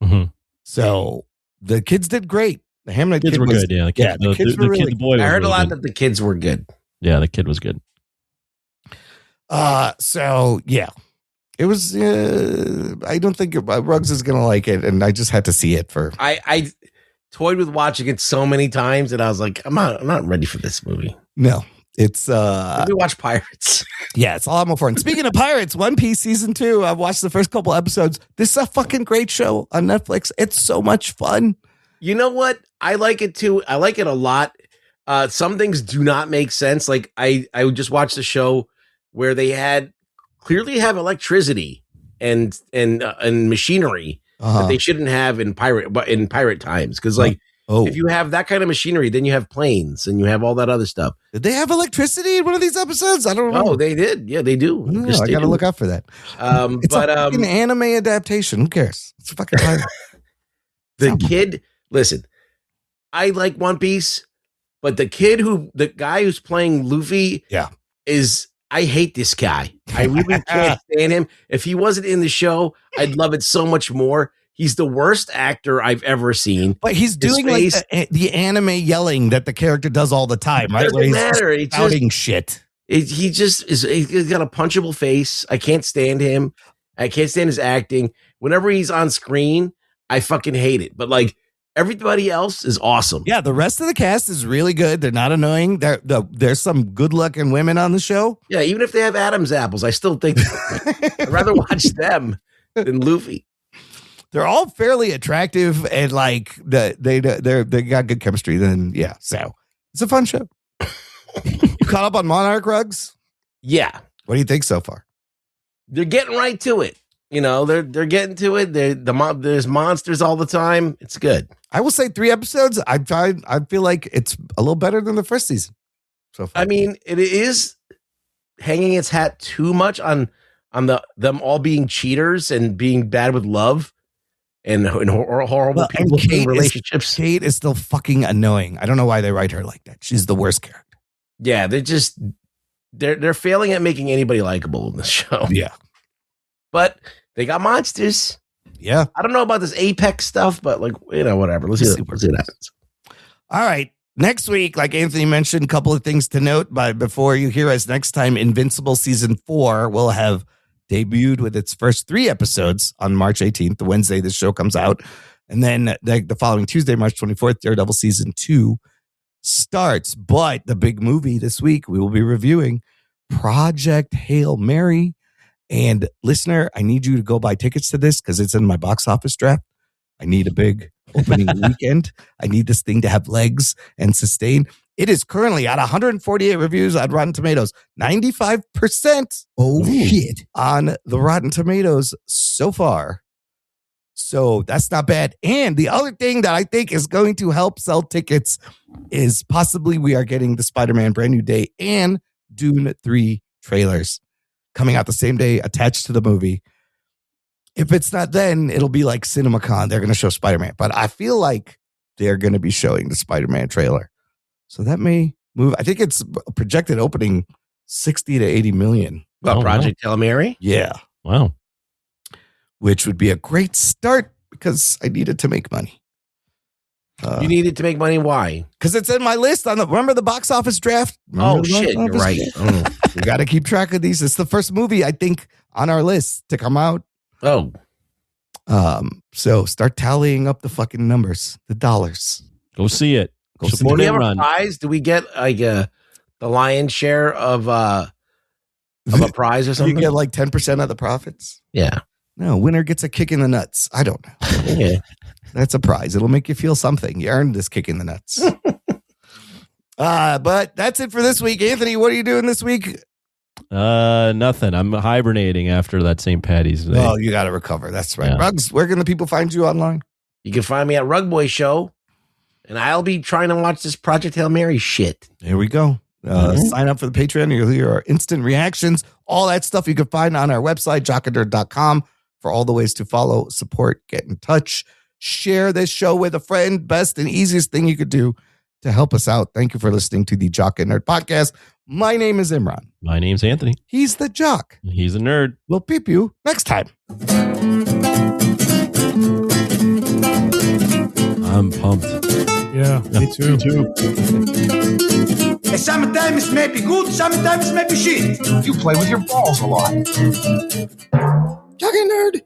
Mm-hmm. So the kids did great. The Hamlet kids were good. Yeah, the kids were really the boy. I heard really a lot good. that the kids were good. Yeah, the kid was good. So yeah, it was. I don't think Ruggs is gonna like it, and I just had to see it for. I toyed with watching it so many times, and I was like, I'm not ready for this movie. No, it's Let me watch Pirates. Yeah, it's a lot more fun. Speaking of Pirates, One Piece season 2. I've watched the first couple episodes. This is a fucking great show on Netflix. It's so much fun. You know what? I like it too. I like it a lot. Some things do not make sense. Like I would just watch the show where they clearly have electricity and machinery that they shouldn't have in pirate times. Because if you have that kind of machinery, then you have planes and you have all that other stuff. Did they have electricity in one of these episodes? I don't know. Oh, they did. Yeah, they do. I got to look out for that. It's a fucking anime adaptation. Who cares? It's a fucking pirate. Kid, listen, I like One Piece, but the guy who's playing Luffy, I hate this guy. I really can't stand him. If he wasn't in the show, I'd love it so much more. He's the worst actor I've ever seen. But he's doing like the anime yelling that the character does all the time, right? Doesn't matter. He's shouting shit. He just is. He's got a punchable face. I can't stand him. I can't stand his acting. Whenever he's on screen, I fucking hate it. But like everybody else is awesome. Yeah, the rest of the cast is really good. They're not annoying. There's some good-looking women on the show. Yeah, even if they have Adam's apples, I still think I'd rather watch them than Luffy. They're all fairly attractive and like they got good chemistry. Then so it's a fun show. You caught up on Monarch, Ruggs? Yeah. What do you think so far? They're getting right to it. They're getting to it. There's monsters all the time. It's good. I will say 3 episodes. I feel like it's a little better than the first season so far. I mean, it is hanging its hat too much on them all being cheaters and being bad with love and horrible people in relationships. Kate is still fucking annoying. I don't know why they write her like that. She's the worst character. Yeah, they're failing at making anybody likable in this show. Yeah. But they got monsters. Yeah. I don't know about this Apex stuff, but whatever. Let's see what happens. All right. Next week, like Anthony mentioned, a couple of things to note. But before you hear us next time, Invincible Season 4 will have debuted with its first 3 episodes on March 18th, the Wednesday this show comes out. And then the following Tuesday, March 24th, Daredevil Season 2 starts. But the big movie this week, we will be reviewing Project Hail Mary. And listener, I need you to go buy tickets to this because it's in my box office draft. I need a big opening weekend. I need this thing to have legs and sustain. It is currently at 148 reviews on Rotten Tomatoes, 95%. Oh shit! On the Rotten Tomatoes so far. So that's not bad. And the other thing that I think is going to help sell tickets is possibly we are getting the Spider-Man Brand New Day and Dune 3 trailers coming out the same day attached to the movie. If it's not then, it'll be like CinemaCon. They're going to show Spider-Man. But I feel like they're going to be showing the Spider-Man trailer. So that may movie. I think it's projected opening 60 to 80 million. Well, Project Hail Mary? Yeah. Wow. Which would be a great start because I needed to make money. You needed to make money. Why? Because it's in my list on remember the box office draft? Shit. You're right. We got to keep track of these. It's the first movie, I think, on our list to come out. Oh. So start tallying up the fucking numbers, the dollars. Go see it. Go Do support we it. have a Run. prize? Do we get like the lion's share of a prize or You something? get like 10% of the profits. Yeah. No, winner gets a kick in the nuts. I don't know. Yeah. That's a prize. It'll make you feel something. You earned this kick in the nuts. But that's it for this week. Anthony, what are you doing this week? Nothing. I'm hibernating after that St. Patty's Day. Oh, you got to recover. That's right. Yeah. Ruggs, where can the people find you online? You can find me at Rug Boy Show, and I'll be trying to watch this Project Hail Mary shit. There we go. Sign up for the Patreon. You'll hear our instant reactions. All that stuff you can find on our website, jockandnerd.com, for all the ways to follow, support, get in touch. Share this show with a friend. Best and easiest thing you could do to help us out. Thank you for listening to the Jock and Nerd Podcast. My name is Imran. My name's Anthony. He's the Jock. He's a nerd. We'll peep you next time. I'm pumped. Yeah, me too. Sometimes it may be good, sometimes it may be shit. You play with your balls a lot. Jock and Nerd.